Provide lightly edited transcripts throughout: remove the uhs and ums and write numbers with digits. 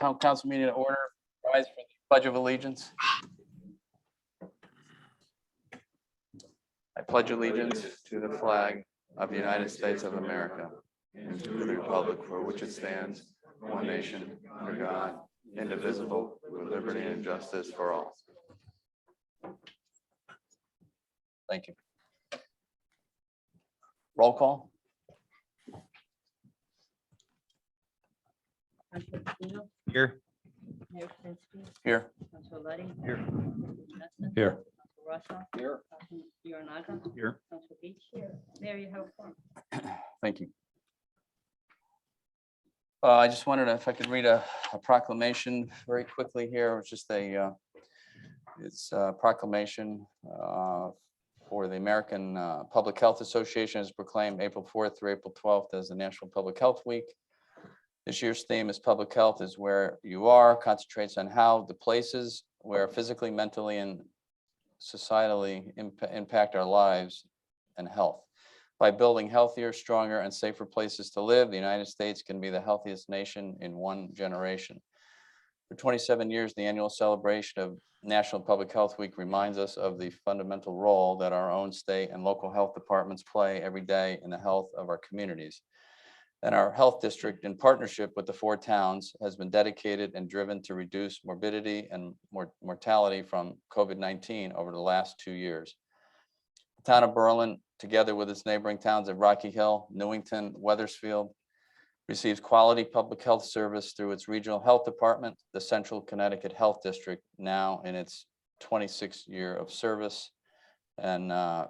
Town Council meeting to order. Rise for the Pledge of Allegiance. I pledge allegiance to the flag of the United States of America and to the republic for which it stands, one nation, under God, indivisible, with liberty and justice for all. Thank you. Roll call. Councilor Pino, Here. Mayor Krinsky, Here. Councilor Letty. Here. Councilor Nestor, Here. Councilor Russell. Here. Councilor Yoranaga. Here. Councilor Beach. Here. Mayor, you have a form. Thank you. I just wanted to, if I could read a proclamation very quickly here. It's just it's a proclamation for the American Public Health Association has proclaimed April 4th through April 12th as the National Public Health Week. This year's theme is Public Health is Where You Are, concentrates on how the places where physically, mentally, and societally impact our lives and health. By building healthier, stronger, and safer places to live, the United States can be the healthiest nation in one generation. For 27 years, the annual celebration of National Public Health Week reminds us of the fundamental role that our own state and local health departments play every day in the health of our communities. And our health district, in partnership with the 4 towns, has been dedicated and driven to reduce morbidity and mortality from COVID-19 over the last 2 years. The town of Berlin, together with its neighboring towns of Rocky Hill, Newington, Weathersfield, receives quality public health service through its regional health department, the Central Connecticut Health District, now in its 26th year of service. And I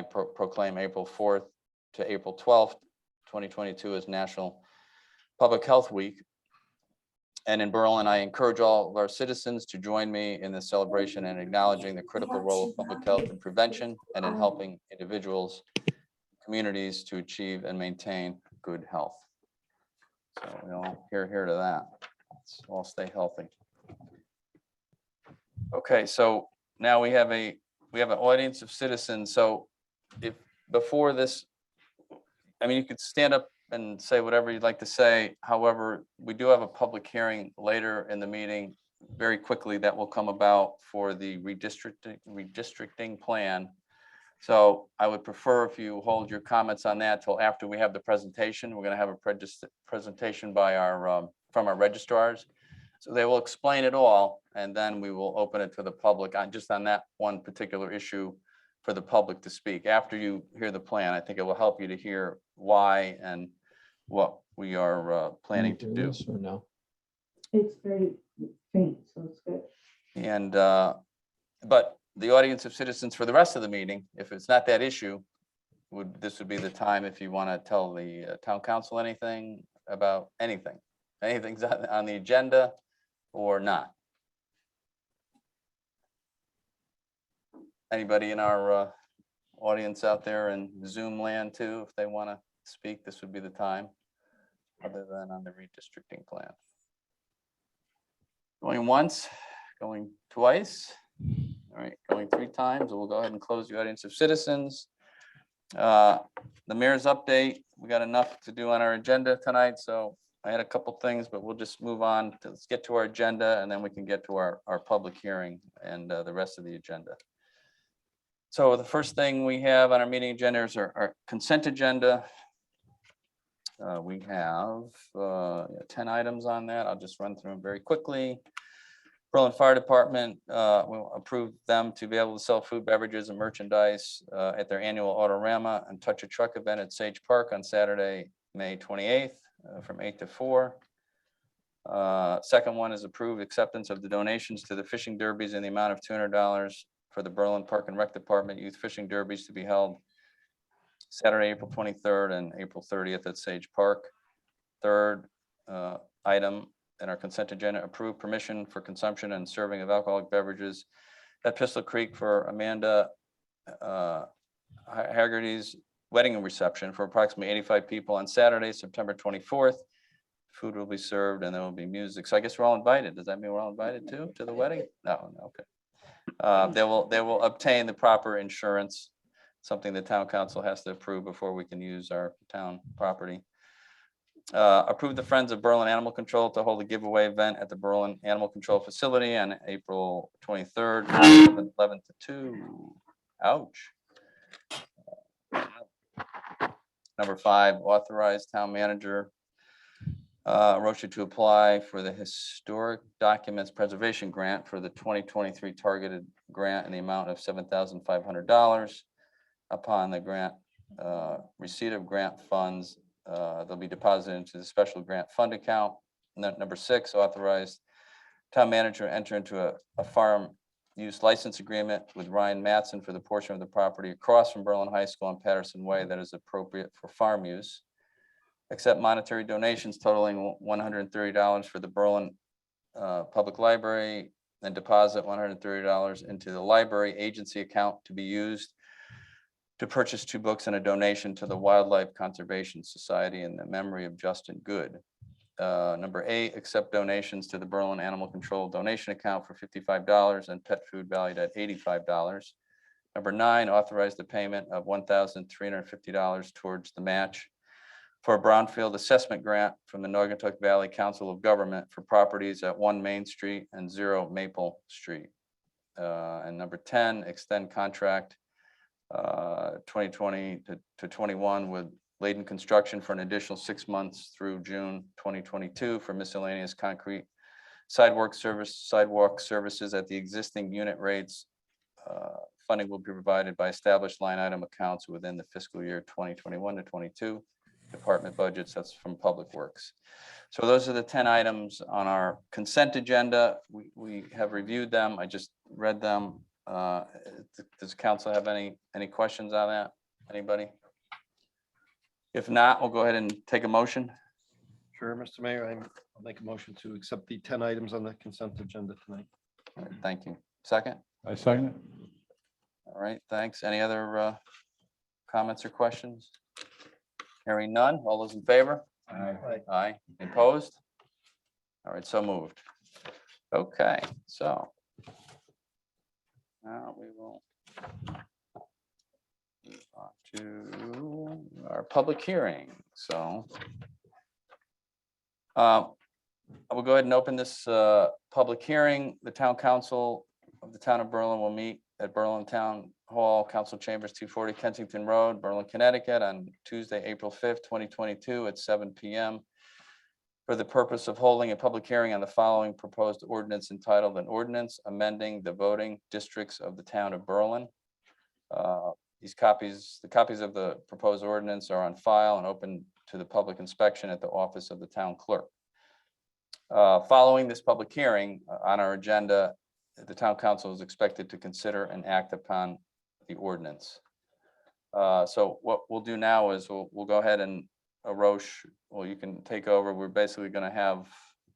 proclaim April 4th to April 12th, 2022 as National Public Health Week. And in Berlin, I encourage all of our citizens to join me in the celebration and acknowledging the critical role of public health in prevention and in helping individuals, communities to achieve and maintain good health. So we all here to that. Let's all stay healthy. Okay, so now we have an audience of citizens. So if before this, I mean, you could stand up and say whatever you'd like to say. However, we do have a public hearing later in the meeting, very quickly, that will come about for the redistricting plan. So I would prefer if you hold your comments on that till after we have the presentation. We're going to have a presentation by from our registrars. So they will explain it all, and then we will open it to the public on just on that one particular issue for the public to speak. After you hear the plan, I think it will help you to hear why and what we are planning to do. Or no? It's very faint, so it's good. And but the audience of citizens for the rest of the meeting, if it's not that issue, this would be the time if you want to tell the town council anything about anything's on the agenda or not. Anybody in our audience out there in Zoom land too, if they want to speak, this would be the time, other than on the redistricting plan. Going once, going twice. All right, going 3 times. We'll go ahead and close the audience of citizens. The mayor's update. We got enough to do on our agenda tonight, so I had a couple things, but we'll just move on. Let's get to our agenda, and then we can get to our public hearing and the rest of the agenda. So the first thing we have on our meeting agenda is our consent agenda. We have 10 items on that. I'll just run through them very quickly. Berlin Fire Department will approve them to be able to sell food, beverages, and merchandise at their annual Autorama and Touch a Truck event at Sage Park on Saturday, May 28th from 8 to 4. Second one is approved acceptance of the donations to the fishing derbies in the amount of $200 for the Berlin Park and Rec Department youth fishing derbies to be held Saturday, April 23rd and April 30th at Sage Park. Third item in our consent agenda, approved permission for consumption and serving of alcoholic beverages at Pistol Creek for Amanda Haggerty's wedding reception for approximately 85 people on Saturday, September 24th. Food will be served and there will be music. So I guess we're all invited. Does that mean we're all invited too to the wedding? No, okay. They will obtain the proper insurance, something the town council has to approve before we can use our town property. Approve the Friends of Berlin Animal Control to hold a giveaway event at the Berlin Animal Control Facility on April 23rd, 11 to 2. Ouch. Number 5, authorize town manager Rocha to apply for the Historic Documents Preservation Grant for the 2023 targeted grant in the amount of $7,500. Upon the grant receipt of grant funds, they'll be deposited into the special grant fund account. And then number 6, authorize town manager enter into a farm use license agreement with Ryan Matson for the portion of the property across from Berlin High School on Patterson Way that is appropriate for farm use. Accept monetary donations totaling $130 for the Berlin Public Library, and deposit $130 into the library agency account to be used to purchase 2 books and a donation to the Wildlife Conservation Society in the memory of Justin Good. Number 8, accept donations to the Berlin Animal Control donation account for $55 and pet food valued at $85. Number 9, authorize the payment of $1,350 towards the match for a brownfield assessment grant from the Naugatuck Valley Council of Government for properties at 1 Main Street and 0 Maple Street. And number 10, extend contract 2020 to 21 with Layden Construction for an additional 6 months through June 2022 for miscellaneous concrete sidewalk services at the existing unit rates. Funding will be provided by established line item accounts within the fiscal year 2021 to 22 department budgets. That's from Public Works. So those are the 10 items on our consent agenda. We have reviewed them. I just read them. Does council have any questions on that? Anybody? If not, we'll go ahead and take a motion. Sure, Mr. Mayor, I'll make a motion to accept the 10 items on the consent agenda tonight. All right, thank you. Second? I second it. All right, thanks. Any other comments or questions? Hearing none. All those in favor? Aye. Opposed? All right, so moved. Okay, so now we will move on to our public hearing. So I will go ahead and open this public hearing. The town council of the town of Berlin will meet at Berlin Town Hall, Council Chambers, 240 Kensington Road, Berlin, Connecticut, on Tuesday, April 5th, 2022 at 7 p.m. for the purpose of holding a public hearing on the following proposed ordinance entitled an ordinance amending the voting districts of the town of Berlin. The copies of the proposed ordinance are on file and open to the public inspection at the office of the town clerk. Following this public hearing on our agenda, the town council is expected to consider and act upon the ordinance. So what we'll do now is we'll go ahead and Roche, well, you can take over. We're basically going to have,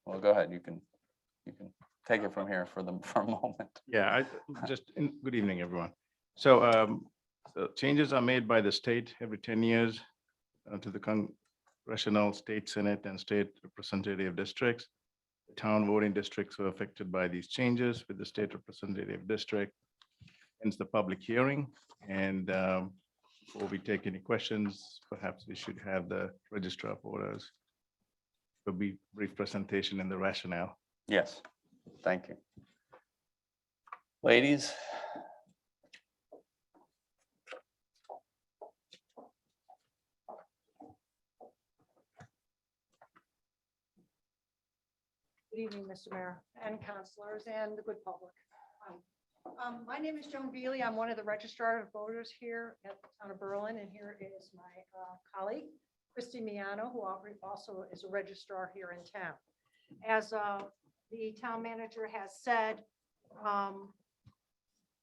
well, go ahead. You can take it from here for a moment. Yeah, good evening, everyone. So the changes are made by the state every 10 years to the congressional, state senate, and state representative districts. The town voting districts were affected by these changes with the state representative district. Hence the public hearing. And before we take any questions, perhaps we should have the registrar of voters. There'll be brief presentation in the rationale. Yes, thank you. Ladies. Good evening, Mr. Mayor and councilors and the good public. My name is Joan Beely. I'm one of the registrar of voters here at the town of Berlin, and here is my colleague, Christy Miano, who also is a registrar here in town. As the town manager has said,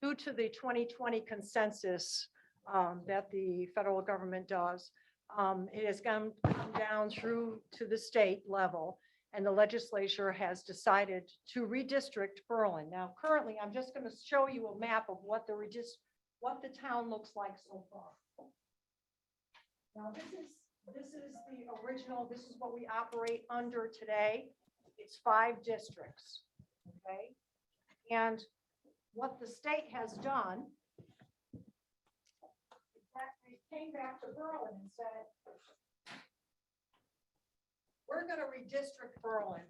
due to the 2020 consensus that the federal government does, it has come down through to the state level. And the legislature has decided to redistrict Berlin. Now, currently, I'm just going to show you a map of what the town looks like so far. Now, this is the original. This is what we operate under today. It's 5 districts, okay? And what the state has done is that they came back to Berlin and said, we're gonna redistrict Berlin.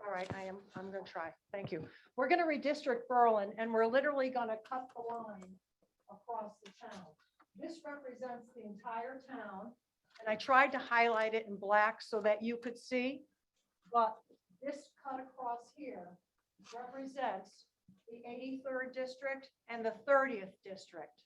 All right, I'm gonna try. Thank you. We're gonna redistrict Berlin, and we're literally gonna cut the line across the town. This represents the entire town, and I tried to highlight it in black so that you could see. But this cut across here represents the 83rd district and the 30th district.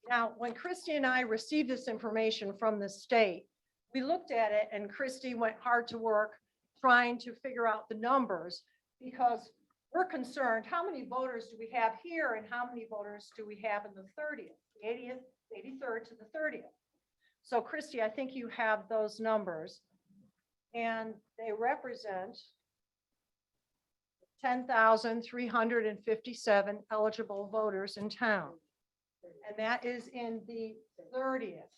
Now, when Christie and I received this information from the state, we looked at it and Christie went hard to work trying to figure out the numbers because we're concerned, how many voters do we have here and how many voters do we have in the 30th, the 80th, 83rd to the 30th? So Christie, I think you have those numbers and they represent 10,357 eligible voters in town. And that is in the 30th.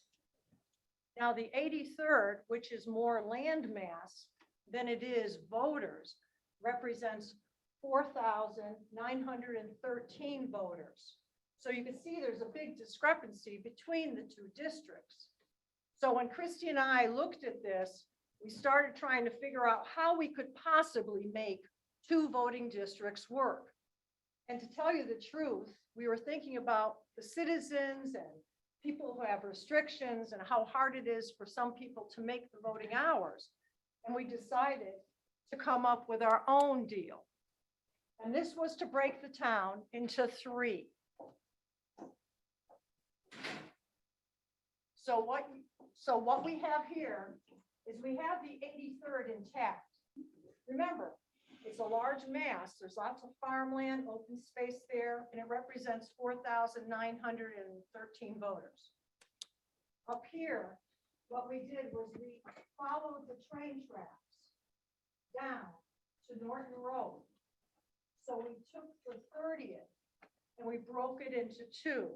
Now, the 83rd, which is more land mass than it is voters, represents 4,913 voters. So you can see there's a big discrepancy between the two districts. So when Christie and I looked at this, we started trying to figure out how we could possibly make two voting districts work. And to tell you the truth, we were thinking about the citizens and people who have restrictions and how hard it is for some people to make the voting hours. And we decided to come up with our own deal. And this was to break the town into three. So what we have here is we have the 83rd intact. Remember, it's a large mass. There's lots of farmland, open space there, and it represents 4,913 voters. Up here, what we did was we followed the train tracks down to Norton Road. So we took the 30th and we broke it into two.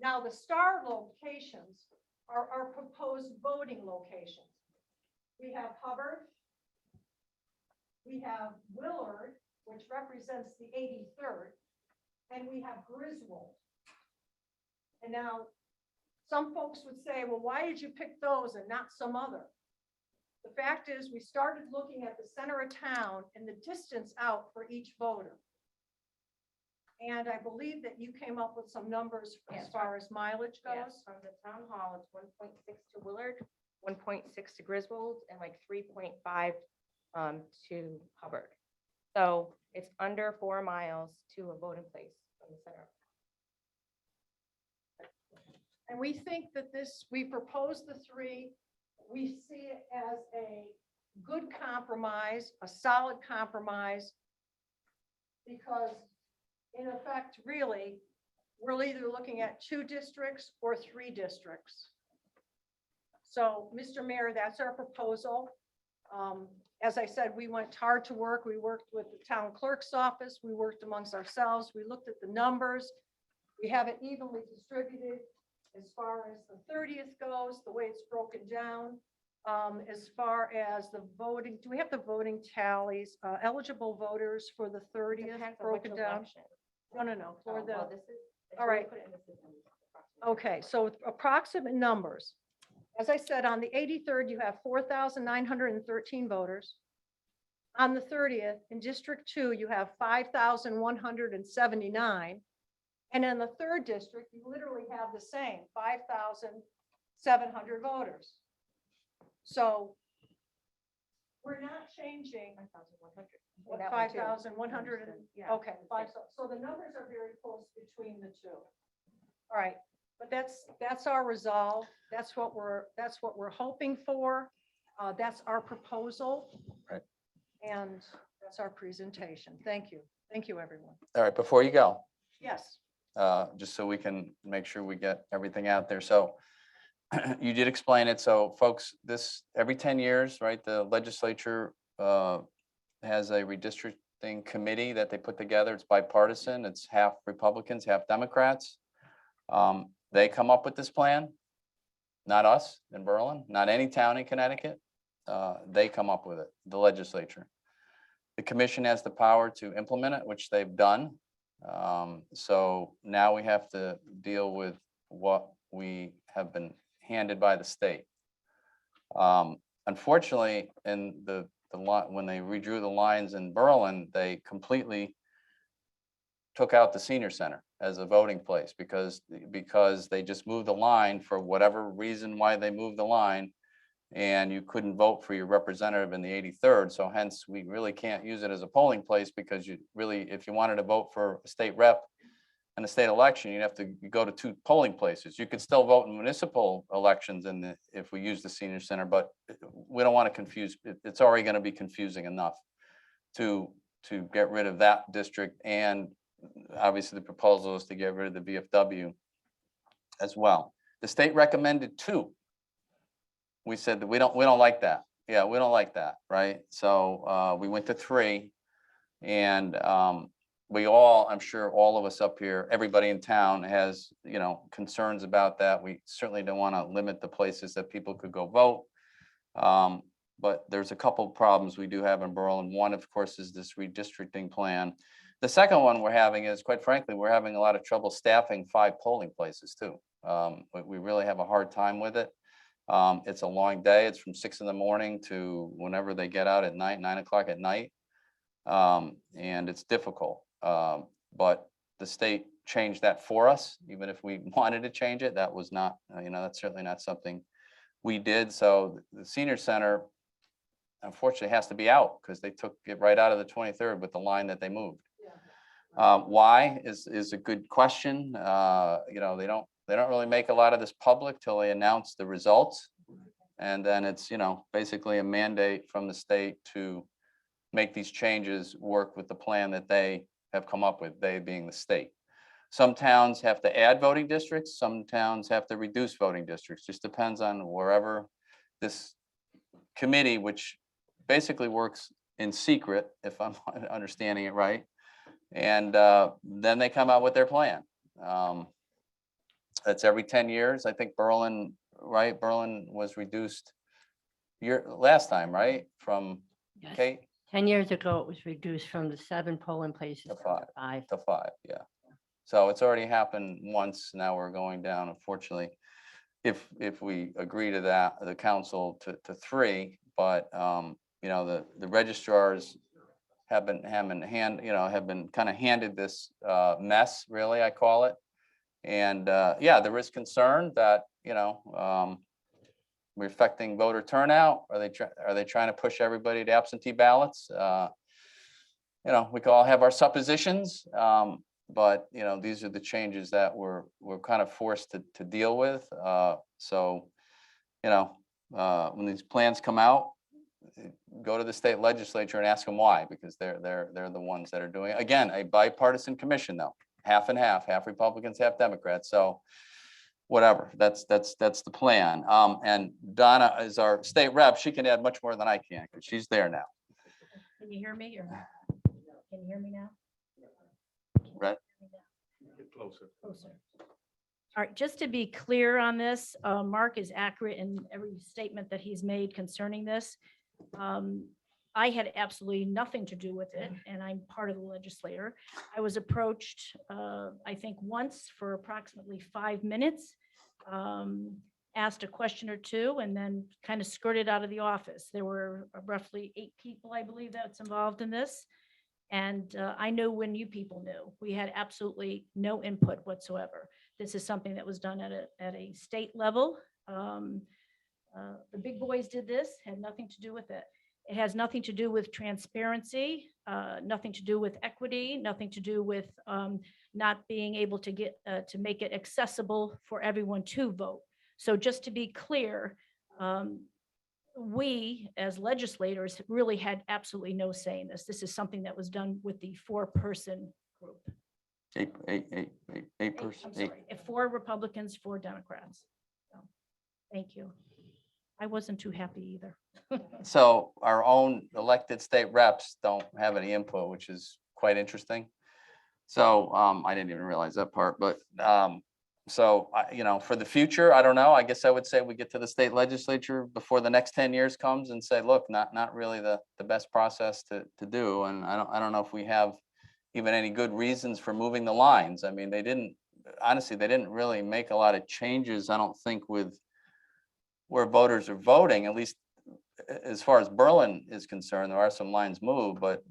Now the star locations are our proposed voting locations. We have Hubbard, we have Willard, which represents the 83rd, and we have Griswold. And now some folks would say, well, why did you pick those and not some other? The fact is we started looking at the center of town and the distance out for each voter. And I believe that you came up with some numbers as Yes. far as mileage Yes, goes. from the town hall, it's 1.6 to Willard, 1.6 to Griswold, and like 3.5 to Hubbard. So it's under 4 miles to a voting place from the center. And we think that we propose the three, we see it as a good compromise, a solid compromise. Because in effect, really, we're either looking at 2 districts or 3 districts. So, Mr. Mayor, that's our proposal. As I said, we went hard to work. We worked with the town clerk's office. We worked amongst ourselves. We looked at the numbers. We have it evenly distributed as far as the 30th goes, the way it's broken down. As far as the voting, do we have the voting tallies, eligible voters for the 30th Depends on which broken down? election. No, for Oh, the, well, this is. if all you right. put it in the system, it's approximately. okay, so approximate numbers. As I said, on the 83rd, you have 4,913 voters. On the 30th, in District 2, you have 5,179. And in the 3rd district, you literally have the same, 5,700 voters. So we're not changing 5,100. what, That one too. 5,100 and, Yeah. okay, so the numbers are very close between the two. All right, but that's our resolve. That's what we're hoping for. That's our proposal. Right. And that's our presentation. Thank you. Thank you, everyone. All right, before you go, Yes. just so we can make sure we get everything out there. So you did explain it. So folks, every 10 years, right, the legislature has a redistricting committee that they put together. It's bipartisan. It's half Republicans, half Democrats. They come up with this plan, not us in Berlin, not any town in Connecticut. They come up with it, the legislature. The commission has the power to implement it, which they've done. So now we have to deal with what we have been handed by the state. unfortunately, in the line, when they redrew the lines in Berlin, they completely took out the senior center as a voting place because they just moved the line for whatever reason why they moved the line. And you couldn't vote for your representative in the 83rd. So hence, we really can't use it as a polling place because you really, if you wanted to vote for a state rep in a state election, you'd have to go to 2 polling places. You could still vote in municipal elections if we use the senior center, but we don't want to confuse, it's already going to be confusing enough to get rid of that district. And obviously the proposal is to get rid of the VFW as well. The state recommended 2. We said that we don't like that. Yeah, we don't like that, right? So we went to 3, and we all, I'm sure all of us up here, everybody in town has, concerns about that. We certainly don't want to limit the places that people could go vote. But there's a couple of problems we do have in Berlin. One, of course, is this redistricting plan. The second one we're having is, quite frankly, we're having a lot of trouble staffing 5 polling places too. We really have a hard time with it. It's a long day. It's from 6 in the morning to whenever they get out at night, 9 o'clock at night. And it's difficult. But the state changed that for us. Even if we wanted to change it, that was not, that's certainly not something we did. So the senior center, unfortunately, has to be out because they took it right out of the 23rd with the line that they moved. Why is a good question. They don't really make a lot of this public till they announce the results. And then it's, basically a mandate from the state to make these changes work with the plan that they have come up with, they being the state. Some towns have to add voting districts, some towns have to reduce voting districts, just depends on wherever this committee, which basically works in secret, if I'm understanding it right. And then they come out with their plan. That's every 10 years. I think Berlin, right? Berlin was reduced last time, right? From Yes. Kate 10 years ago, it was reduced from the 7 polling places to to 5. 5. To 5, yeah. So it's already happened once. Now we're going down, unfortunately, if we agree to that, the council to 3. But the registrars have been kind of handed this mess, really, I call it. And yeah, there is concern that we're affecting voter turnout. Are they trying to push everybody to absentee ballots? We can all have our suppositions, but these are the changes that we're kind of forced to deal with. So when these plans come out, go to the state legislature and ask them why, because they're the ones that are doing it. Again, a bipartisan commission though, half and half Republicans, half Democrats. So whatever, that's the plan. And Donna is our state rep. She can add much more than I can because she's there now. Can you hear me or? Can you hear me now? Right? Get closer. Closer. All right, just to be clear on this, Mark is accurate in every statement that he's made concerning this. I had absolutely nothing to do with it, and I'm part of the legislature. I was approached, I think once for approximately 5 minutes, asked a question or 2, and then kind of skirted out of the office. There were roughly 8 people, I believe, that's involved in this. And I know when you people knew, we had absolutely no input whatsoever. This is something that was done at a state level. The big boys did this, had nothing to do with it. It has nothing to do with transparency, nothing to do with equity, nothing to do with not being able to get to make it accessible for everyone to vote. So just to be clear, we as legislators really had absolutely no say in this. This is something that was done with the 4-person group. Eight person. I'm sorry, 4 Republicans, 4 Democrats. So, thank you. I wasn't too happy either. So our own elected state reps don't have any input, which is quite interesting. So I didn't even realize that part, but so for the future, I don't know. I guess I would say we get to the state legislature before the next 10 years comes and say, look, not really the best process to do. And I don't know if we have even any good reasons for moving the lines. I mean, they didn't really make a lot of changes, I don't think, with where voters are voting, at least as far as Berlin is concerned, there are some lines moved, but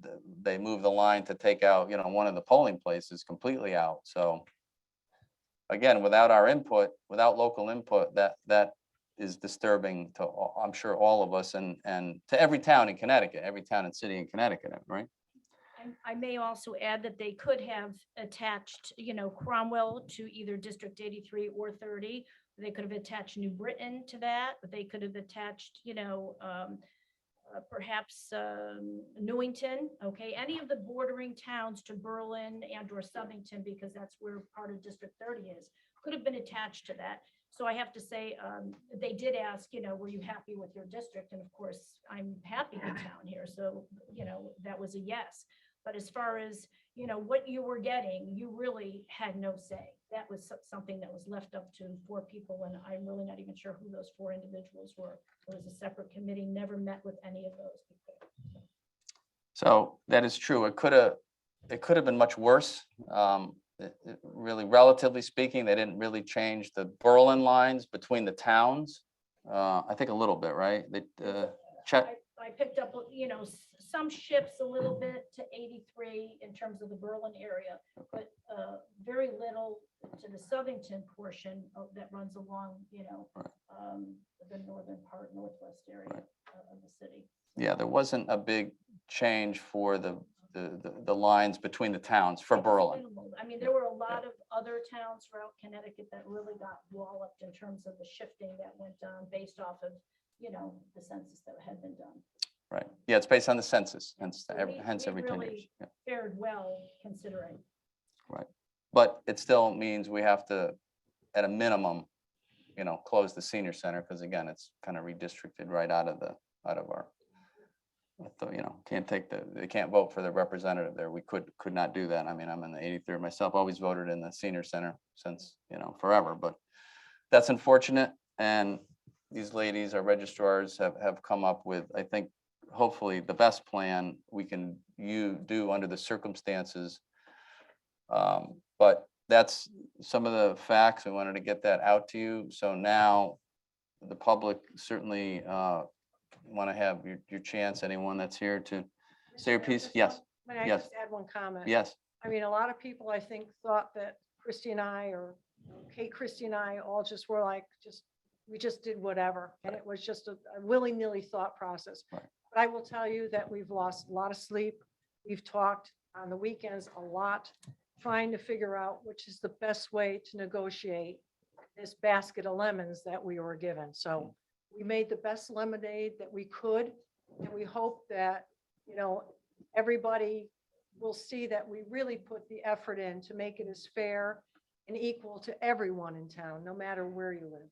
they moved the line to take out, one of the polling places completely out. So again, without our input, without local input, that is disturbing to, I'm sure, all of us and to every town in Connecticut, every town and city in Connecticut, right? I may also add that they could have attached, Cromwell to either District 83 or 30. They could have attached New Britain to that, but they could have attached, perhaps Newington, okay, any of the bordering towns to Berlin and or Southington, because that's where part of District 30 is, could have been attached to that. So I have to say, they did ask, were you happy with your district? And of course, I'm happy in town here. So, that was a yes. But as far as, what you were getting, you really had no say. That was something that was left up to 4 people, and I'm really not even sure who those 4 individuals were. It was a separate committee, never met with any of those people. So that is true. It could have been much worse. Really, relatively speaking, they didn't really change the Berlin lines between the towns. I think a little bit, right? I picked up, some shifts a little bit to 83 in terms of the Berlin area, but very little to the Southington portion that runs along, the northern part, northwest area of the city. Yeah, there wasn't a big change for the lines between the towns for Berlin. Minimal. I mean, there were a lot of other towns throughout Connecticut that really got walloped in terms of the shifting that went on based off of, the census that had been done. Right. Yeah, it's based on the census, hence So hence we every 10 years. really Yeah. fared well considering. But it still means we have to, at a minimum, close the senior center, because again, it's kind of redistricted right out of our, they can't vote for their representative there. We could not do that. I mean, I'm in the 83rd myself, always voted in the senior center since, forever, but that's unfortunate. And these ladies, our registrars, have come up with, I think, hopefully the best plan we can do under the circumstances. But that's some of the facts. I wanted to get that out to you. So now the public certainly want to have your chance. Anyone that's here to say your piece? Yes, May I yes. just add one comment? yes, I mean, a lot of people, I think, thought that Christie and I, or Kate, Christie and I all just were like, we just did whatever. And it was just a willy-nilly thought process. Right. But I will tell you that we've lost a lot of sleep. We've talked on the weekends a lot, trying to figure out which is the best way to negotiate this basket of lemons that we were given. So we made the best lemonade that we could. And we hope that, everybody will see that we really put the effort in to make it as fair and equal to everyone in town, no matter where you live.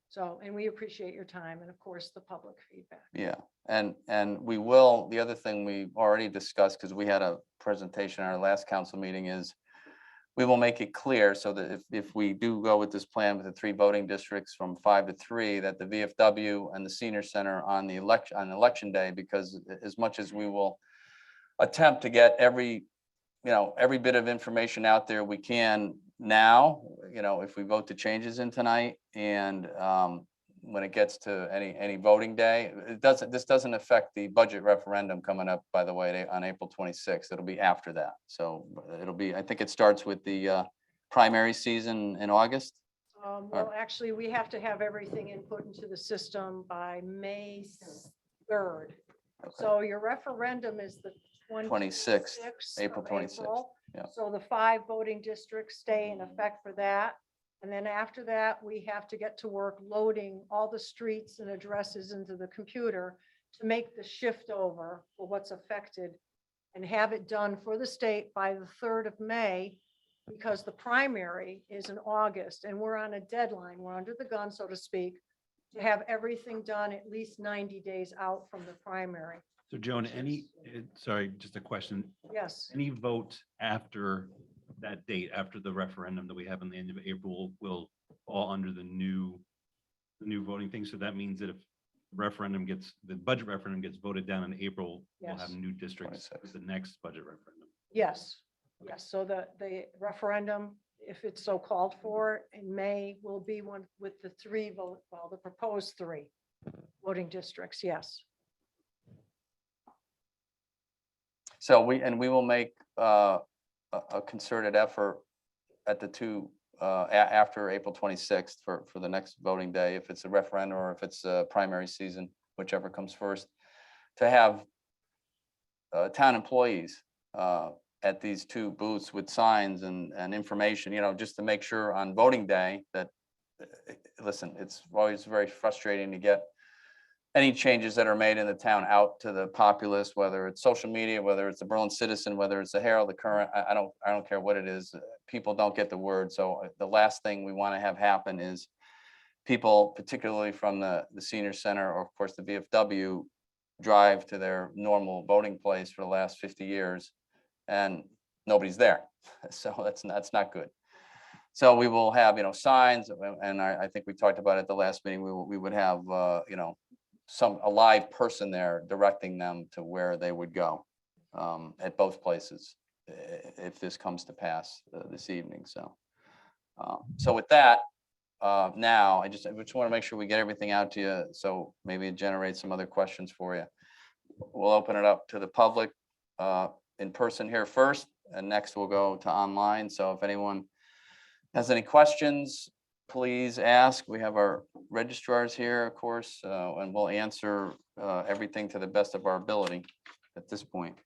So, and we appreciate your time and of course, the public feedback. yeah. And we will, the other thing we already discussed, because we had a presentation at our last council meeting, is we will make it clear so that if we do go with this plan with the 3 voting districts from 5 to 3, that the VFW and the senior center on election day, because as much as we will attempt to get every bit of information out there we can now, if we vote the changes in tonight, and when it gets to any voting day, this doesn't affect the budget referendum coming up, by the way, on April 26th. It'll be after that. So I think it starts with the primary season in August. Well, actually, we have to have everything input into the system by May 3rd. So your referendum is the 26th, 26th April of 26th, April. yeah. So the 5 voting districts stay in effect for that. And then after that, we have to get to work loading all the streets and addresses into the computer to make the shift over for what's affected and have it done for the state by the 3rd of May, because the primary is in August and we're on a deadline. We're under the gun, so to speak, to have everything done at least 90 days out from the primary. So Joan, sorry, just a question. Yes. Any vote after that date, after the referendum that we have in the end of April, will fall under the new voting thing? So that means that if the budget referendum gets voted down in April, we'll have Yes. new districts 26. for the next budget referendum. Yes, yes. So the referendum, if it's so called for in May, will be one with the 3 vote, well, the proposed 3. voting districts, yes. So we will make a concerted effort at the two, after April 26th for the next voting day, if it's a referendum or if it's a primary season, whichever comes first, to have town employees at these two booths with signs and information, just to make sure on voting day that, listen, it's always very frustrating to get any changes that are made in the town out to the populace, whether it's social media, whether it's the Berlin Citizen, whether it's the Herald, the Current, I don't care what it is. People don't get the word. So the last thing we want to have happen is people, particularly from the senior center, or of course the VFW, drive to their normal voting place for the last 50 years and nobody's there. So that's not good. So we will have, signs, and I think we talked about it at the last meeting, we would have, a live person there directing them to where they would go at both places, if this comes to pass this evening. So, so with that, now I just want to make sure we get everything out to you. So maybe it generates some other questions for you. We'll open it up to the public in person here first, and next we'll go to online. So if anyone has any questions, please ask. We have our registrars here, of course, and we'll answer everything to the best of our ability at this point.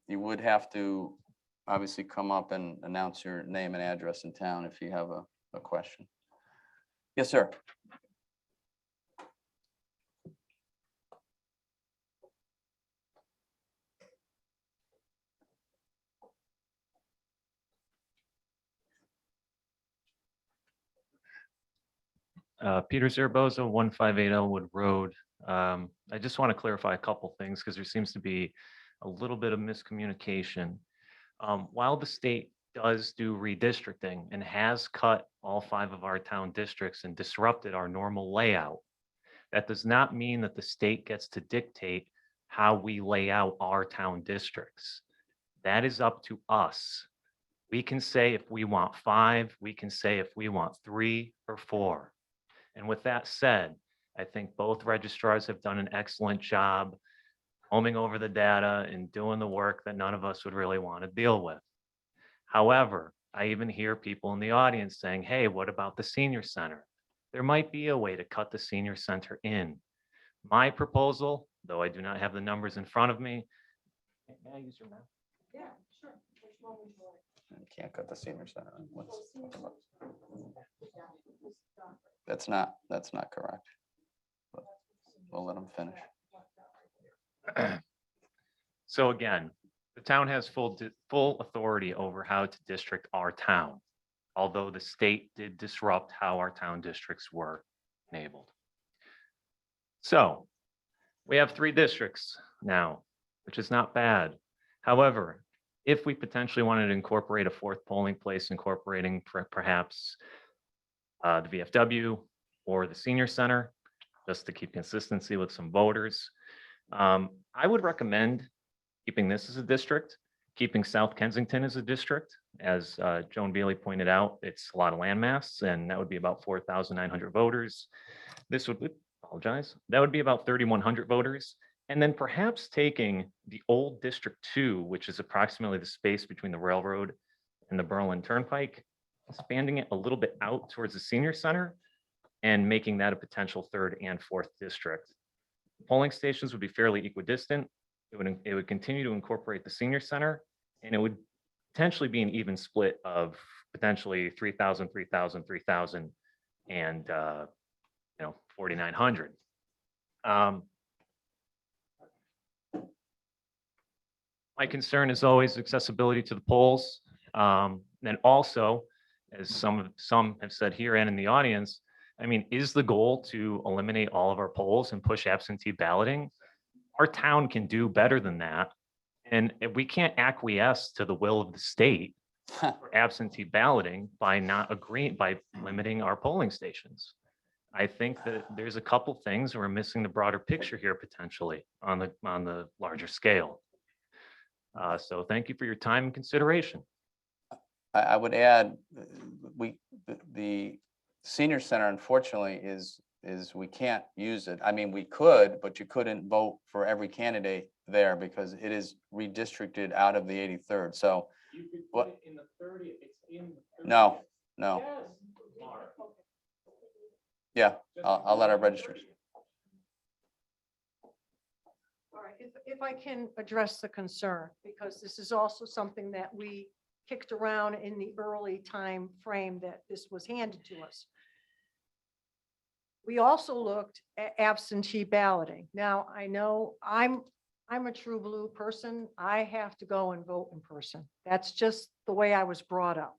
You would have to obviously come up and announce your name and address in town if you have a question. Yes, sir. Peter Zaragoza, 1580 Elwood Road. I just want to clarify a couple things because there seems to be a little bit of miscommunication. While the state does do redistricting and has cut all 5 of our town districts and disrupted our normal layout, that does not mean that the state gets to dictate how we lay out our town districts. That is up to us. We can say if we want 5, we can say if we want 3 or 4. And with that said, I think both registrars have done an excellent job combing over the data and doing the work that none of us would really want to deal with. However, I even hear people in the audience saying, hey, what about the senior center? There might be a way to cut the senior center in. My proposal, though I do not have the numbers in front of me. May I use your mouse? Yeah, sure. You can't cut the senior center. That's not correct. But we'll let them finish. So again, the town has full authority over how to district our town, although the state did disrupt how our town districts were enabled. So we have 3 districts now, which is not bad. However, if we potentially wanted to incorporate a 4th polling place, incorporating perhaps the VFW or the senior center, just to keep consistency with some voters, I would recommend keeping this as a district, keeping South Kensington as a district. As Joan Bailey pointed out, it's a lot of landmass, and that would be about 4,900 voters. This would, apologize, that would be about 3,100 voters. And then perhaps taking the old District 2, which is approximately the space between the railroad and the Berlin Turnpike, expanding it a little bit out towards the senior center and making that a potential 3rd and 4th district. Polling stations would be fairly equidistant. It would continue to incorporate the senior center, and it would potentially be an even split of potentially 3,000, 3,000, 3,000, and 4,900. My concern is always accessibility to the polls. And also, as some have said here and in the audience, I mean, is the goal to eliminate all of our polls and push absentee balloting? Our town can do better than that. And if we can't acquiesce to the will of the state for absentee balloting by not agreeing, by limiting our polling stations. I think that there's a couple things we're missing the broader picture here potentially on the larger scale. So thank you for your time and consideration. I would add, the senior center, unfortunately, is is we can't use it. I mean, we could, but you couldn't vote for every candidate there because it is redistricted out of the 83rd. So what? No, no. Yeah, I'll let our registers. All right, if I can address the concern, because this is also something that we kicked around in the early time frame that this was handed to us. We also looked at absentee balloting. Now, I know I'm a true blue person. I have to go and vote in person. That's just the way I was brought up.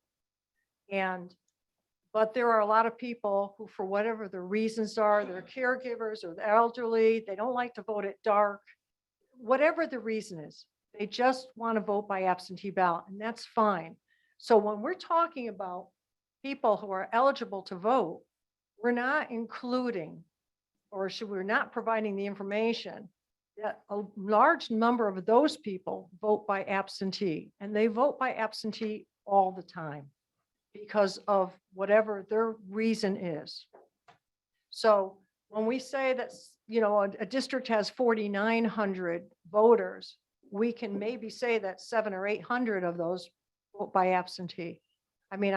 But there are a lot of people who, for whatever the reasons are, they're caregivers or the elderly, they don't like to vote at dark. Whatever the reason is, they just want to vote by absentee ballot, and that's fine. So when we're talking about people who are eligible to vote, we're not including, or we're not providing the information that a large number of those people vote by absentee, and they vote by absentee all the time because of whatever their reason is. So when we say that, you know, a district has 4,900 voters, we can maybe say that 700 or 800 of those vote by absentee. I mean,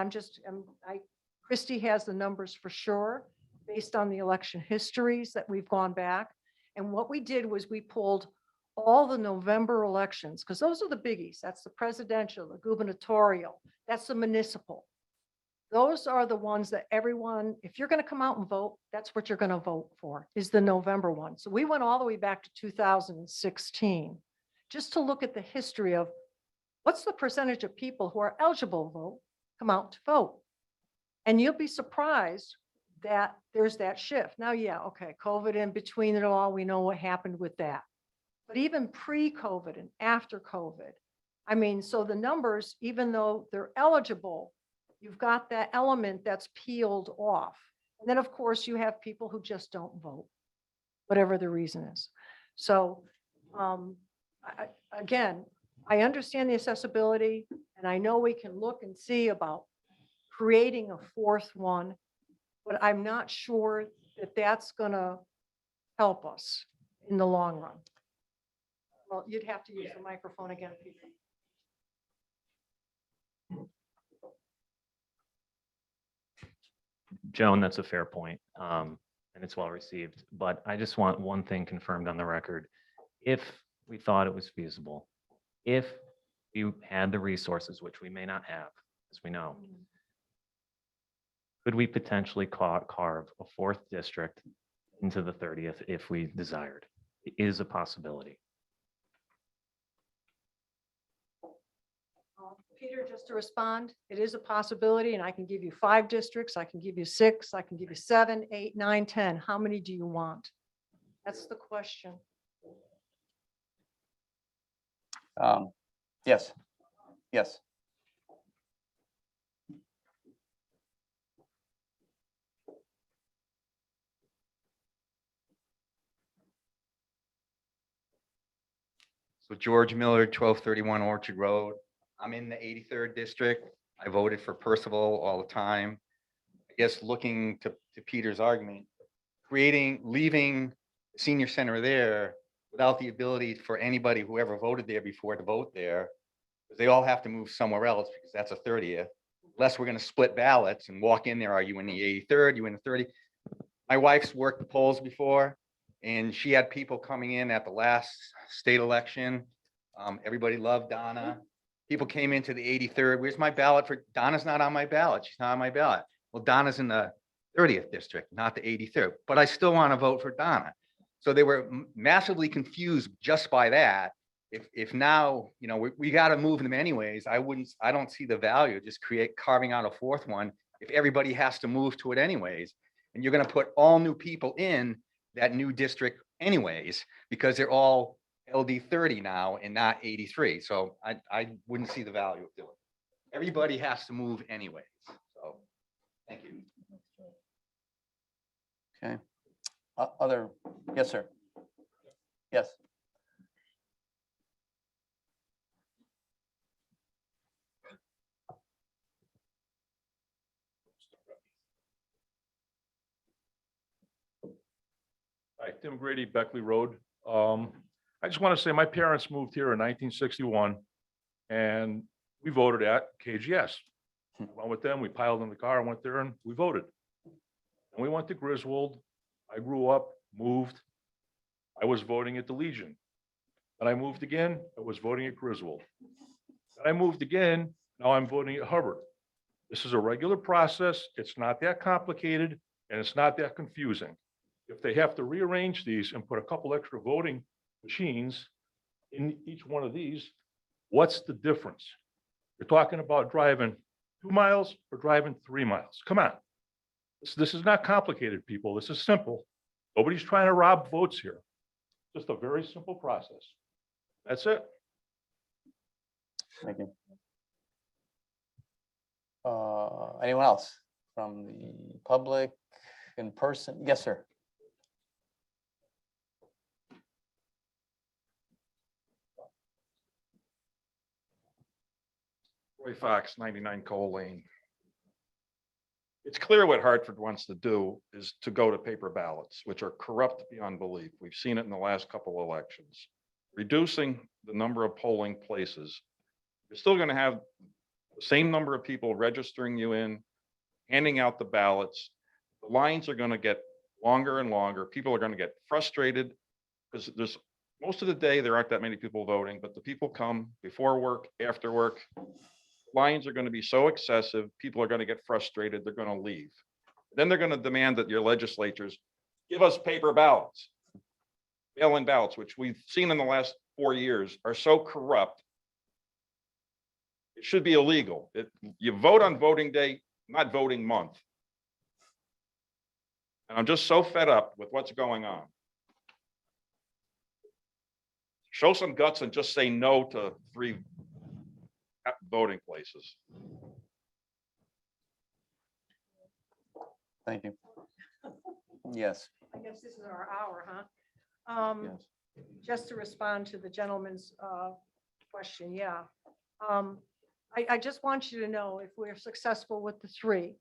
Christie has the numbers for sure, based on the election histories that we've gone back. And what we did was we pulled all the November elections, because those are the biggies. That's the presidential, the gubernatorial, that's the municipal. Those are the ones that everyone, if you're going to come out and vote, that's what you're going to vote for, is the November one. So we went all the way back to 2016, just to look at the history of what's the percentage of people who are eligible to vote, come out to vote. And you'll be surprised that there's that shift. Now, yeah, okay, COVID in between it all, we know what happened with that. But even pre-COVID and after COVID, I mean, so the numbers, even though they're eligible, you've got that element that's peeled off. And then, of course, you have people who just don't vote, whatever the reason is. So again, I understand the accessibility, and I know we can look and see about creating a fourth one, but I'm not sure that that's going to help us in the long run. Well, you'd have to use the microphone again, Peter. Joan, that's a fair point, and it's well received. But I just want one thing confirmed on the record. If we thought it was feasible, if you had the resources, which we may not have, as we know, could we potentially carve a fourth district into the 30th if we desired? It is a possibility. Peter, just to respond, it is a possibility, and I can give you 5 districts, I can give you 6, I can give you 7, 8, 9, 10. How many do you want? That's the question. Yes, yes. So George Miller, 1231 Orchard Road. I'm in the 83rd district. I voted for Percival all the time. I guess looking to Peter's argument, leaving senior center there without the ability for anybody who ever voted there before to vote there, because they all have to move somewhere else because that's a 30th. Unless we're going to split ballots and walk in there, are you in the 83rd? You in the 30th? My wife's worked the polls before, and she had people coming in at the last state election. Everybody loved Donna. People came into the 83rd. Where's my ballot for Donna's not on my ballot. She's not on my ballot. Well, Donna's in the 30th district, not the 83rd, but I still want to vote for Donna. So they were massively confused just by that. If now, you know, we got to move them anyways, I don't see the value of just carving out a fourth one if everybody has to move to it anyways. And you're going to put all new people in that new district anyways, because they're all LD 30 now and not 83. So I wouldn't see the value of doing it. Everybody has to move anyways. So thank you. Okay. Other, yes, sir. Yes. Tim Grady, Beckley Road. I just want to say my parents moved here in 1961 and we voted at KGS. I went with them, we piled in the car, and went there and we voted. And we went to Griswold. I grew up, moved. I was voting at the Legion. And I moved again, I was voting at Griswold. And I moved again, now I'm voting at Hubbard. This is a regular process. It's not that complicated and it's not that confusing. If they have to rearrange these and put a couple extra voting machines in each one of these, what's the difference? You're talking about driving 2 miles or driving 3 miles. Come on. This is not complicated, people. This is simple. Nobody's trying to rob votes here. Just a very simple process. That's it. Thank you. Anyone else from the public in person? Yes, sir. Roy Fox, 99 Cole Lane. It's clear what Hartford wants to do is to go to paper ballots, which are corrupt beyond belief. We've seen it in the last couple of elections. Reducing the number of polling places. You're still going to have the same number of people registering you in, handing out the ballots. The lines are going to get longer and longer. People are going to get frustrated because there's most of the day, there aren't that many people voting, but the people come before work, after work. Lines are going to be so excessive, people are going to get frustrated, they're going to leave. Then they're going to demand that your legislatures give us paper ballots. Mail-in ballots, which we've seen in the last 4 years, are so corrupt. It should be illegal. You vote on voting day, not voting month. And I'm just so fed up with what's going on. Show some guts and just say no to 3 voting places. Thank you. Yes. I guess this is our hour, huh? Yes. Just to respond to the gentleman's question, yeah. I just want you to know, if we're successful with the 3,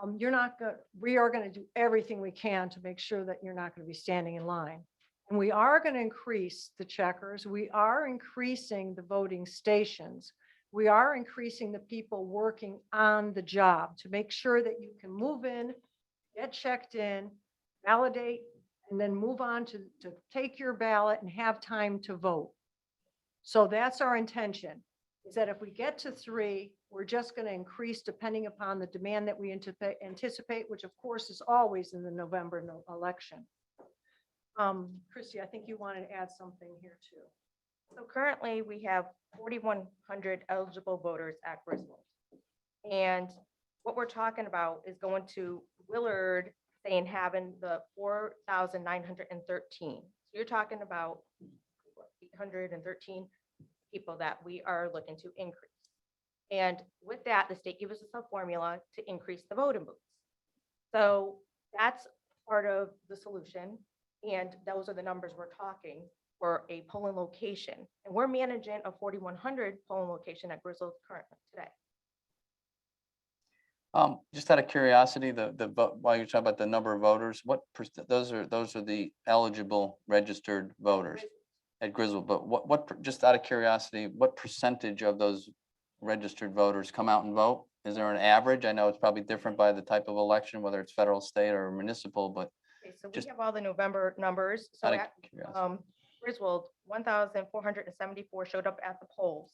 we are going to do everything we can to make sure that you're not going to be standing in line. And we are going to increase the checkers. We are increasing the voting stations. We are increasing the people working on the job to make sure that you can move in, get checked in, validate, and then move on to take your ballot and have time to vote. So that's our intention, is that if we get to 3, we're just going to increase depending upon the demand that we anticipate, which of course is always in the November election. Christy, I think you wanted to add something here too. So currently, we have 4,100 eligible voters at Griswold. And what we're talking about is going to Willard, saying having the 4,913. So you're talking about 813 people that we are looking to increase. And with that, the state gives us a formula to increase the voting booths. So that's part of the solution. And those are the numbers we're talking for a polling location. And we're managing a 4,100 polling location at Griswold currently today. Just out of curiosity, while you're talking about the number of voters, those are the eligible registered voters at Griswold. But what just out of curiosity, what percentage of those registered voters come out and vote? Is there an average? I know it's probably different by the type of election, whether it's federal, state, or municipal, but Okay, so just we have all the November numbers. So out of at curiosity. Griswold, 1,474 showed up at the polls.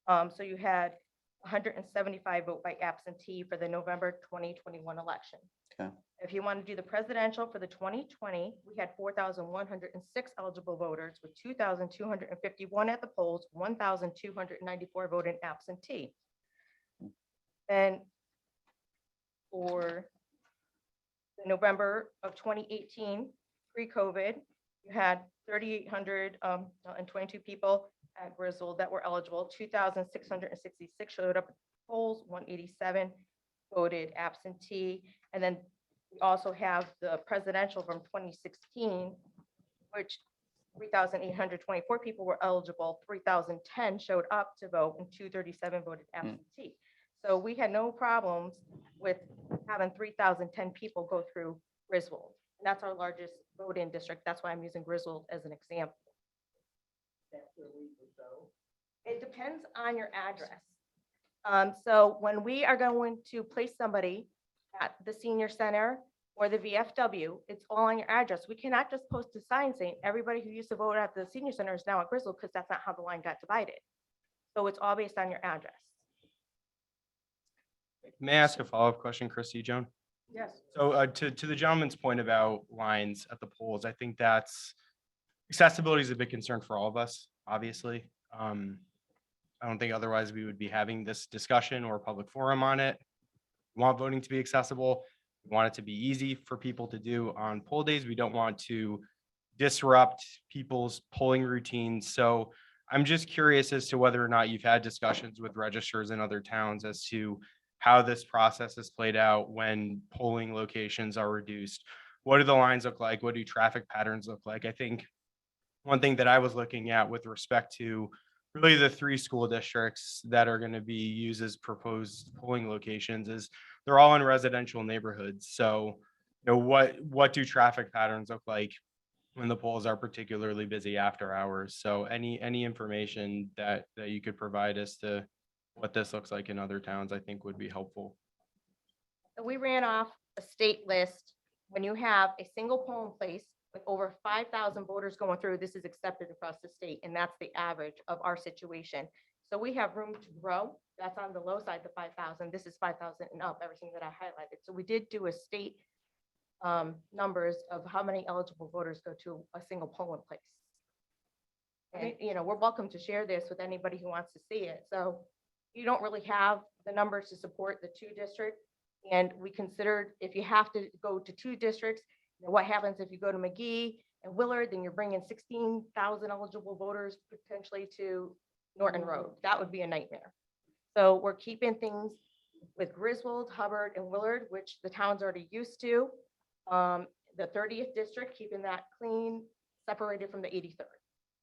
So you had 175 vote by absentee for the November 2021 election. Okay. If you want to do the presidential for the 2020, we had 4,106 eligible voters with 2,251 at the polls, 1,294 voted absentee. And for the November of 2018, pre-COVID, you had 3,822 people at Griswold that were eligible. 2,666 showed up at the polls, 187 voted absentee. And then we also have the presidential from 2016, which 3,824 people were eligible, 3,010 showed up to vote, and 237 voted absentee. So we had no problems with having 3,010 people go through Griswold. And that's our largest voting district. That's why I'm using Griswold as an example. It depends on your address. So when we are going to place somebody at the senior center or the VFW, it's all on your address. We cannot just post a sign saying everybody who used to vote at the senior center is now at Griswold, because that's not how the line got divided. So it's all based on your address. May I ask a follow-up question, Christy Joan? Yes. So to the gentleman's point about lines at the polls, I think that's accessibility is a big concern for all of us, obviously. I don't think otherwise we would be having this discussion or a public forum on it. We want voting to be accessible. We want it to be easy for people to do on poll days. We don't want to disrupt people's polling routines. So I'm just curious as to whether or not you've had discussions with registrars in other towns as to how this process is played out when polling locations are reduced. What do the lines look like? What do traffic patterns look like? I think one thing that I was looking at with respect to really the 3 school districts that are going to be used as proposed polling locations is they're all in residential neighborhoods. So, what do traffic patterns look like when the polls are particularly busy after hours? So any information that you could provide as to what this looks like in other towns, I think would be helpful. So we ran off a state list. When you have a single polling place with over 5,000 voters going through, this is accepted across the state, and that's the average of our situation. So we have room to grow. That's on the low side, the 5,000. This is 5,000 and up, everything that I highlighted. So we did do a state numbers of how many eligible voters go to a single polling place. And, we're welcome to share this with anybody who wants to see it. So you don't really have the numbers to support the 2 districts. And we considered if you have to go to 2 districts, what happens if you go to McGee and Willard, then you're bringing 16,000 eligible voters potentially to Norton Road. That would be a nightmare. So we're keeping things with Griswold, Hubbard, and Willard, which the town's already used to. The 30th district, keeping that clean, separated from the 83rd,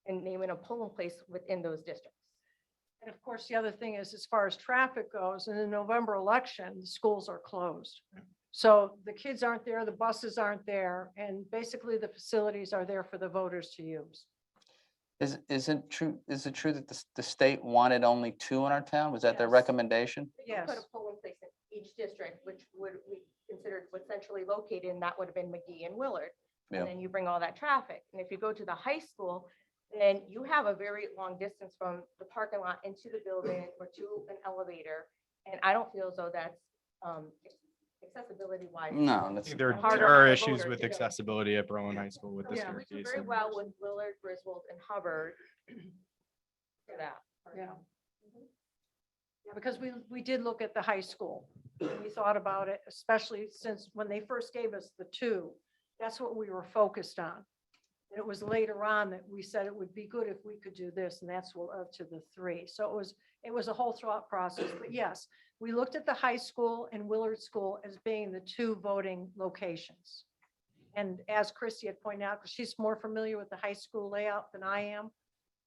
and naming a polling place within those districts. And of course, the other thing is, as far as traffic goes, in the November election, the schools are closed. So the kids aren't there, the buses aren't there, and basically the facilities are there for the voters to use. Is it true that the state wanted only 2 in our town? Was that their Yes. recommendation? You could Yes. Put a polling place in each district, which would we considered was centrally located, and that would have been McGee and Willard. Yeah. And then you bring all that traffic. And if you go to the high school, then you have a very long distance from the parking lot into the building or to an elevator. And I don't feel as though that's accessibility wise. No, that's, There Harder are on the issues voter with to go. accessibility at Berlin High School with the Yeah. We do staircase. very and- well with Willard, Griswold, and Hubbard. For that. Yeah. Yeah, because we did look at the high school. We thought about it, especially since when they first gave us the 2, that's what we were focused on. And it was later on that we said it would be good if we could do this, and that's what led to the 3. So it was a whole thought process. But yes, we looked at the high school and Willard School as being the 2 voting locations. And as Christy had pointed out, because she's more familiar with the high school layout than I am.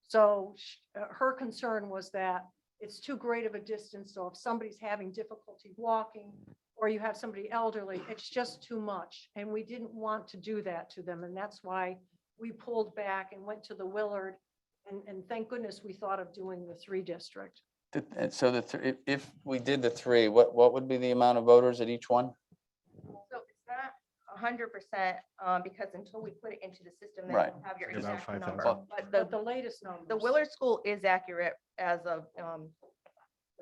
So her concern was that it's too great of a distance. So if somebody's having difficulty walking or you have somebody elderly, it's just too much. And we didn't want to do that to them. And that's why we pulled back and went to the Willard. And thank goodness we thought of doing the 3 district. so if we did the 3, what would be the amount of voters at each one? So it's not 100%, because until we put it into the system, then Right. you'll have your About exact 5,000. number. But But the latest number. the Willard School is accurate as of, the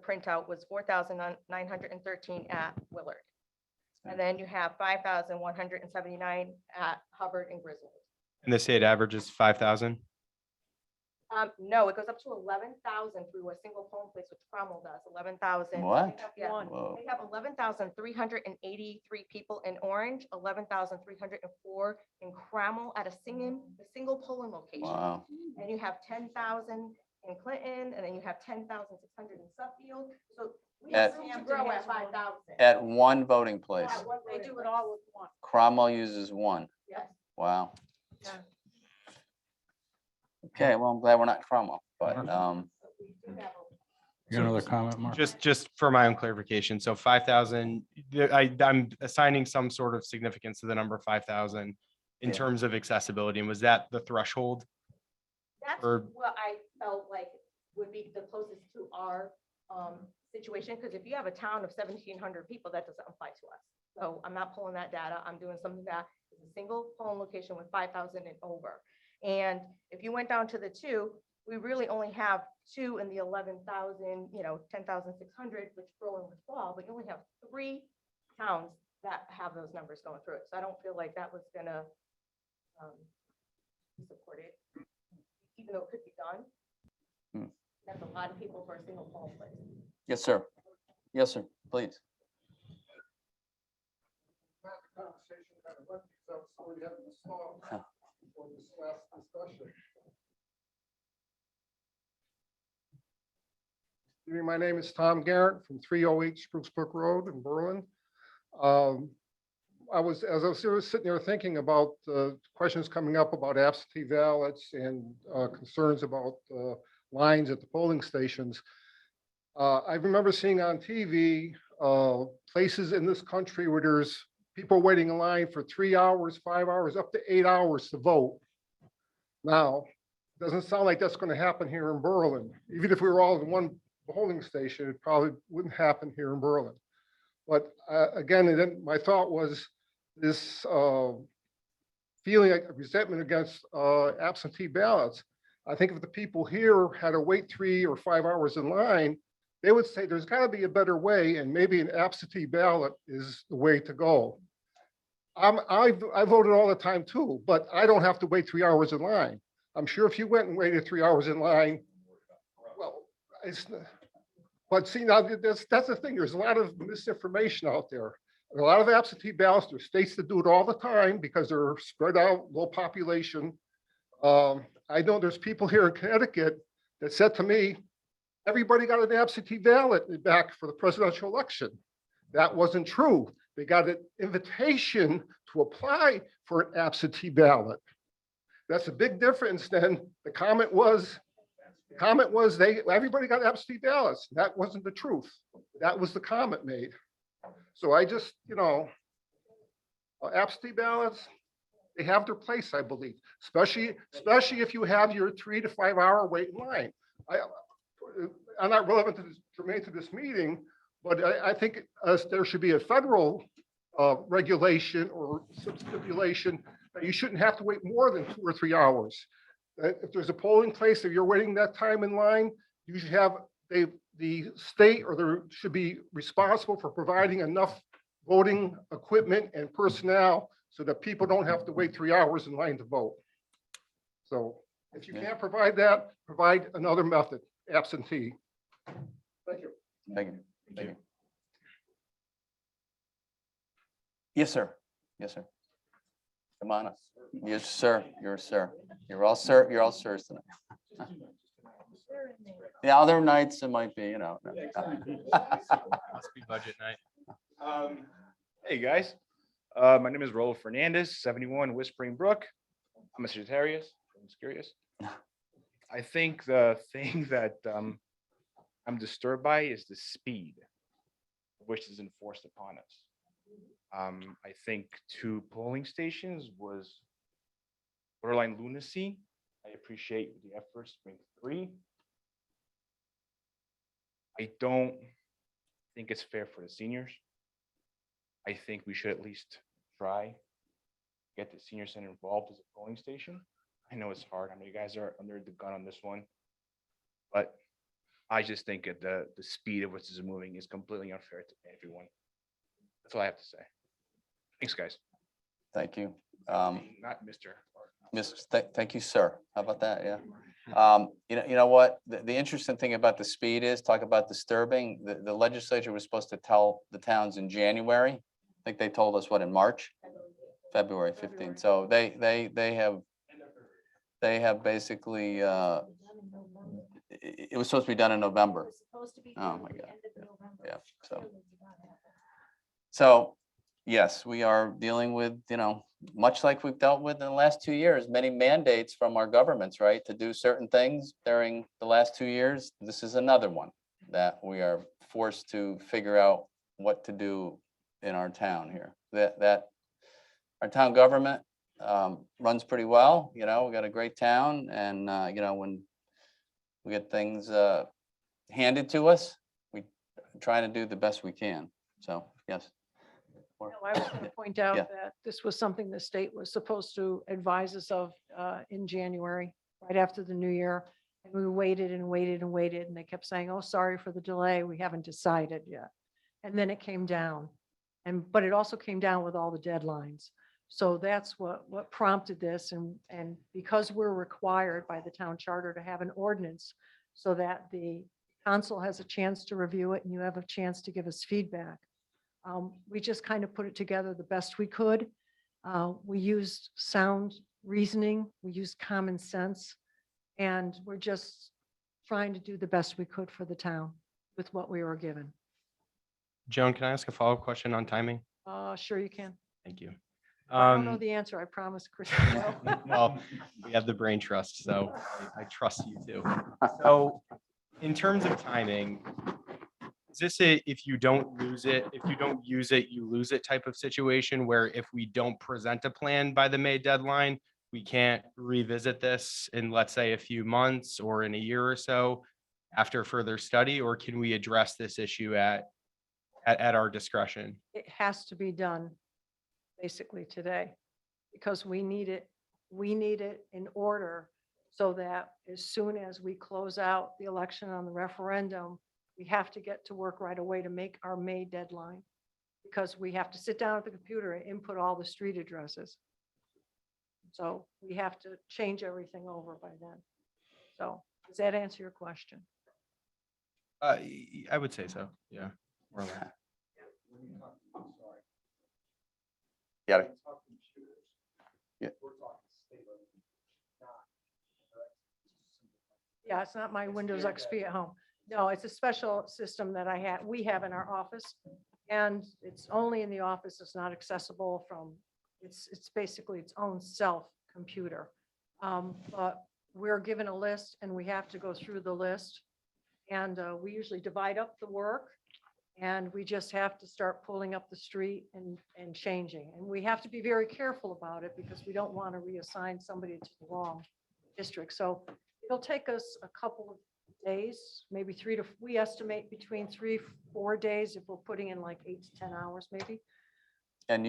printout was 4,913 at Willard. And then you have 5,179 at Hubbard and Griswold. And the state average is 5,000. No, it goes up to 11,000 through a single polling place, which Cromwell does, 11,000. What? Yeah. One. Whoa. They have 11,383 people in Orange, 11,304 in Cromwell at a single polling location. Wow. And you have 10,000 in Clinton, and then you have 10,600 in Suffield. So we have room to grow at 5,000. At one voting place. Yeah, what They do it all with one. Cromwell uses 1. Yes. Wow. Yeah. Okay, well, I'm glad we're not Cromwell, but, We do have a- You got another comment, Mark? Just for my own clarification, so 5,000, I'm assigning some sort of significance to the number 5,000 in Yeah. terms of accessibility. And was that the threshold? That's Or- what I felt like would be the closest to our situation, because if you have a town of 1,700 people, that doesn't apply to us. So I'm not pulling that data. I'm doing something that is a single polling location with 5,000 and over. And if you went down to the two, we really only have two in the 11,000, 10,600, which Berlin would fall, but you only have three towns that have those numbers going through it. So I don't feel like that was gonna be supported, even though it could be done. Hmm. That's a lot of people for a single polling place. Yes, sir. Yes, sir, please. Huh. My name is Tom Garrett from 308 Spruce Brook Road in Berlin. As I was sitting there thinking about questions coming up about absentee ballots and concerns about lines at the polling stations. I remember seeing on TV places in this country where there's people waiting in line for 3 hours, 5 hours, up to 8 hours to vote. Now, doesn't sound like that's going to happen here in Berlin. Even if we were all in one polling station, it probably wouldn't happen here in Berlin. But again, my thought was this feeling like resentment against absentee ballots. I think if the people here had to wait 3 or 5 hours in line, they would say there's got to be a better way, and maybe an absentee ballot is the way to go. I voted all the time too, but I don't have to wait 3 hours in line. I'm sure if you went and waited 3 hours in line, well, but see, now that's the thing. There's a lot of misinformation out there. A lot of absentee ballots. There's states that do it all the time because they're spread out, low population. I know there's people here in Connecticut that said to me, everybody got an absentee ballot back for the presidential election. That wasn't true. They got an invitation to apply for an absentee ballot. That's a big difference than the comment was everybody got absentee ballots. That wasn't the truth. That was the comment made. So I just, absentee ballots, they have their place, I believe, especially if you have your 3 to 5 hour wait in line. I'm not relevant to this, germane to this meeting, but I think there should be a federal regulation or stipulation that you shouldn't have to wait more than 2 or 3 hours. If there's a polling place, if you're waiting that time in line, you should have the state or there should be responsible for providing enough voting equipment and personnel so that people don't have to wait 3 hours in line to vote. So if you can't provide that, provide another method, absentee. Thank you. Thank you. Thank you. Yes, sir. Yes, sir. Come on up. Yes, sir. You're a sir. You're all sir. You're all sirs tonight. The other nights it might be, Must be budget night. Hey, guys. My name is Raul Fernandez, 71 Whispering Brook. I'm a Sagittarius. I'm just curious. I think the thing that I'm disturbed by is the speed which is enforced upon us. I think 2 polling stations was borderline lunacy. I appreciate the efforts to bring 3. I don't think it's fair for the seniors. I think we should at least try get the senior center involved as a polling station. I know it's hard. I know you guys are under the gun on this one, but I just think that the speed of which this is moving is completely unfair to everyone. That's all I have to say. Thanks, guys. Thank you. Not Mr. Thank you, sir. How about that? Yeah. You know what? The interesting thing about the speed is, talk about disturbing, the legislature was supposed to tell the towns in January. I think they told us what, in March? February 15th. So they have basically, it was supposed to be done in November. Oh my God. Yeah. So yes, we are dealing with, much like we've dealt with in the last 2 years, many mandates from our governments, right, to do certain things during the last 2 years. This is another one that we are forced to figure out what to do in our town here. That our town government runs pretty well, we got a great town and, when we get things handed to us, we try to do the best we can. So, yes. Or- No, I was going to point out Yeah. that this was something the state was supposed to advise us of in January, right after the new year. And we waited and waited and waited, and they kept saying, oh, sorry for the delay, we haven't decided yet. And then it came down. But it also came down with all the deadlines. So that's what prompted this. And because we're required by the town charter to have an ordinance so that the council has a chance to review it and you have a chance to give us feedback. We just kind of put it together the best we could. We used sound reasoning, we used common sense, and we're just trying to do the best we could for the town with what we were given. Joan, can I ask a follow-up question on timing? Sure you can. Thank you. I don't know the answer, I promise, Chris. Well, we have the brain trust, so I trust you too. So in terms of timing, is this if you don't use it, if you don't use it, you lose it type of situation where if we don't present a plan by the May deadline, we can't revisit this in, let's say, a few months or in a year or so after further study, or can we address this issue at our discretion? It has to be done basically today because we need it in order so that as soon as we close out the election on the referendum, we have to get to work right away to make our May deadline because we have to sit down at the computer and input all the street addresses. So we have to change everything over by then. So does that answer your question? I would say so, yeah. More or less. Yeah. Yeah. Yeah, it's not my Windows XP at home. No, it's a special system that we have in our office. And it's only in the office. It's not accessible from, it's basically its own self computer. But we're given a list and we have to go through the list. And we usually divide up the work and we just have to start pulling up the street and changing. And we have to be very careful about it because we don't want to reassign somebody to the wrong district. So it'll take us a couple of days, maybe we estimate between 3-4 days if we're putting in like 8 to 10 hours maybe. And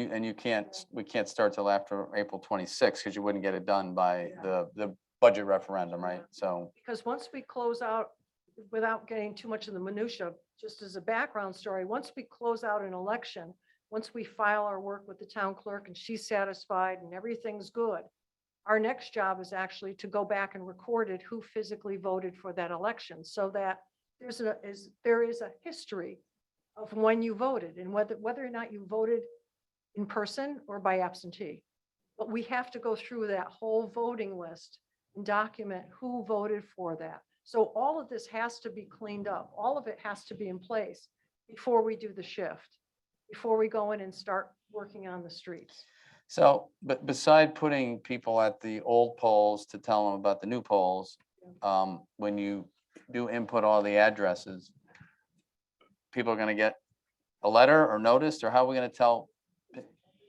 we can't start till after April 26th because you wouldn't get it done by the budget referendum, right? So, Because once we close out, without getting too much of the minutia, just as a background story, once we close out an election, once we file our work with the town clerk and she's satisfied and everything's good, our next job is actually to go back and record it, who physically voted for that election, so that there is a history of when you voted and whether or not you voted in person or by absentee. But we have to go through that whole voting list and document who voted for that. So all of this has to be cleaned up. All of it has to be in place before we do the shift, before we go in and start working on the streets. so, but beside putting people at the old polls to tell them about the new polls, when you do input all the addresses, people are gonna get a letter or notice, or how are we gonna tell?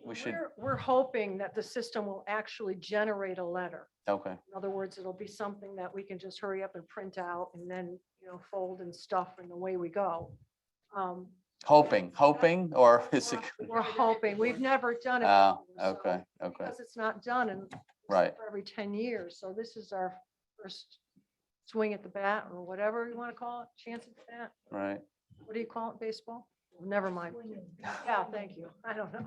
We should, We're hoping that the system will actually generate a letter. okay, In other words, it'll be something that we can just hurry up and print out and then, fold and stuff and away we go. hoping, or is it? We're hoping. We've never done it. Oh, before, so- okay, okay, Because it's not done in right. for every 10 years. So this is our first swing at the bat or whatever you want to call it, chance at the bat. Right. What do you call it, baseball? Never mind. Yeah, thank you. I don't know.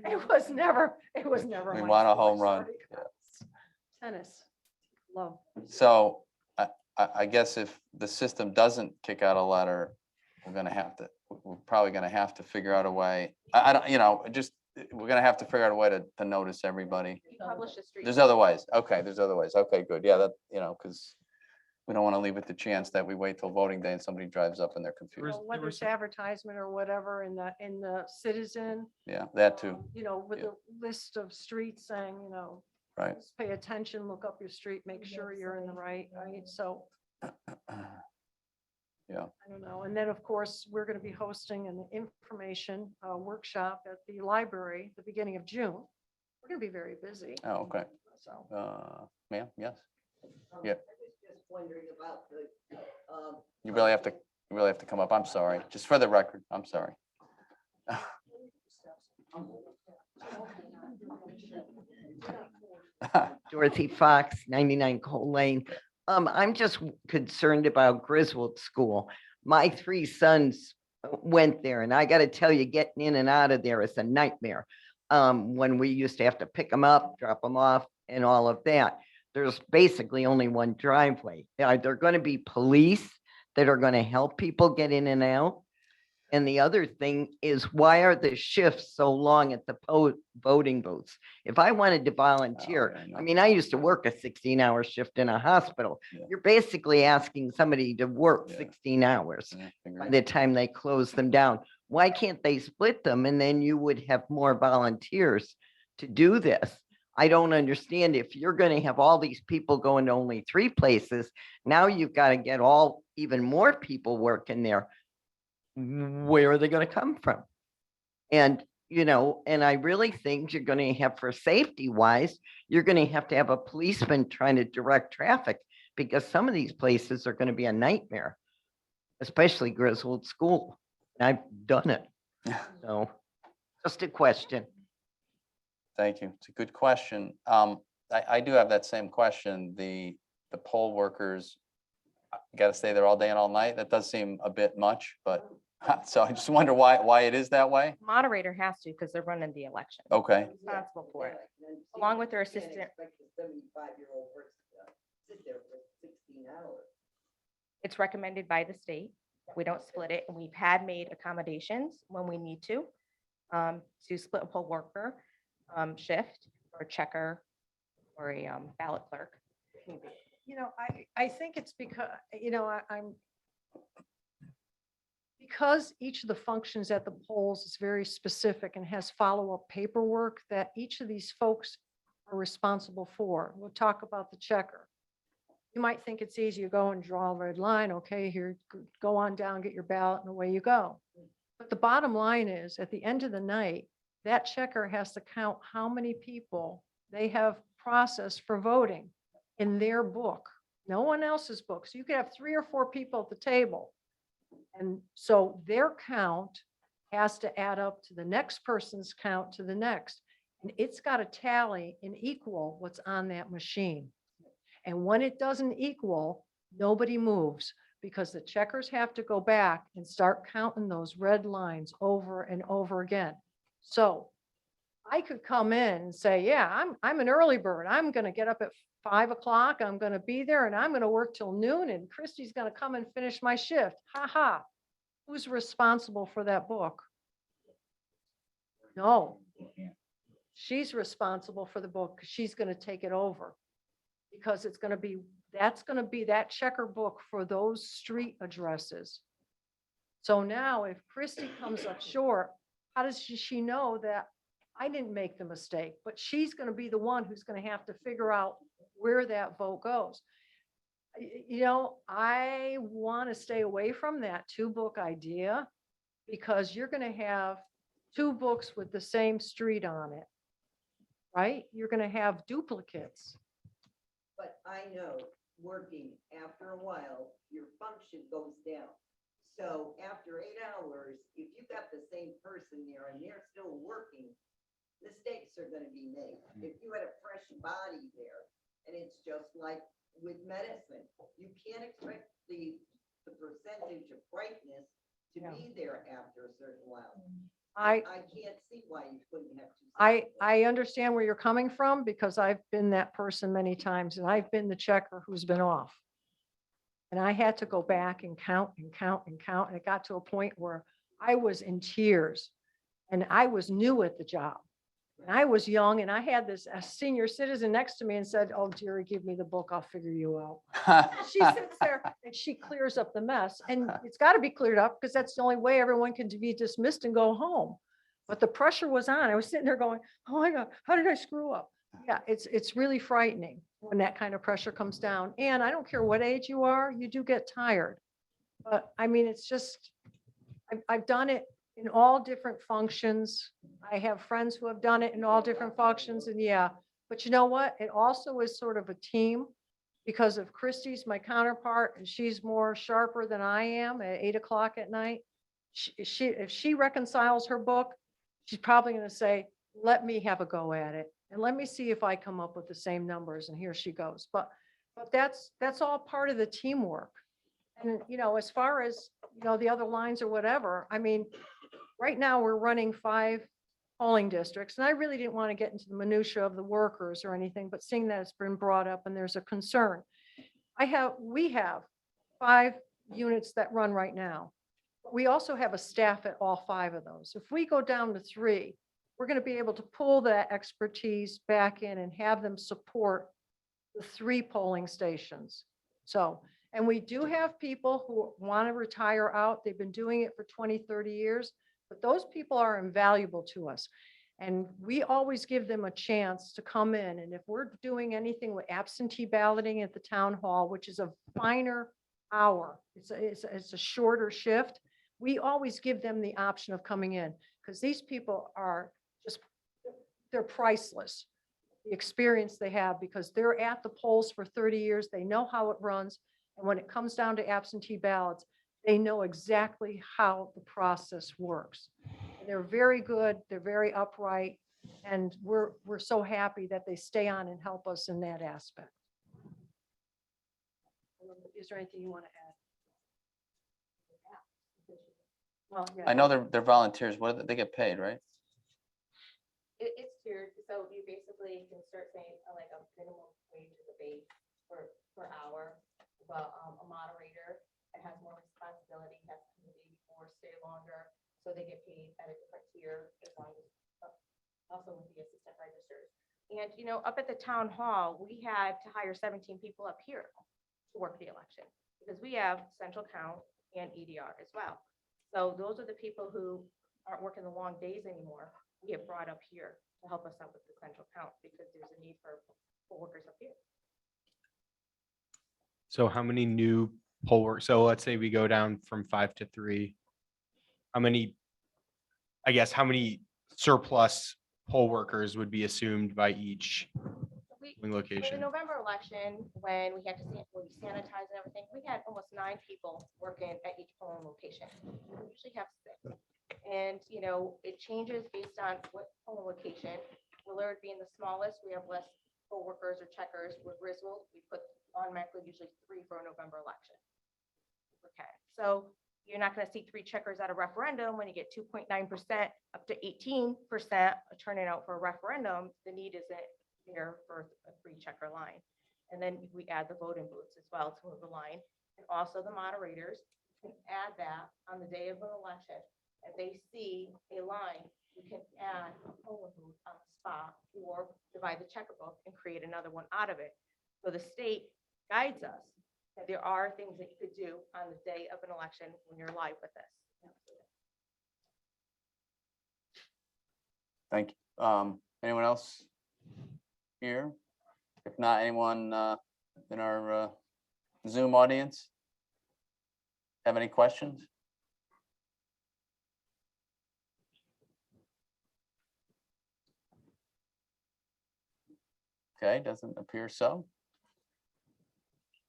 It was never We my want a sport, home run. sorry, guys. Tennis, love. So I guess if the system doesn't kick out a letter, we're probably gonna have to figure out a way. I don't, we're gonna have to figure out a way to notice everybody. We publish the street. There's other ways. Okay, there's other ways. Okay, good. Yeah, that, because we don't want to leave it to chance that we wait till voting day and somebody drives up and they're confused. Well, whether it's advertisement or whatever in the Citizen. Yeah, that too. With Yeah. a list of streets saying, Right. just pay attention, look up your street, make sure you're in the right, so. Yeah. I don't know. And then, of course, we're going to be hosting an information workshop at the library at the beginning of June. We're going to be very busy. Oh, okay. So Ma'am, yes, Um, Yeah. I was just wondering about the, you really have to come up. I'm sorry, just for the record, I'm sorry. Dorothy Fox, 99 Cole Lane. I'm just concerned about Griswold School. My three sons went there, and I got to tell you, getting in and out of there is a nightmare. When we used to have to pick them up, drop them off, and all of that. There's basically only one driveway. Are there going to be police that are going to help people get in and out? And the other thing is, why are the shifts so long at the voting booths? If I wanted to volunteer, yeah, I know. I mean, I used to work a 16-hour shift in a hospital. Yeah. You're basically asking somebody to work Yeah. 16 hours Yeah, by agree. the time they close them down. Why can't they split them? And then you would have more volunteers to do this. I don't understand. If you're going to have all these people going to only 3 places, now you've got to get even more people working there. Where are they going to come from? And, and I really think you're going to have, for safety wise, you're going to have a policeman trying to direct traffic, because some of these places are going to be a nightmare, especially Griswold School. And I've done it. So just a question. Thank you. It's a good question. I do have that same question. The poll workers, you got to stay there all day and all night. That does seem a bit much, but so I just wonder why it is that way. Moderator has to because they're running the election. Okay. Responsible for it, along with their assistant. 75-year-old person to sit there for 16 hours. It's recommended by the state. We don't split it, and we've had made accommodations when we need to split a poll worker shift or a checker or a ballot clerk. I think it's because, because each of the functions at the polls is very specific and has follow-up paperwork that each of these folks are responsible for. We'll talk about the checker. You might think it's easy, you go and draw a red line, okay, here, go on down, get your ballot, and away you go. But the bottom line is, at the end of the night, that checker has to count how many people they have processed for voting in their book, no one else's book. So you could have 3 or 4 people at the table. And so their count has to add up to the next person's count to the next. And it's got to tally and equal what's on that machine. And when it doesn't equal, nobody moves, because the checkers have to go back and start counting those red lines over and over again. So I could come in and say, yeah, I'm an early bird. I'm going to get up at 5 o'clock. I'm going to be there and I'm going to work till noon, and Christy's going to come and finish my shift. Ha ha. Who's responsible for that book? No. She's responsible for the book because she's going to take it over, because it's going to be, that's going to be that checker book for those street addresses. So now if Christy comes up short, how does she know that I didn't make the mistake? But she's going to be the one who's going to have to figure out where that vote goes. I want to stay away from that 2-book idea, because you're going to have 2 books with the same street on it, right? You're going to have duplicates. But I know, working, after a while, your function goes down. So after 8 hours, if you got the same person there and they're still working, mistakes are going to be made. If you had a fresh body there, and it's just like with medicine, you can't expect the percentage of brightness to be there after a certain while. I can't see why you couldn't have 2 separate I understand where you're coming from, because I've been that person many times, and I've been the checker who's been off. And I had to go back and count and count and count. And it got to a point where I was in tears, and I was new at the job. And I was young, and I had a senior citizen next to me and said, "Oh, dearie, give me the book. I'll figure you out." She sits there and she clears up the mess, and it's got to be cleared up, because that's the only way everyone can be dismissed and go home. But the pressure was on. I was sitting there going, "Oh my God, how did I screw up?" Yeah, it's really frightening when that kind of pressure comes down. And I don't care what age you are, you do get tired. But I mean, it's just, I've done it in all different functions. I have friends who have done it in all different functions and yeah, but you know what? It also is sort of a team because if Christie's my counterpart and she's more sharper than I am at 8 o'clock at night, if she reconciles her book, she's probably going to say, let me have a go at it and let me see if I come up with the same numbers. And here she goes. But that's all part of the teamwork. And, you know, as far as, you know, the other lines or whatever, I mean, right now we're running 5 polling districts. And I really didn't want to get into the minutia of the workers or anything, but seeing that it's been brought up and there's a concern. We have 5 units that run right now. We also have a staff at all 5 of those. If we go down to 3, we're going to be able to pull that expertise back in and have them support the 3 polling stations. So, and we do have people who want to retire out. They've been doing it for 20, 30 years, but those people are invaluable to us. And we always give them a chance to come in. And if we're doing anything with absentee balloting at the town hall, which is a finer hour, it's a shorter shift, we always give them the option of coming in because these people are just, they're priceless. The experience they have because they're at the polls for 30 years. They know how it runs. And when it comes down to absentee ballots, they know exactly how the process works. And they're very good. They're very upright. And we're so happy that they stay on and help us in that aspect. Is there anything you want to add? Well, yeah. I know they're volunteers. What, they get paid, right? It's tiered, so you basically can start saying like a minimum wage is a base per hour. But a moderator that has more responsibility has to come the day before, stay longer, so they get paid at a different tier as long as also with the assistant registers. And you know, up at the town hall, we had to hire 17 people up here to work the election because we have central count and EDR as well. So those are the people who aren't working the long days anymore. We have brought up here to help us out with the central count because there's a need for workers up here. So how many new poll work? So let's say we go down from 5 to 3. How many, I guess, how many surplus poll workers would be assumed by each For the location? November election, when we had to sanitize and everything, we had almost 9 people working at each polling location. We usually have 6. And, you know, it changes based on what polling location. Willard being the smallest, we have less poll workers or checkers. With Griswold, we put automatically usually 3 for a November election. Okay, so you're not going to see 3 checkers at a referendum when you get 2.9% up to 18% turning out for a referendum. The need isn't there for a 3 checker line. And then we add the voting booths as well to move the line. And also the moderators can add that on the day of an election. If they see a line, you can add a polling booth on the spot or divide the checkbook and create another one out of it. So the state guides us that there are things that you could do on the day of an election when you're live with this. Thank you. Anyone else here? If not, anyone in our Zoom audience have any questions? Okay, doesn't appear so.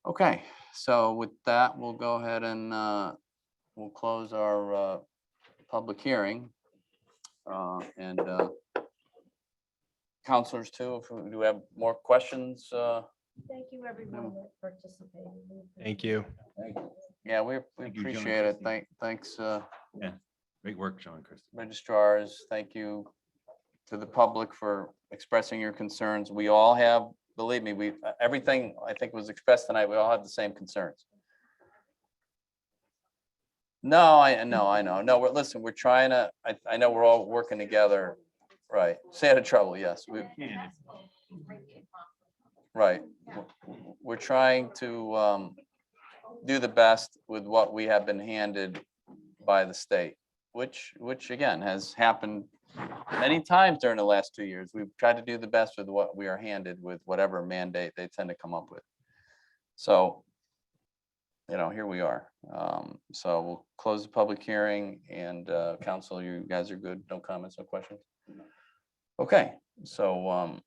Okay, so with that, we'll go ahead and we'll close our public hearing. And counselors too, if we do have more questions. Thank you, everyone that participated. Thank you. Yeah, we Thank you, John and appreciate it. Christie. Thanks, Yeah, great work, John and Christie. registrars. Thank you to the public for expressing your concerns. We all have, believe me, everything I think was expressed tonight, we all have the same concerns. No, I know. No, listen, we're trying to, I know we're all working together. Right. Stay out of trouble. Yes, right. We're trying to do the best with what we have been handed by the state, which again has happened many times during the last 2 years. We've tried to do the best with what we are handed with whatever mandate they tend to come up with. So you know, here we are. So we'll close the public hearing and council, you guys are good? No comments, no questions? Okay, so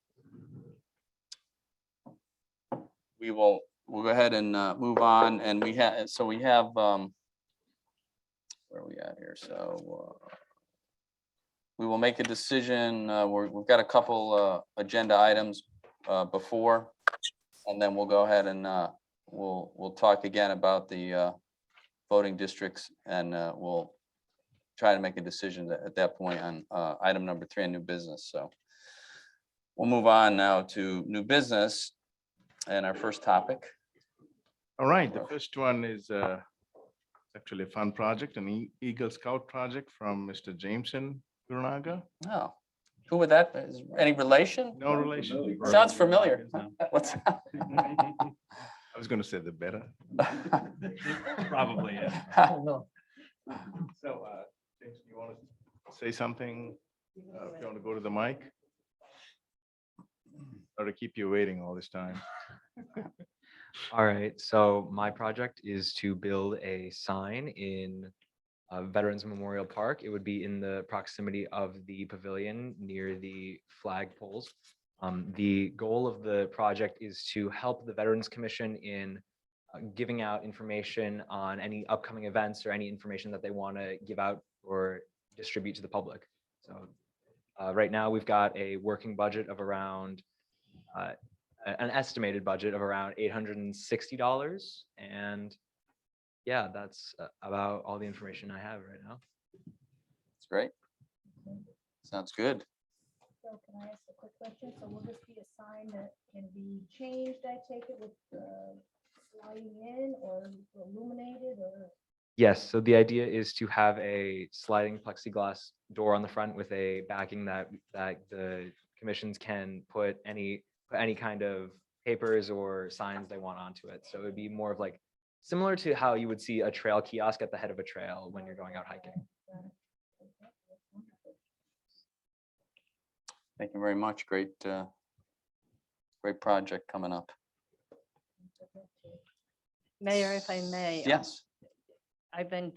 we'll go ahead and move on, and we have, where are we at here? So we will make a decision. We've got a couple agenda items before, and then we'll go ahead and we'll talk again about the voting districts, and we'll try to make a decision at that point on item number 3 on new business. So we'll move on now to new business and our first topic. All right, the first one is actually a fun project, an Eagle Scout project from Mr. Jameson Gurunaga. Oh, who would that be? Is any relation? No relation. Sounds familiar. What's that? I was going to say the better. Probably, yeah. So, Jameson, you want to say something? If you want to go to the mic? Or to keep you waiting all this time? All right, so my project is to build a sign in Veterans Memorial Park. It would be in the proximity of the pavilion near the flag poles. The goal of the project is to help the Veterans Commission in giving out information on any upcoming events or any information that they want to give out or distribute to the public. So right now we've got a working budget of around an estimated budget of around $860. And yeah, that's about all the information I have right now. That's great. Sounds good. So can I ask a quick question? So will this be a sign that can be changed, I take it, with sliding in or illuminated or? Yes, so the idea is to have a sliding plexiglass door on the front with a backing that the commissions can put any kind of papers or signs they want onto it. So it would be more of like similar to how you would see a trail kiosk at the head of a trail when you're going out hiking. Thank you very much. Great, great project coming up. Mayor, if I may. Yes. I've been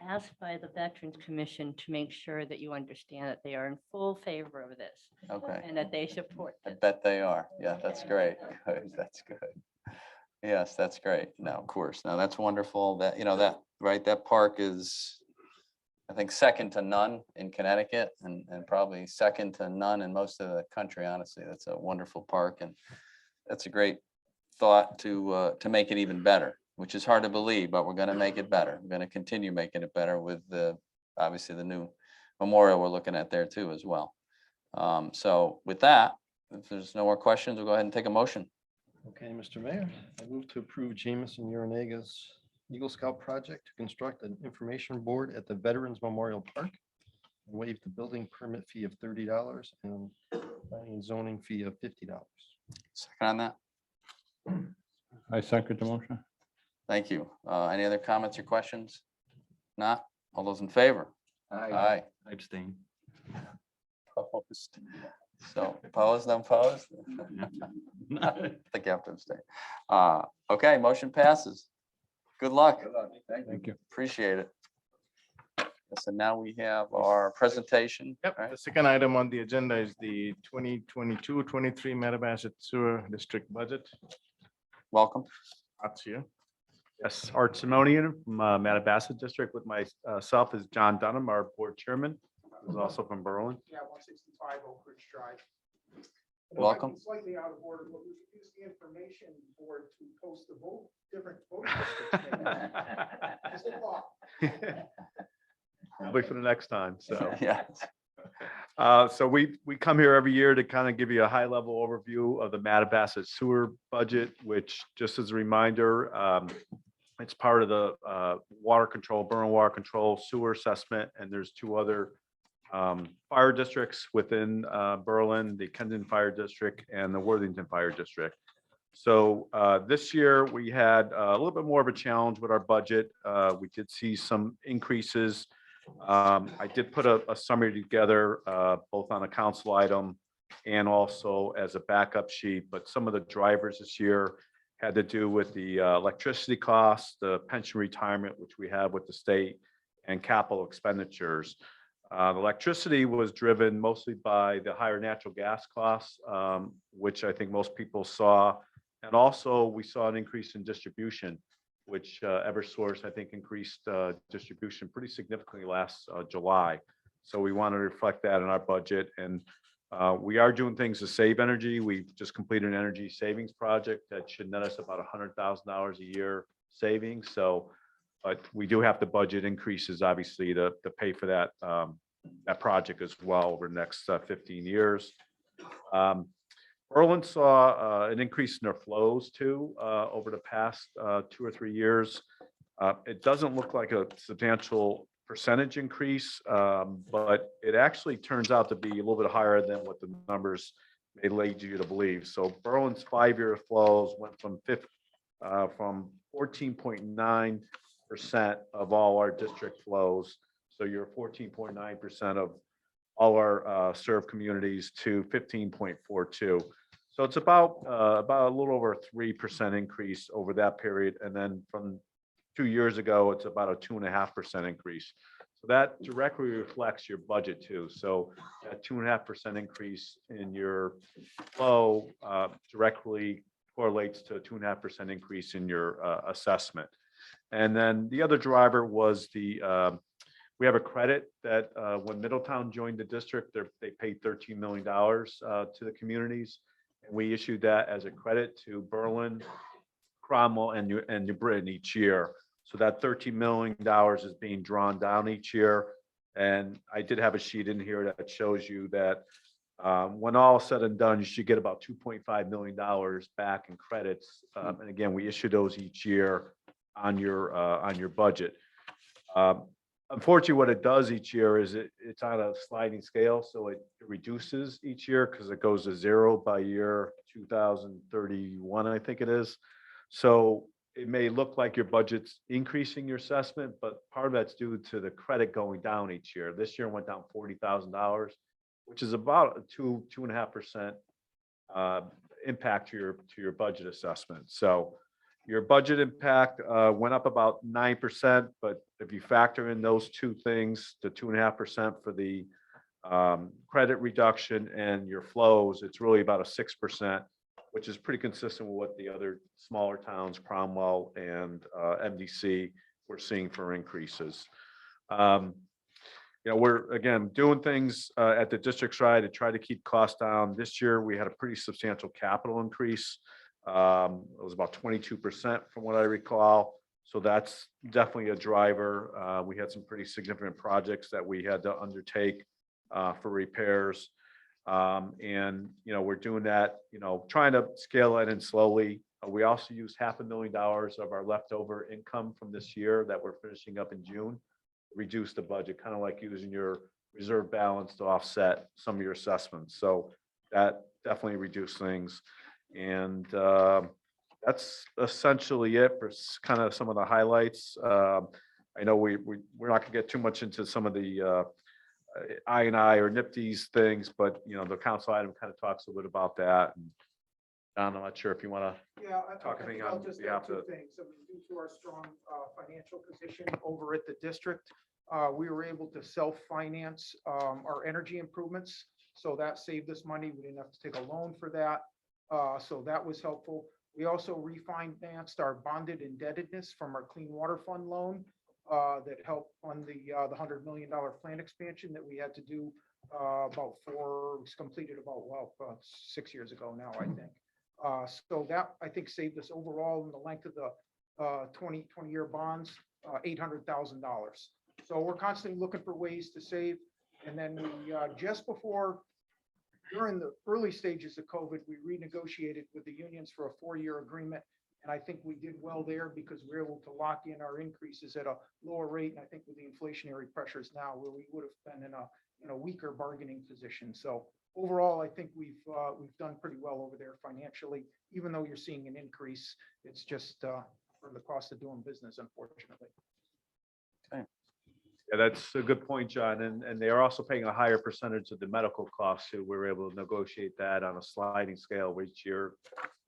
asked by the Veterans Commission to make sure that you understand that they are in full favor of this Okay. and that they support I this. bet they are. Yeah, that's great. Good. That's good. Yes, that's great. No, of course. No, that's wonderful. That, you know, that, right, that park is, I think, second to none in Connecticut and probably second to none in most of the country, honestly. That's a wonderful park, and that's a great thought to make it even better, which is hard to believe, but we're gonna make it better. We're gonna continue making it better with obviously the new memorial we're looking at there too as well. So with that, if there's no more questions, we'll go ahead and take a motion. Okay, Mr. Mayor, I move to approve Jameson Uranaga's Eagle Scout project to construct an information board at the Veterans Memorial Park and waive the building permit fee of $30 and planning and zoning fee of $50. Second on that. I second the motion. Thank you. Any other comments or questions? Not? All those in favor? Aye. I abstain. Opposed? So opposed, no opposed? Yeah. I think you have to abstain. Okay, motion passes. Good luck. Thank you. Appreciate it. So now we have our presentation. Yep, right? the second item on the agenda is the 2022-23 Mattabesett Sewer District Budget. Welcome. That's here. Yes, Art Simonian from Mattabesett District with myself is John Dunham, our board chairman, who's also from Berlin. Yeah, 165 Oak Ridge Drive. Welcome. Slightly out of order, but we should use the information board to post the vote, different vote districts. Just a thought. Wait for the next time, so. Yeah. So we come here every year to kind of give you a high level overview of the Mattabesett sewer budget, which just as a reminder, it's part of the water control, Berlin water control sewer assessment. And there's two other fire districts within Berlin, the Kensington Fire District and the Worthington Fire District. So this year we had a little bit more of a challenge with our budget. We did see some increases. I did put a summary together, both on a council item and also as a backup sheet, but some of the drivers this year had to do with the electricity costs, the pension retirement, which we have with the state, and capital expenditures. The electricity was driven mostly by the higher natural gas costs, which I think most people saw. And also, we saw an increase in distribution, which Eversource, I think, increased distribution pretty significantly last July. So we want to reflect that in our budget. And we are doing things to save energy. We just completed an energy savings project that should net us about $100,000 a year savings. So, but we do have to budget increases, obviously, to pay for that that project as well over the next 15 years. Berlin saw an increase in their flows too over the past 2 or 3 years. It doesn't look like a substantial percentage increase, but it actually turns out to be a little bit higher than what the numbers may lead you to believe. So Berlin's 5-year flows went from 14.9% of all our district flows. So you're 14.9% of all our served communities to 15.42. So it's about a little over a 3% increase over that period. And then from 2 years ago, it's about a 2.5% increase. So that directly reflects your budget too. So that 2.5% increase in your flow directly correlates to a 2.5% increase in your assessment. And then the other driver was we have a credit that when Middletown joined the district, they paid $13 million to the communities. And we issued that as a credit to Berlin, Cromwell, and New Britain each year. So that $13 million is being drawn down each year. And I did have a sheet in here that shows you that when all is said and done, you should get about $2.5 million back in credits. And again, we issue those each year on your budget. Unfortunately, what it does each year is it's on a sliding scale, so it reduces each year because it goes to 0 by year 2031, I think it is. So it may look like your budget's increasing your assessment, but part of that's due to the credit going down each year. This year went down $40,000, which is about a 2.5% impact to your budget assessment. So your budget impact went up about 9%, but if you factor in those two things, the 2.5% for the credit reduction and your flows, it's really about a 6%, which is pretty consistent with what the other smaller towns, Cromwell and MDC, we're seeing for increases. We're, again, doing things at the district side to try to keep costs down. This year, we had a pretty substantial capital increase. It was about 22% from what I recall. So that's definitely a driver. We had some pretty significant projects that we had to undertake for repairs. And we're doing that, trying to scale it in slowly. We also used $500,000 of our leftover income from this year that we're finishing up in June, reduce the budget, kind of like using your reserve balance to offset some of your assessments. So that definitely reduced things. And that's essentially it for kind of some of the highlights. I know we're not gonna get too much into some of the I&I or NIPD's things, but the council item kind of talks a little bit about that. And Don, I'm not sure if you want to talk anything I'll on just behalf add two of. things. I mean, due to our strong financial position over at the district, we were able to self-finance our energy improvements. So that saved us money. We didn't have to take a loan for that. So that was helpful. We also refinanced our bonded indebtedness from our Clean Water Fund loan that helped fund the $100 million plant expansion that we had to do was completed about 6 years ago now, I think. So that, I think, saved us overall in the length of the 20-year bonds, $800,000. So we're constantly looking for ways to save. And then we during the early stages of COVID, we renegotiated with the unions for a 4-year agreement. And I think we did well there because we were able to lock in our increases at a lower rate. And I think with the inflationary pressures now, where we would have been in a weaker bargaining position. So overall, I think we've done pretty well over there financially, even though you're seeing an increase. It's just for the cost of doing business, unfortunately. Yeah, that's a good point, John. And they are also paying a higher percentage of the medical costs. So we were able to negotiate that on a sliding scale each year.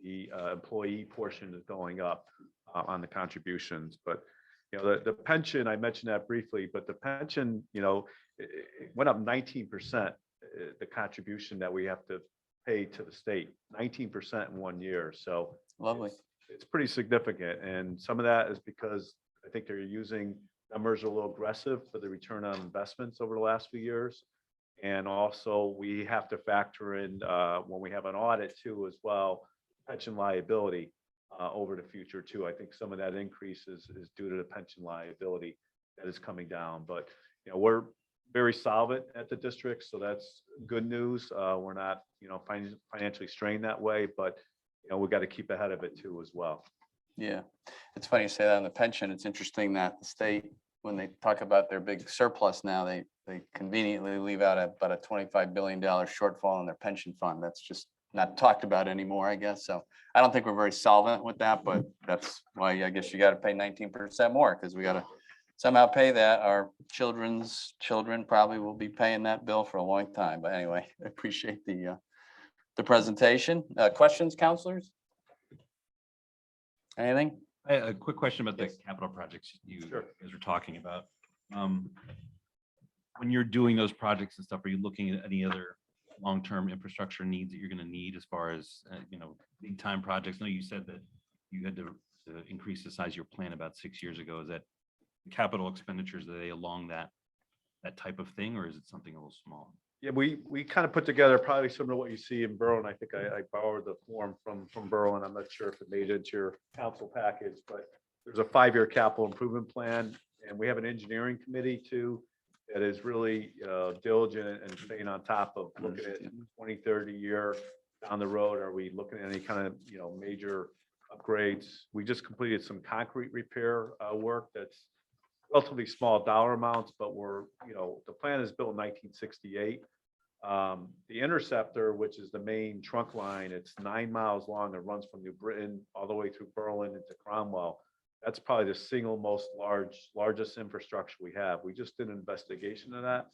the employee portion is going up on the contributions. But, you know, the pension, I mentioned that briefly, but the pension, you know, it went up 19%, the contribution that we have to pay to the state, 19% in 1 year. So Lovely. it's pretty significant. And some of that is because I think they're using numbers are a little aggressive for the return on investments over the last few years. And also we have to factor in when we have an audit too as well, pension liability over the future too. I think some of that increase is due to the pension liability that is coming down. But you know, we're very solvent at the district, so that's good news. We're not, you know, financially strained that way, but you know, we got to keep ahead of it too as well. Yeah, it's funny you say that on the pension. It's interesting that the state, when they talk about their big surplus now, they conveniently leave out about a $25 billion shortfall in their pension fund. That's just not talked about anymore, I guess. So I don't think we're very solvent with that, but that's why I guess you got to pay 19% more, because we got to somehow pay that. Our children's children probably will be paying that bill for a long time. But anyway, I appreciate the presentation. Questions, counselors? Anything? A quick question about the capital projects you guys were talking about. When you're doing those projects and stuff, are you looking at any other long-term infrastructure needs that you're going to need as far as, you know, big time projects? I know you said that you had to increase the size of your plan about 6 years ago. Is that capital expenditures, are they along that type of thing, or is it something a little small? Yeah, we kind of put together probably similar to what you see in Berlin. I think I borrowed the form from Berlin. I'm not sure if it made it into your council package, but there's a 5-year capital improvement plan, and we have an engineering committee too that is really diligent and staying on top of looking at 20, 30 year down the road. Are we looking at any kind of, you know, major upgrades? We just completed some concrete repair work that's relatively small dollar amounts, but we're, you know, the plan is built in 1968. The Interceptor, which is the main trunk line, it's 9 miles long. It runs from New Britain all the way through Berlin into Cromwell. That's probably the single most largest infrastructure we have. We just did an investigation of that.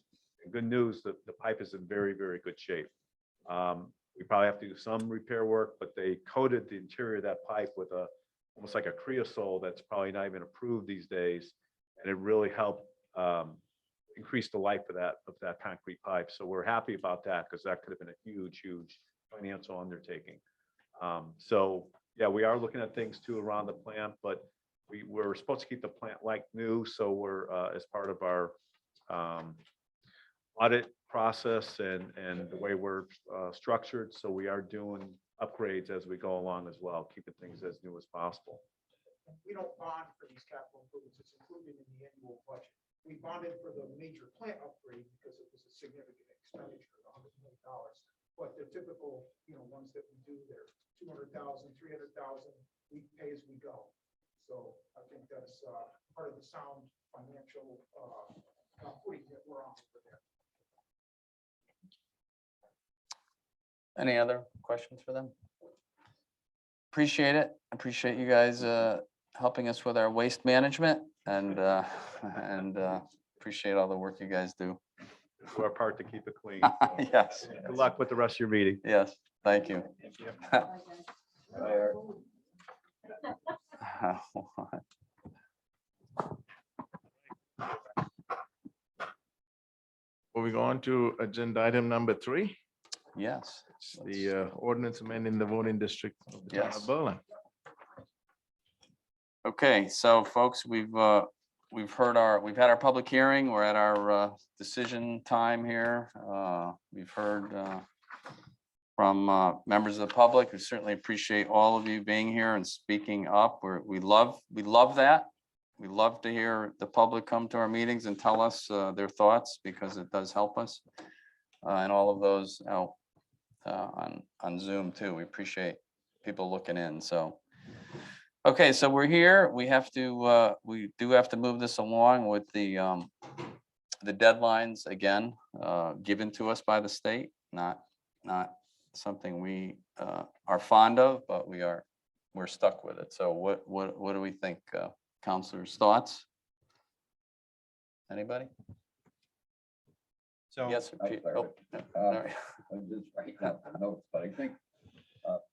And good news that the pipe is in very, very good shape. We probably have to do some repair work, but they coated the interior of that pipe with almost like a creosote that's probably not even approved these days. And it really helped increase the life of that concrete pipe. So we're happy about that, because that could have been a huge, huge financial undertaking. So yeah, we are looking at things too around the plant, but we're supposed to keep the plant like new. So we're as part of our audit process and the way we're structured. So we are doing upgrades as we go along as well, keeping things as new as possible. We don't bond for these capital improvements. It's included in the annual budget. We bonded for the major plant upgrade because it was a significant expenditure, $100 million. But the typical, you know, ones that we do, they're 200,000, 300,000, we pay as we go. So I think that's part of the sound financial footing that we're on over there. Any other questions for them? Appreciate it. Appreciate you guys helping us with our waste management, and appreciate all the work you guys do. Do our part to keep it clean. Yes. Good luck with the rest of your meeting. Yes, thank you. Moving on to agenda item number 3. Yes. It's the ordinance amending the voting district of the town Yes. of Berlin. Okay, so folks, we've had our public hearing. We're at our decision time here. We've heard from members of the public. We certainly appreciate all of you being here and speaking up. We love that. We love to hear the public come to our meetings and tell us their thoughts, because it does help us. And all of those out on Zoom too. We appreciate people looking in. So, okay, so we're here. We do have to move this along with the deadlines again given to us by the state. Not something we are fond of, but we're stuck with it. So what do we think, councilors? Thoughts? Anybody? So Yes. I'm sorry. Oh, no, all right. I'm just writing out the notes, but I think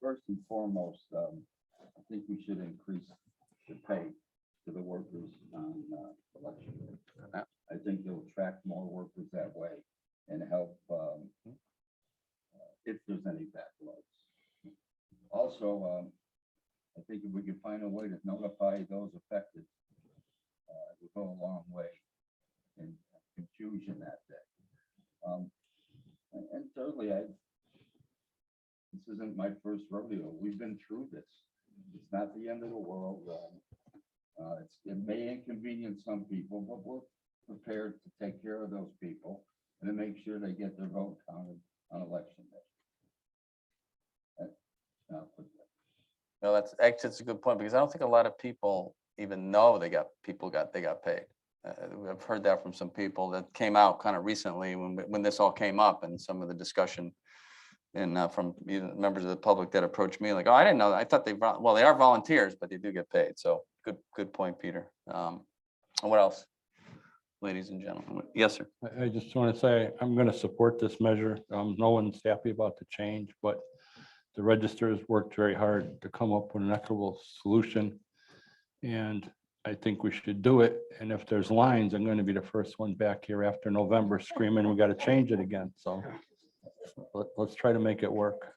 First and foremost, I think we should increase the pay to the workers on election day. I think it'll attract more workers that way and help if there's any backlogs. Also, I think if we could find a way to notify those affected, it would go a long way in confusion that day. And thirdly, this isn't my first rodeo. We've been through this. It's not the end of the world. It may inconvenience some people, but we're prepared to take care of those people and to make sure they get their vote counted on election day. I'll put that. No, that's actually, it's a good point, because I don't think a lot of people even know they got paid. I've heard that from some people that came out kind of recently when this all came up, and some of the discussion and from even members of the public that approached me like, oh, I didn't know that. I thought well, they are volunteers, but they do get paid. So good point, Peter. And what else, ladies and gentlemen? Yes, sir. I just want to say, I'm going to support this measure. No one's happy about the change, but the registers worked very hard to come up with an equitable solution. And I think we should do it. And if there's lines, I'm going to be the first one back here after November screaming, we got to change it again. So let's try to make it work.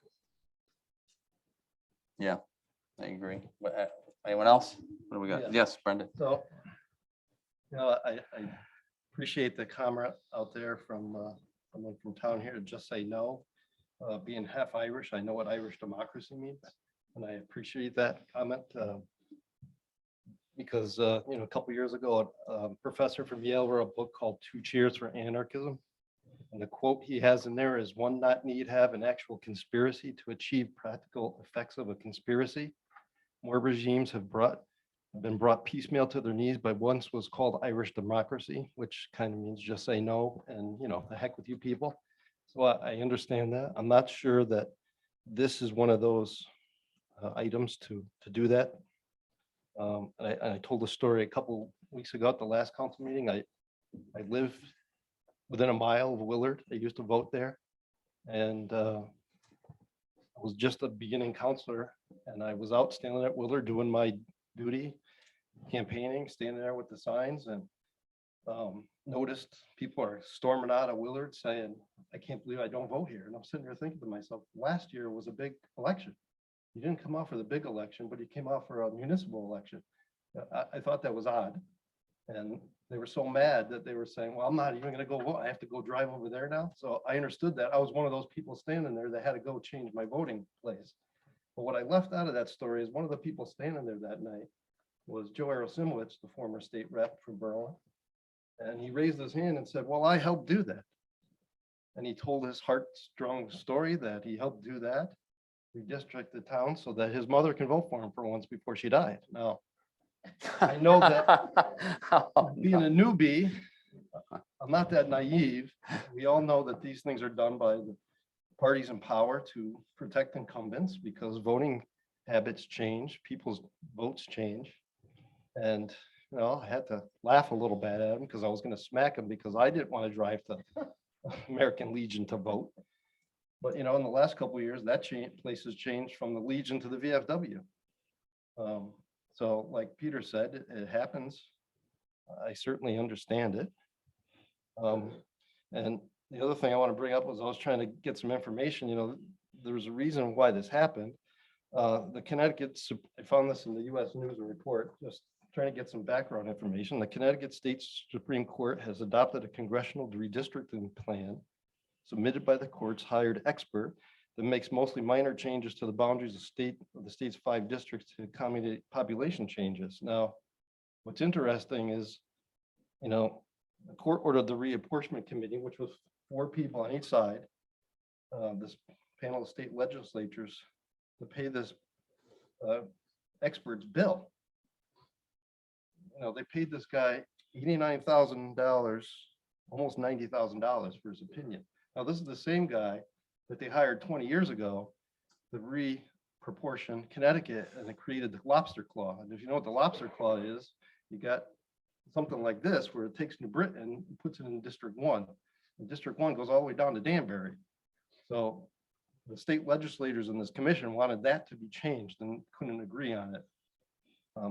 Yeah, I agree. Anyone else? What do we got? Yeah. Yes, Brendan. So, I appreciate the comment out there from someone from town here to just say no. Being half Irish, I know what Irish democracy means, and I appreciate that comment. Because, a couple years ago, a professor from Yale wrote a book called Two Cheers for Anarchism. And the quote he has in there is, "One not need have an actual conspiracy to achieve practical effects of a conspiracy. More regimes have been brought piecemeal to their knees by once was called Irish democracy," which kind of means just say no and, the heck with you people. So I understand that. I'm not sure that this is one of those items to do that. And I told a story a couple weeks ago at the last council meeting. I live within a mile of Willard. I used to vote there. And I was just a beginning counselor, and I was out standing at Willard doing my duty, campaigning, standing there with the signs, and noticed people are storming out of Willard saying, "I can't believe I don't vote here." And I'm sitting there thinking to myself, last year was a big election. You didn't come out for the big election, but you came out for a municipal election. I thought that was odd. And they were so mad that they were saying, "Well, I'm not even gonna go vote. I have to go drive over there now." So I understood that. I was one of those people standing there that had to go change my voting place. But what I left out of that story is one of the people standing there that night was Joe Arosimowicz, the former state rep from Berlin. And he raised his hand and said, "Well, I helped do that." And he told his heartstrong story that he helped do that, redistrict the town so that his mother can vote for him for once before she died. Now, I know that being a newbie, I'm not that naive. We all know that these things are done by the parties in power to protect incumbents because voting habits change, people's votes change. And, I had to laugh a little bit at him because I was going to smack him because I didn't want to drive to American Legion to vote. But, in the last couple of years, that place has changed from the Legion to the VFW. So like Peter said, it happens. I certainly understand it. And the other thing I want to bring up was I was trying to get some information, there's a reason why this happened. The Connecticut, I found this in the US News and Report, just trying to get some background information. The Connecticut State Supreme Court has adopted a congressional redistricting plan submitted by the court's hired expert that makes mostly minor changes to the boundaries of the state's 5 districts to accommodate population changes. Now, what's interesting is, the court ordered the reapportionment committee, which was 4 people on each side, this panel of state legislatures, to pay this expert's bill. They paid this guy $89,000, almost $90,000 for his opinion. Now, this is the same guy that they hired 20 years ago to reproportion Connecticut, and it created the lobster claw. And if you know what the lobster claw is, you got something like this where it takes New Britain and puts it in District 1. And District 1 goes all the way down to Danbury. So the state legislators in this commission wanted that to be changed and couldn't agree on it.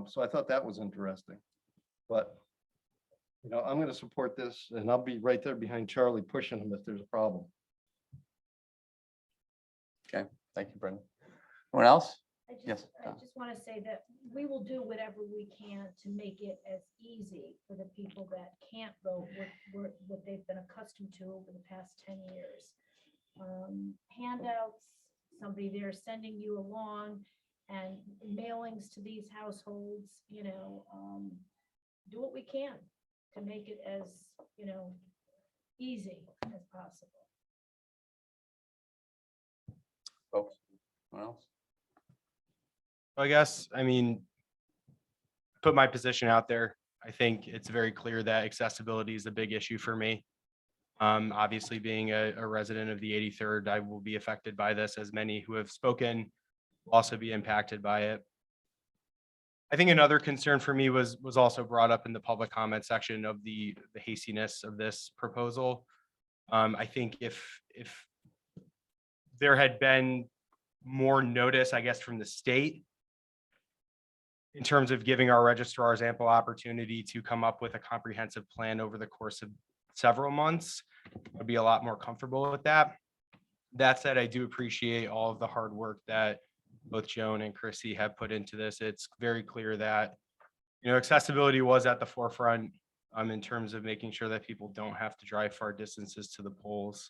So I thought that was interesting. But, you know, I'm going to support this and I'll be right there behind Charlie pushing him if there's a problem. Okay, thank you, Brendan. Anyone else? Yes. I just want to say that we will do whatever we can to make it as easy for the people that can't vote, what they've been accustomed to over the past 10 years. Handouts, somebody there sending you along, and mailings to these households, you know, do what we can to make it as, you know, easy as possible. Folks, anyone else? I guess, I mean, put my position out there. I think it's very clear that accessibility is a big issue for me. Obviously, being a resident of the 83rd, I will be affected by this, as many who have spoken will also be impacted by it. I think another concern for me was also brought up in the public comment section of the hastiness of this proposal. I think if there had been more notice, I guess, from the state in terms of giving our registrars ample opportunity to come up with a comprehensive plan over the course of several months, I'd be a lot more comfortable with that. That said, I do appreciate all of the hard work that both Joan and Chrissy have put into this. It's very clear that, you know, accessibility was at the forefront in terms of making sure that people don't have to drive far distances to the polls.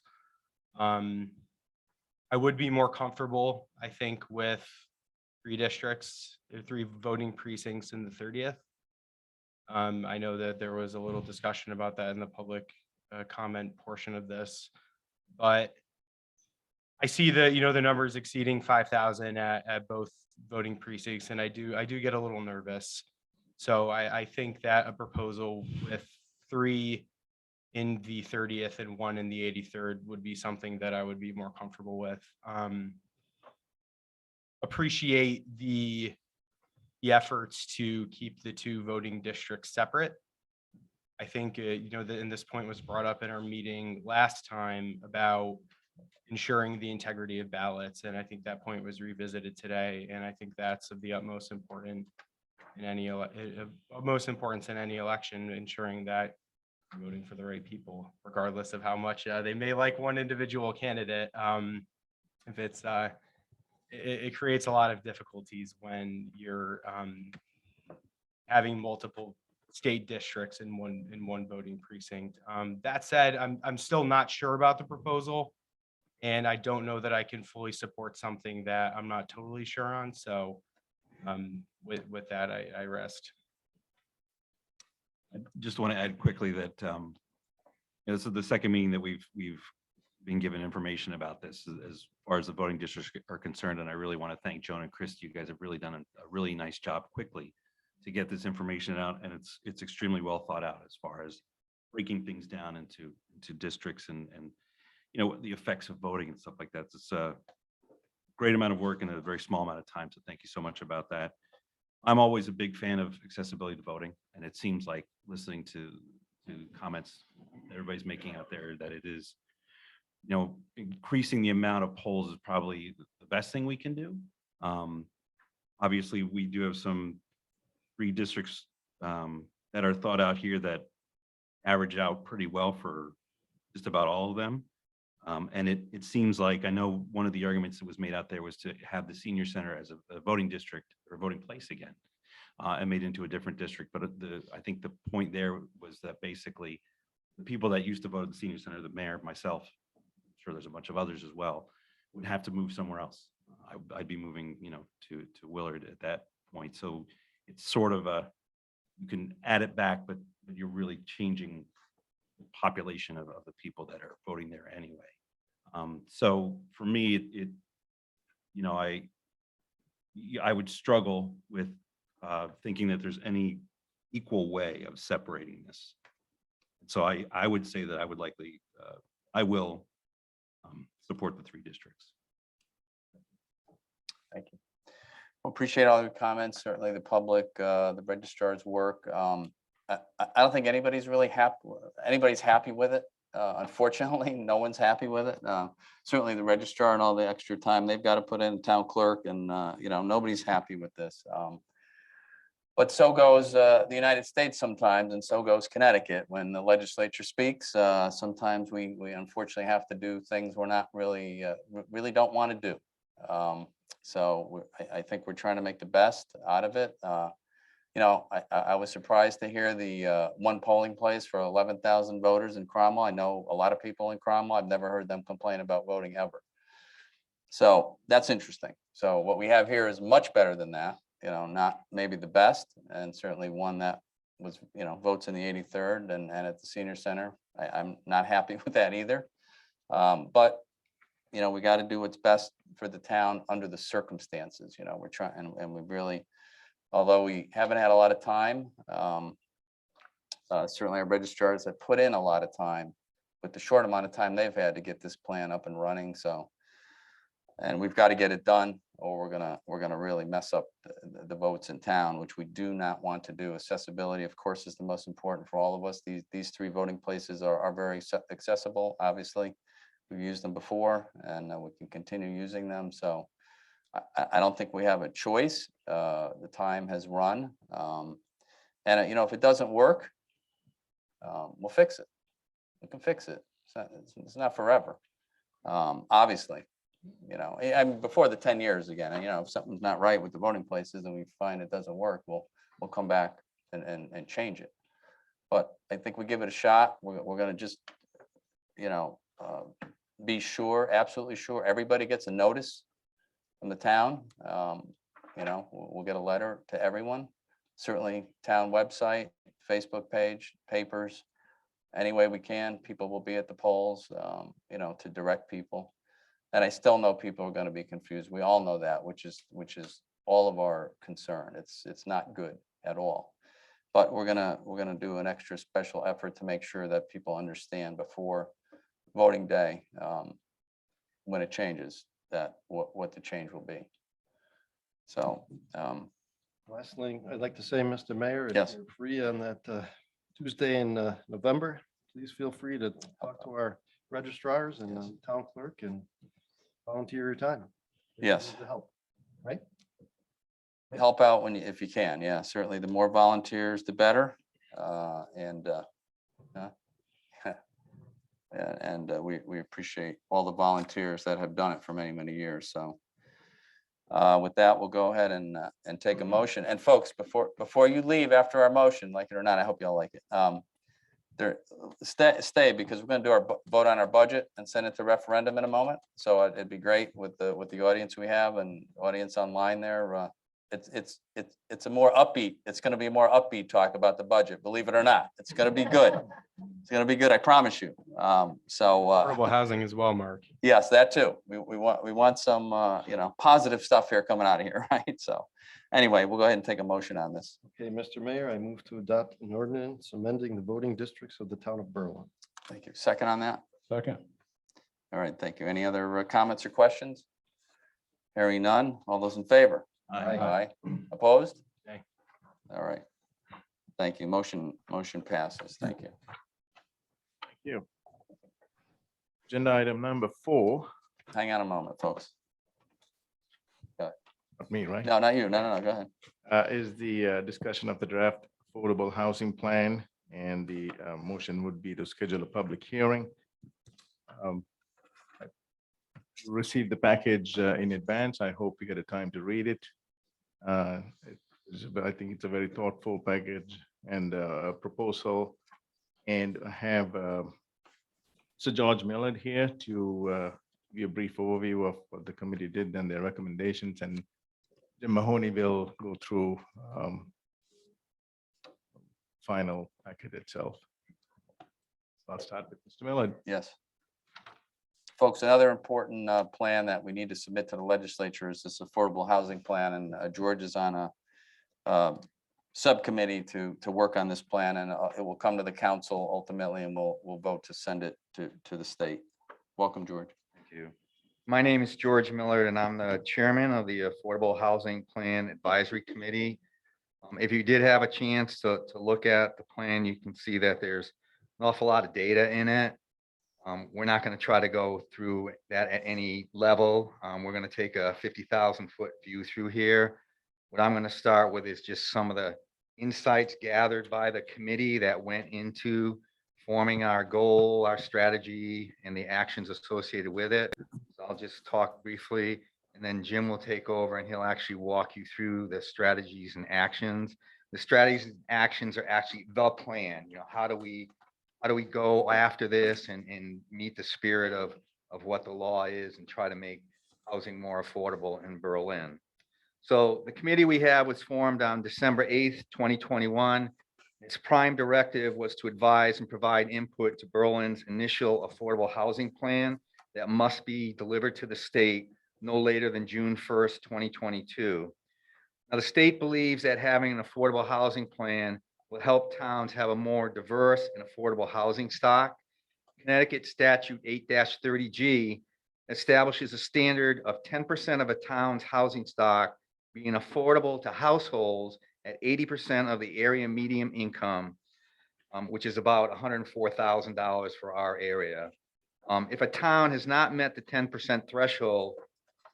I would be more comfortable, I think, with 3 districts, 3 voting precincts in the 30th. I know that there was a little discussion about that in the public comment portion of this, but I see the, you know, the numbers exceeding 5,000 at both voting precincts, and I do get a little nervous. So I think that a proposal with 3 in the 30th and 1 in the 83rd would be something that I would be more comfortable with. Appreciate the efforts to keep the 2 voting districts separate. I think, you know, and this point was brought up in our meeting last time about ensuring the integrity of ballots. And I think that point was revisited today. And I think that's of the utmost importance in any election, ensuring that you're voting for the right people, regardless of how much they may like one individual candidate. If it's, it creates a lot of difficulties when you're having multiple state districts in one voting precinct. That said, I'm still not sure about the proposal, and I don't know that I can fully support something that I'm not totally sure on. So with that, I rest. I just want to add quickly that this is the second meeting that we've been given information about this as far as the voting districts are concerned. And I really want to thank Joan and Chris. You guys have really done a really nice job quickly to get this information out. And it's extremely well thought out as far as breaking things down into districts and you know, the effects of voting and stuff like that. It's a great amount of work in a very small amount of time. So thank you so much about that. I'm always a big fan of accessibility to voting. And it seems like listening to comments that everybody's making out there that it is, you know, increasing the amount of polls is probably the best thing we can do. Obviously, we do have some 3 districts that are thought out here that average out pretty well for just about all of them. And it seems like, I know one of the arguments that was made out there was to have the senior center as a voting district or voting place again, and made into a different district. But I think the point there was that basically the people that used to vote at the senior center, the mayor, myself, I'm sure there's a bunch of others as well, would have to move somewhere else. I'd be moving, you know, to Willard at that point. So it's sort of you can add it back, but you're really changing the population of the people that are voting there anyway. So for me, it you know, I would struggle with thinking that there's any equal way of separating this. So I would say that I would likely, I will support the 3 districts. Thank you. Well, appreciate all your comments. Certainly the public, the registrar's work. I don't think anybody's really happy with it. Unfortunately, no one's happy with it. Certainly the registrar and all the extra time they've got to put in, town clerk, and, nobody's happy with this. But so goes the United States sometimes, and so goes Connecticut. When the legislature speaks, sometimes we unfortunately have to do things we're not really, really don't want to do. I think we're trying to make the best out of it. I was surprised to hear the one polling place for 11,000 voters in Cromwell. I know a lot of people in Cromwell. I've never heard them complain about voting ever. So that's interesting. So what we have here is much better than that, not maybe the best, and certainly one that was, votes in the 83rd and at the senior center. I'm not happy with that either. But we got to do what's best for the town under the circumstances. We're trying, and we really, although we haven't had a lot of time, certainly our registrars have put in a lot of time with the short amount of time they've had to get this plan up and running. So, and we've got to get it done, or we're gonna really mess up the votes in town, which we do not want to do. Accessibility, of course, is the most important for all of us. These 3 voting places are very accessible. Obviously, we've used them before, and we can continue using them. So I don't think we have a choice. The time has run. If it doesn't work, we'll fix it. We can fix it. It's not forever. Obviously, I mean, before the 10 years again, and if something's not right with the voting places and we find it doesn't work, we'll come back and change it. But I think we give it a shot. We're going to just, be sure, absolutely sure, everybody gets a notice from the town. We'll get a letter to everyone, certainly town website, Facebook page, papers, any way we can. People will be at the polls, to direct people. And I still know people are going to be confused. We all know that, which is all of our concern. It's not good at all. But we're gonna do an extra special effort to make sure that people understand before voting day, when it changes, that what the change will be. So, Last thing I'd like to say, Mr. Mayor, if Yes. you're free on that Tuesday in November, please feel free to talk to our registrars and town clerk and volunteer your time. We Yes. need the help, right? help out if you can. Yeah, certainly the more volunteers, the better. We appreciate all the volunteers that have done it for many, many years. So with that, we'll go ahead and take a motion. And folks, before you leave after our motion, like it or not, I hope y'all like it. Stay because we're going to do our vote on our budget and send it to referendum in a moment. So it'd be great with the audience we have and audience online there. It's a more upbeat. It's going to be a more upbeat talk about the budget. Believe it or not, it's going to be good. It's going to be good. I promise you. Affordable housing as well, Mark. Yes, that too. We want some positive stuff here coming out of here, right? So anyway, we'll go ahead and take a motion on this. Okay, Mr. Mayor, I move to adopt an ordinance amending the voting districts of the town of Berlin. Thank you. Second on that? Second. All right, thank you. Any other comments or questions? Hearing none. All those in favor? Aye. Opposed? Nay. All right. Thank you. Motion passes. Thank you. Thank you. Agenda item number 4. Hang on a moment, folks. Not me, right? No, not you. No, go ahead. Is the discussion of the draft affordable housing plan, and the motion would be to schedule a public hearing. I received the package in advance. I hope you get a time to read it. I think it's a very thoughtful package and a proposal. And I have Sir George Millard here to give a brief overview of what the committee did and their recommendations, and Jim Mahoney will go through final packet itself. I'll start with Mr. Millard. Yes. Folks, another important plan that we need to submit to the legislature is this affordable housing plan, and George is on a subcommittee to work on this plan, and it will come to the council ultimately, and we'll vote to send it to the state. Welcome, George. Thank you. My name is George Millard, and I'm the chairman of the Affordable Housing Plan Advisory Committee. If you did have a chance to look at the plan, you can see that there's an awful lot of data in it. We're not going to try to go through that at any level. We're going to take a 50,000-foot view through here. What I'm going to start with is just some of the insights gathered by the committee that went into forming our goal, our strategy, and the actions associated with it. So I'll just talk briefly, and then Jim will take over and he'll actually walk you through the strategies and actions. The strategies and actions are actually the plan. You know, how do we go after this and meet the spirit of what the law is and try to make housing more affordable in Berlin? So the committee we have was formed on December 8th, 2021. Its prime directive was to advise and provide input to Berlin's initial affordable housing plan that must be delivered to the state no later than June 1st, 2022. Now, the state believes that having an affordable housing plan will help towns have a more diverse and affordable housing stock. Connecticut Statute 8-30G establishes a standard of 10% of a town's housing stock being affordable to households at 80% of the area median income, which is about $104,000 for our area. If a town has not met the 10% threshold,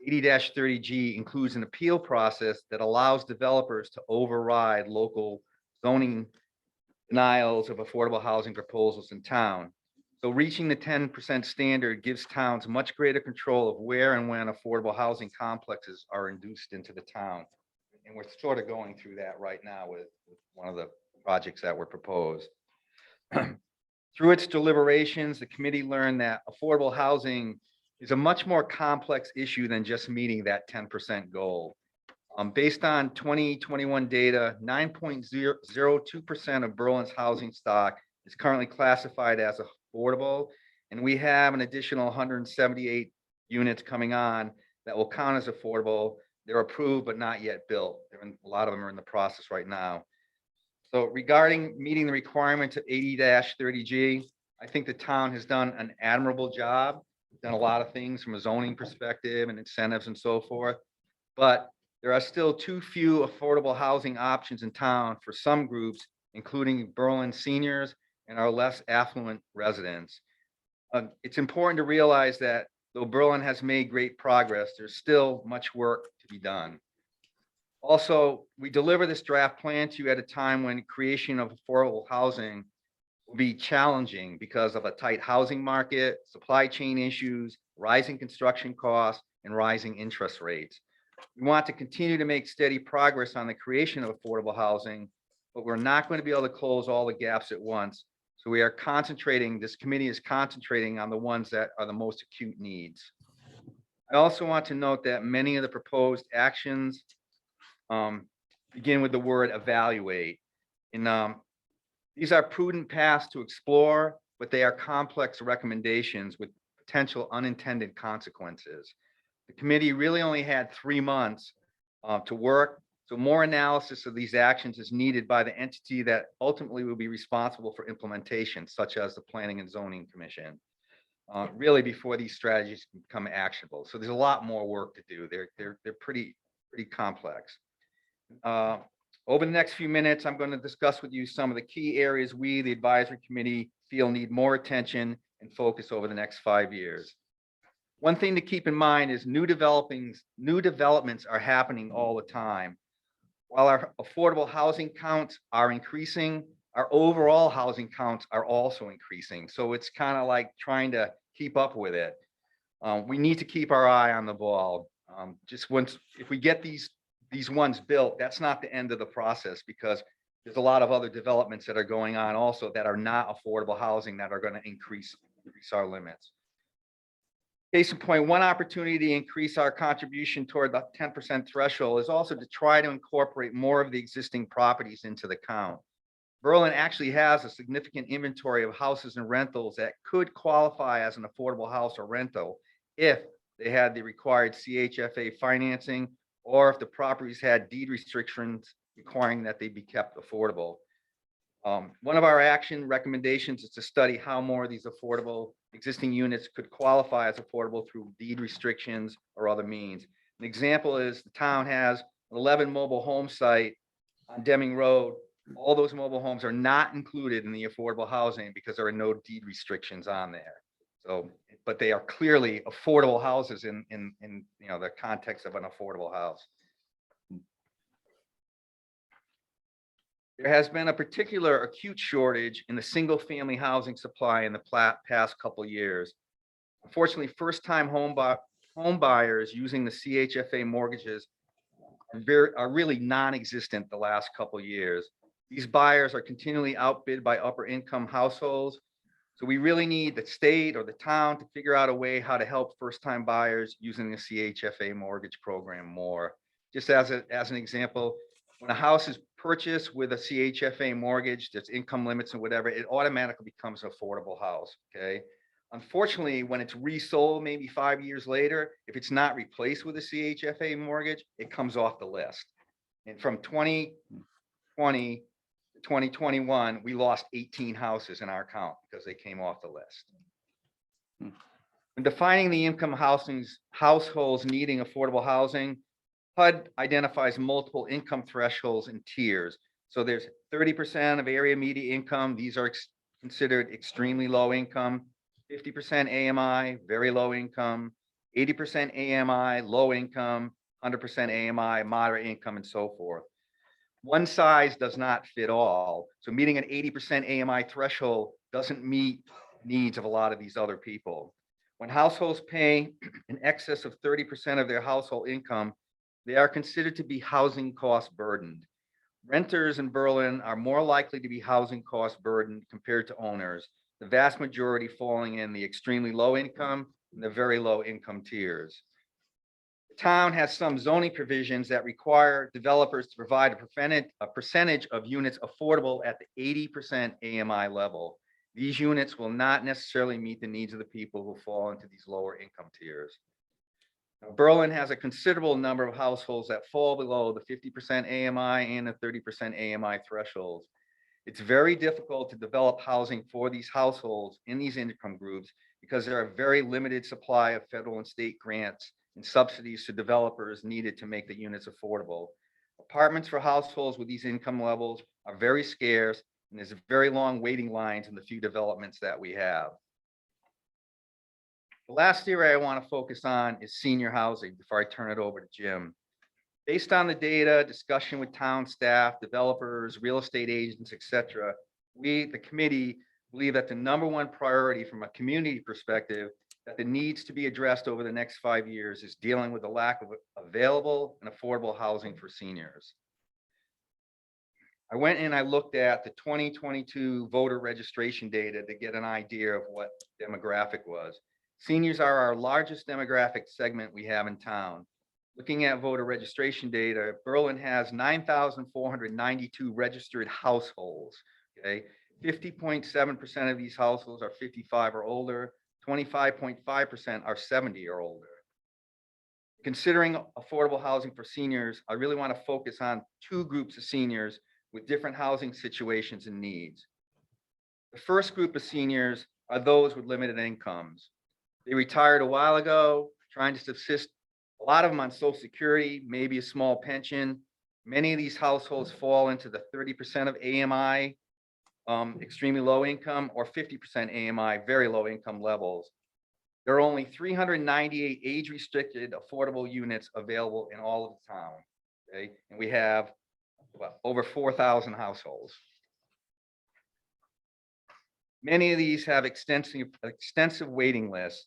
80-30G includes an appeal process that allows developers to override local zoning denials of affordable housing proposals in town. So reaching the 10% standard gives towns much greater control of where and when affordable housing complexes are induced into the town. And we're sort of going through that right now with one of the projects that were proposed. Through its deliberations, the committee learned that affordable housing is a much more complex issue than just meeting that 10% goal. Based on 2021 data, 9.02% of Berlin's housing stock is currently classified as affordable, and we have an additional 178 units coming on that will count as affordable. They're approved but not yet built. A lot of them are in the process right now. So regarding meeting the requirements of 80-30G, I think the town has done an admirable job, done a lot of things from a zoning perspective and incentives and so forth. But there are still too few affordable housing options in town for some groups, including Berlin seniors and our less affluent residents. It's important to realize that though Berlin has made great progress, there's still much work to be done. Also, we deliver this draft plan to you at a time when creation of affordable housing will be challenging because of a tight housing market, supply chain issues, rising construction costs, and rising interest rates. We want to continue to make steady progress on the creation of affordable housing, but we're not going to be able to close all the gaps at once. So we are concentrating, this committee is concentrating on the ones that are the most acute needs. I also want to note that many of the proposed actions begin with the word evaluate. These are prudent paths to explore, but they are complex recommendations with potential unintended consequences. The committee really only had 3 months to work, so more analysis of these actions is needed by the entity that ultimately will be responsible for implementation, such as the Planning and Zoning Commission, really before these strategies can become actionable. So there's a lot more work to do. They're pretty complex. Over the next few minutes, I'm going to discuss with you some of the key areas we, the advisory committee, feel need more attention and focus over the next 5 years. One thing to keep in mind is new developments are happening all the time. While our affordable housing counts are increasing, our overall housing counts are also increasing. So it's kind of like trying to keep up with it. We need to keep our eye on the ball. If we get these ones built, that's not the end of the process, because there's a lot of other developments that are going on also that are not affordable housing that are going to increase our limits. Case in point, one opportunity to increase our contribution toward the 10% threshold is also to try to incorporate more of the existing properties into the count. Berlin actually has a significant inventory of houses and rentals that could qualify as an affordable house or rental if they had the required CHFA financing, or if the properties had deed restrictions requiring that they be kept affordable. One of our action recommendations is to study how more of these affordable existing units could qualify as affordable through deed restrictions or other means. An example is the town has an 11 mobile home site on Deming Road. All those mobile homes are not included in the affordable housing because there are no deed restrictions on there. So, but they are clearly affordable houses in, you know, the context of an affordable house. There has been a particular acute shortage in the single-family housing supply in the past couple years. Unfortunately, first-time home buyers using the CHFA mortgages are really non-existent the last couple years. These buyers are continually outbid by upper-income households. So we really need the state or the town to figure out a way how to help first-time buyers using the CHFA mortgage program more. Just as an example, when a house is purchased with a CHFA mortgage, there's income limits and whatever, it automatically becomes an affordable house, okay? Unfortunately, when it's resold maybe 5 years later, if it's not replaced with a CHFA mortgage, it comes off the list. And from 2020 to 2021, we lost 18 houses in our count because they came off the list. When defining the income households needing affordable housing, HUD identifies multiple income thresholds and tiers. So there's 30% of area median income. These are considered extremely low income. 50% AMI, very low income. 80% AMI, low income. 100% AMI, moderate income, and so forth. One size does not fit all. So meeting an 80% AMI threshold doesn't meet needs of a lot of these other people. When households pay in excess of 30% of their household income, they are considered to be housing cost burdened. Renters in Berlin are more likely to be housing cost burdened compared to owners, the vast majority falling in the extremely low income and the very low income tiers. The town has some zoning provisions that require developers to provide a percentage of units affordable at the 80% AMI level. These units will not necessarily meet the needs of the people who fall into these lower income tiers. Now, Berlin has a considerable number of households that fall below the 50% AMI and the 30% AMI thresholds. It's very difficult to develop housing for these households in these income groups because there are very limited supply of federal and state grants and subsidies to developers needed to make the units affordable. Apartments for households with these income levels are very scarce, and there's very long waiting lines in the few developments that we have. The last area I want to focus on is senior housing before I turn it over to Jim. Based on the data, discussion with town staff, developers, real estate agents, etc., we, the committee, believe that the #1 priority from a community perspective that needs to be addressed over the next 5 years is dealing with the lack of available and affordable housing for seniors. I went and I looked at the 2022 voter registration data to get an idea of what demographic was. Seniors are our largest demographic segment we have in town. Looking at voter registration data, Berlin has 9,492 registered households, okay? 50.7% of these households are 55 or older, 25.5% are 70 or older. Considering affordable housing for seniors, I really want to focus on two groups of seniors with different housing situations and needs. The first group of seniors are those with limited incomes. They retired a while ago, trying to subsist, a lot of them on Social Security, maybe a small pension. Many of these households fall into the 30% of AMI, extremely low income, or 50% AMI, very low income levels. There are only 398 age-restricted affordable units available in all of the town, okay? And we have over 4,000 households. Many of these have extensive waiting lists.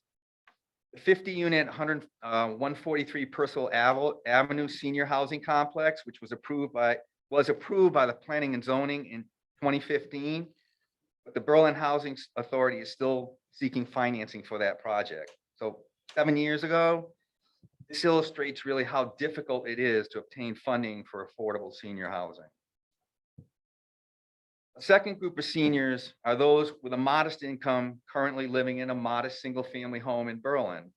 The 50-unit 143 Purcell Avenue Senior Housing Complex, which was approved by the Planning and Zoning in 2015, but the Berlin Housing Authority is still seeking financing for that project. So 7 years ago, this illustrates really how difficult it is to obtain funding for affordable senior housing. The second group of seniors are those with a modest income currently living in a modest single-family home in Berlin.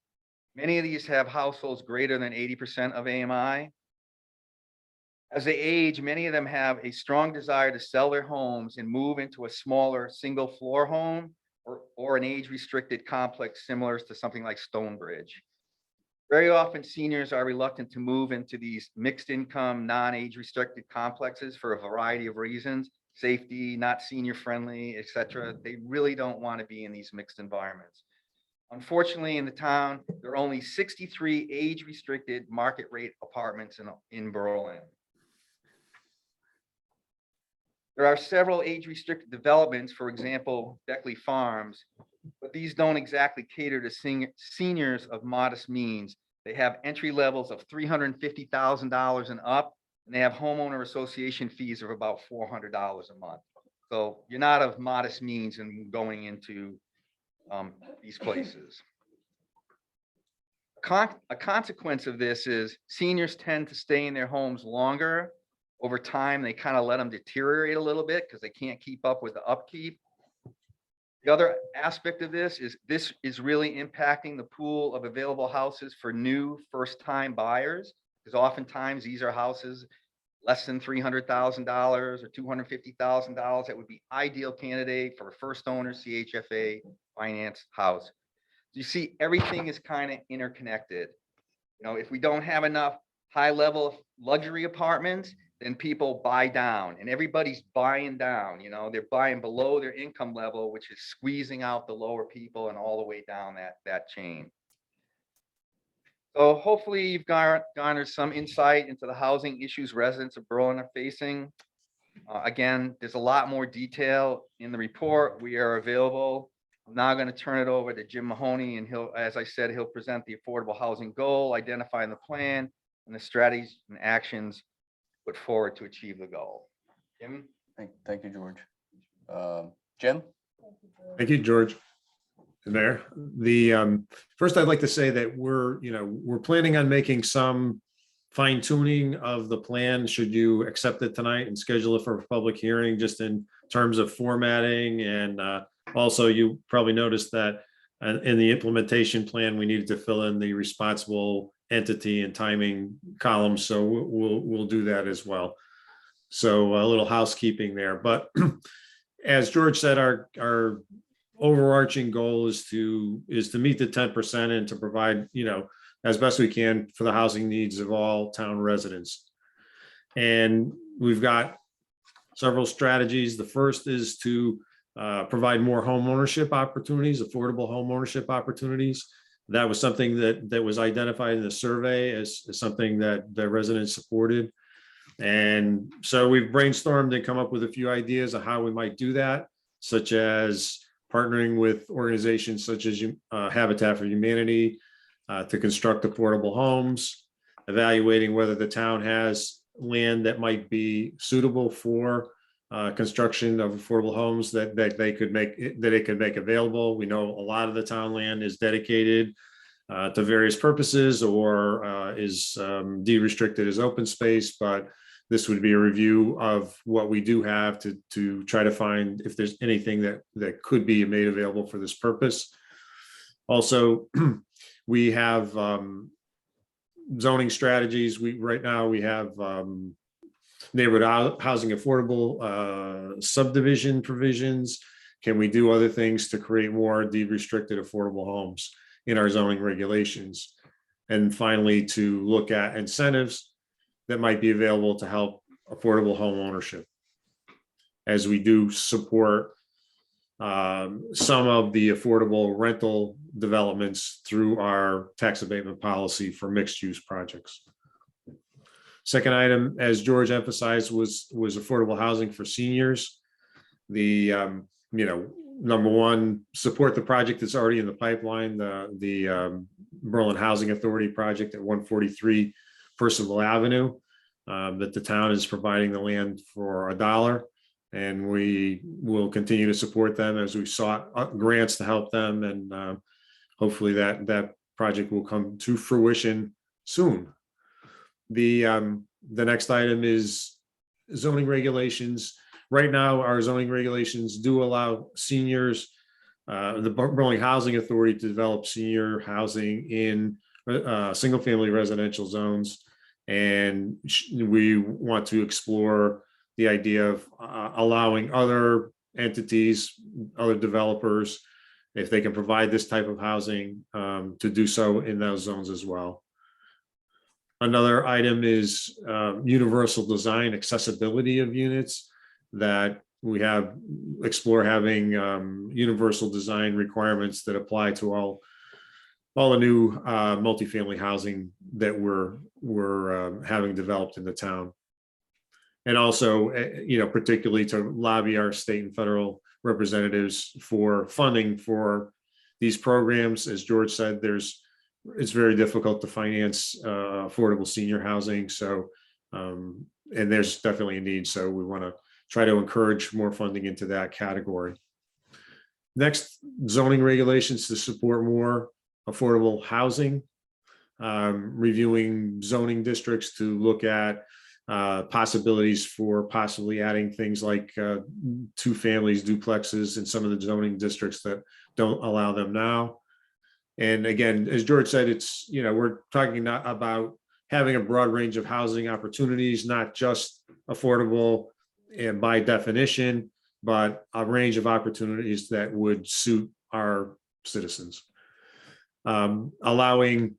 Many of these have households greater than 80% of AMI. As they age, many of them have a strong desire to sell their homes and move into a smaller single-floor home or an age-restricted complex similar to something like Stonebridge. Very often, seniors are reluctant to move into these mixed-income, non-age-restricted complexes for a variety of reasons. Safety, not senior friendly, etc. They really don't want to be in these mixed environments. Unfortunately, in the town, there are only 63 age-restricted market rate apartments in Berlin. There are several age-restricted developments, for example, Beckley Farms, but these don't exactly cater to seniors of modest means. They have entry levels of $350,000 and up, and they have homeowner association fees of about $400 a month. So you're not of modest means and going into these places. A consequence of this is seniors tend to stay in their homes longer. Over time, they kind of let them deteriorate a little bit because they can't keep up with the upkeep. The other aspect of this is really impacting the pool of available houses for new first-time buyers, because oftentimes these are houses less than $300,000 or $250,000 that would be ideal candidate for a first owner CHFA finance house. You see, everything is kind of interconnected. You know, if we don't have enough high-level luxury apartments, then people buy down, and everybody's buying down. You know, they're buying below their income level, which is squeezing out the lower people and all the way down that chain. So hopefully you've garnered some insight into the housing issues residents of Berlin are facing. Again, there's a lot more detail in the report. We are available. I'm now going to turn it over to Jim Mahoney, and as I said, he'll present the affordable housing goal, identifying the plan and the strategies and actions put forward to achieve the goal. Jim? Thank you, George. Jim? Thank you, George. Mayor, first I'd like to say that we're planning on making some fine tuning of the plan should you accept it tonight and schedule it for a public hearing, just in terms of formatting. And also you probably noticed that in the implementation plan, we needed to fill in the responsible entity and timing columns. So we'll do that as well. So a little housekeeping there, but as George said, our overarching goal is to meet the 10% and to provide, as best we can for the housing needs of all town residents. And we've got several strategies. The first is to provide more home ownership opportunities, affordable home ownership opportunities. That was something that was identified in the survey as something that the residents supported. And so we've brainstormed and come up with a few ideas of how we might do that, such as partnering with organizations such as Habitat for Humanity to construct affordable homes, evaluating whether the town has land that might be suitable for construction of affordable homes that they could make available. We know a lot of the town land is dedicated to various purposes or is de-restricted as open space, but this would be a review of what we do have to try to find if there's anything that could be made available for this purpose. Also, we have zoning strategies. Right now we have neighborhood housing affordable subdivision provisions. Can we do other things to create more deed-restricted affordable homes in our zoning regulations? And finally, to look at incentives that might be available to help affordable home ownership, as we do support some of the affordable rental developments through our tax abatement policy for mixed-use projects. Second item, as George emphasized, was affordable housing for seniors. The number one, support the project that's already in the pipeline, the Berlin Housing Authority project at 143 Percival Avenue, that the town is providing the land for $1. And we will continue to support them as we sought grants to help them. And hopefully that project will come to fruition soon. The next item is zoning regulations. Right now, our zoning regulations do allow seniors, the Berlin Housing Authority, to develop senior housing in single-family residential zones. And we want to explore the idea of allowing other entities, other developers, if they can provide this type of housing, to do so in those zones as well. Another item is universal design, accessibility of units, that we have explore having universal design requirements that apply to all all the new multifamily housing that we're having developed in the town. And also, particularly to lobby our state and federal representatives for funding for these programs. As George said, it's very difficult to finance affordable senior housing. So, and there's definitely a need. So we want to try to encourage more funding into that category. Next, zoning regulations to support more affordable housing. Reviewing zoning districts to look at possibilities for possibly adding things like 2 families, duplexes in some of the zoning districts that don't allow them now. And again, as George said, it's, we're talking not about having a broad range of housing opportunities, not just affordable and by definition, but a range of opportunities that would suit our citizens. Allowing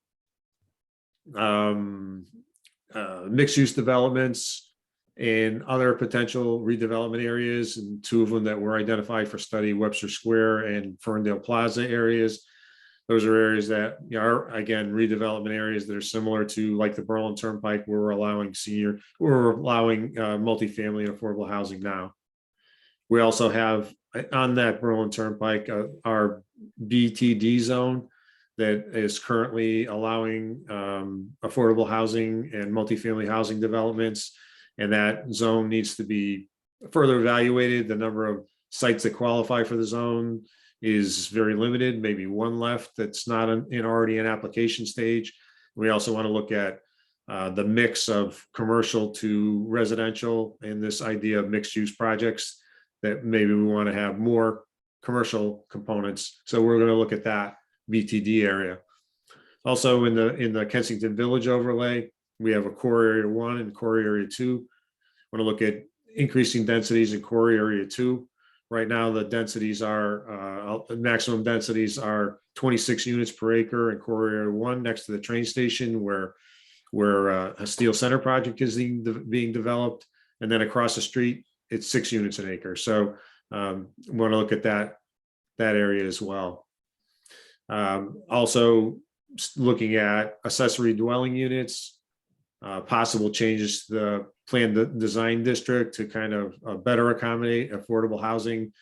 mixed-use developments and other potential redevelopment areas, and 2 of them that were identified for study, Webster Square and Ferndale Plaza areas. Those are areas that are, again, redevelopment areas that are similar to like the Berlin Turnpike, where we're allowing multifamily and affordable housing now. We also have on that Berlin Turnpike, our BTD zone that is currently allowing affordable housing and multifamily housing developments. And that zone needs to be further evaluated. The number of sites that qualify for the zone is very limited, maybe 1 left that's not already in application stage. We also want to look at the mix of commercial to residential in this idea of mixed use projects, that maybe we want to have more commercial components. So we're going to look at that BTD area. Also in the Kensington Village overlay, we have a core area 1 and core area 2. Want to look at increasing densities in core area 2. Right now, the densities are maximum densities are 26 units per acre in core area 1 next to the train station where a Steel Center project is being developed, and then across the street it's 6 units an acre. So want to look at that area as well. Also looking at accessory dwelling units, possible changes to the planned design district to kind of better accommodate affordable housing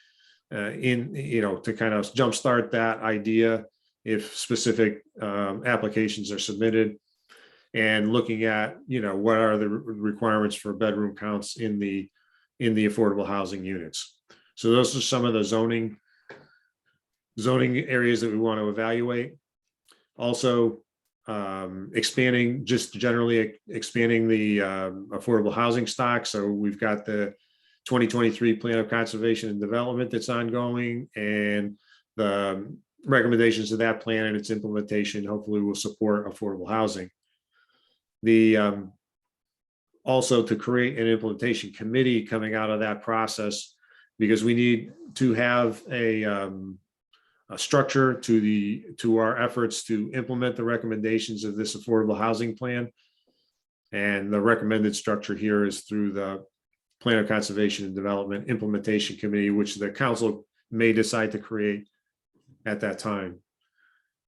to kind of jumpstart that idea if specific applications are submitted, and looking at, what are the requirements for bedroom counts in the affordable housing units. So those are some of the zoning areas that we want to evaluate. Also, expanding the affordable housing stock. So we've got the 2023 Plan of Conservation and Development that's ongoing, and the recommendations of that plan and its implementation hopefully will support affordable housing. Also to create an implementation committee coming out of that process, because we need to have a structure to our efforts to implement the recommendations of this affordable housing plan. And the recommended structure here is through the Plan of Conservation and Development Implementation Committee, which the council may decide to create at that time.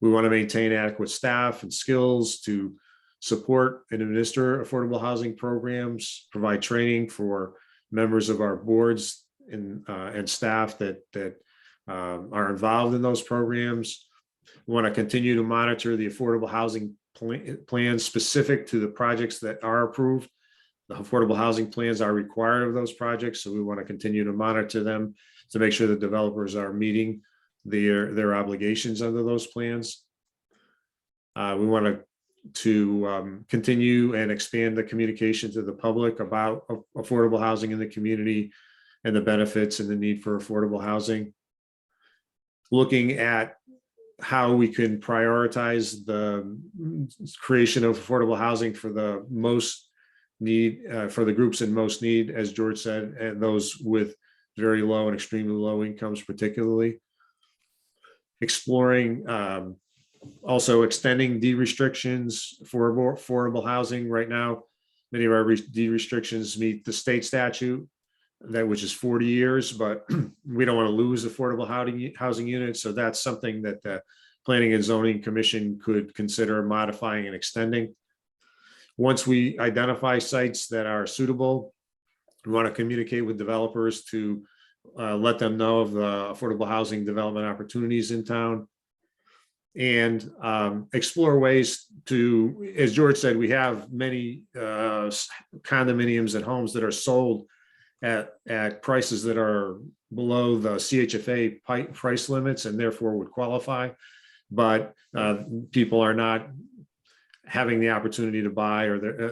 We want to maintain adequate staff and skills to support and administer affordable housing programs, provide training for members of our boards and staff that are involved in those programs. We want to continue to monitor the affordable housing plans specific to the projects that are approved. The affordable housing plans are required of those projects, so we want to continue to monitor them to make sure that developers are meeting their obligations under those plans. We want to continue and expand the communication to the public about affordable housing in the community and the benefits and the need for affordable housing. Looking at how we can prioritize the creation of affordable housing for the most need, for the groups in most need, as George said, and those with very low and extremely low incomes particularly. Exploring also extending deed restrictions for more affordable housing. Right now, many of our deed restrictions meet the state statute, which is 40 years, but we don't want to lose affordable housing units. So that's something that the Planning and Zoning Commission could consider modifying and extending. Once we identify sites that are suitable, we want to communicate with developers to let them know of the affordable housing development opportunities in town. And explore ways to, as George said, we have many condominiums and homes that are sold at prices that are below the CHFA price limits and therefore would qualify. But people are not having the opportunity to buy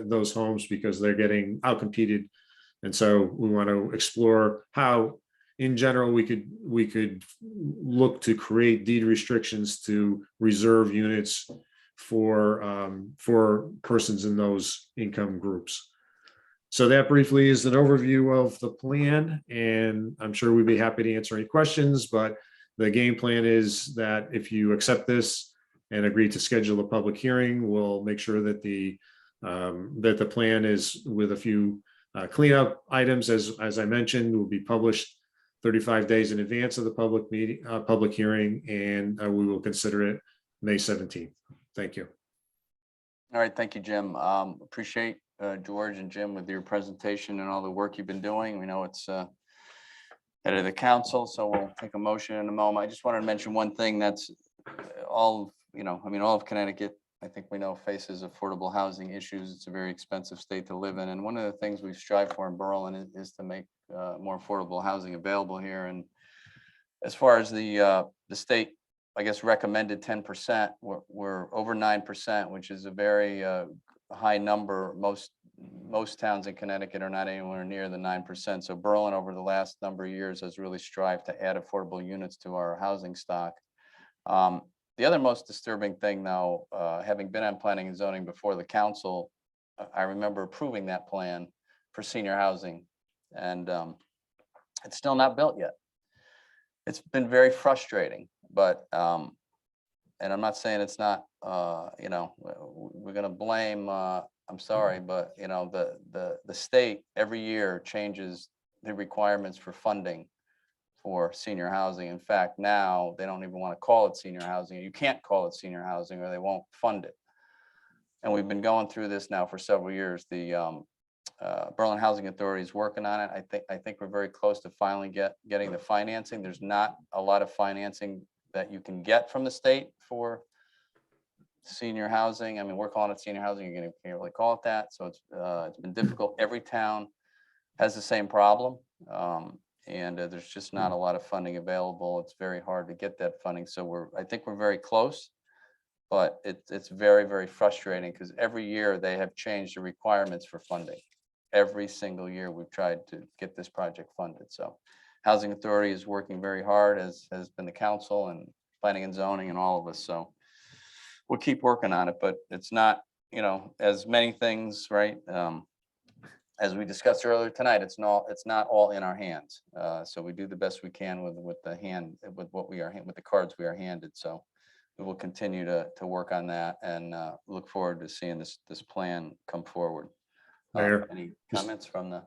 those homes because they're getting outcompeted. And so we want to explore how, in general, we could look to create deed restrictions to reserve units for persons in those income groups. So that briefly is an overview of the plan, and I'm sure we'd be happy to answer any questions, but the game plan is that if you accept this and agree to schedule a public hearing, we'll make sure that the plan is with a few cleanup items, as I mentioned, will be published 35 days in advance of the public hearing, and we will consider it May 17th. Thank you. All right, thank you, Jim. Appreciate George and Jim with your presentation and all the work you've been doing. We know it's head of the council, so we'll take a motion in a moment. I just wanted to mention one thing that's all of Connecticut, I think we know, faces affordable housing issues. It's a very expensive state to live in. And one of the things we strive for in Berlin is to make more affordable housing available here. And as far as the state, I guess, recommended 10%, we're over 9%, which is a very high number. Most towns in Connecticut are not anywhere near the 9%. So Berlin, over the last number of years, has really strived to add affordable units to our housing stock. The other most disturbing thing, though, having been on planning and zoning before the council, I remember approving that plan for senior housing, and it's still not built yet. It's been very frustrating, but and I'm not saying it's not, we're going to blame, I'm sorry, but the state every year changes the requirements for funding for senior housing. In fact, now they don't even want to call it senior housing. You can't call it senior housing or they won't fund it. And we've been going through this now for several years. The Berlin Housing Authority is working on it. I think we're very close to finally getting the financing. There's not a lot of financing that you can get from the state for senior housing. I mean, we're calling it senior housing. You can't really call it that. So it's been difficult. Every town has the same problem. And there's just not a lot of funding available. It's very hard to get that funding. So I think we're very close, but it's very, very frustrating because every year they have changed the requirements for funding. Every single year we've tried to get this project funded. So Housing Authority is working very hard, as has been the council and planning and zoning and all of us. So we'll keep working on it, but it's not, as many things, right? As we discussed earlier tonight, it's not all in our hands. So we do the best we can with the cards we are handed. So we will continue to work on that and look forward to seeing this plan come forward. Mayor, Any comments from the?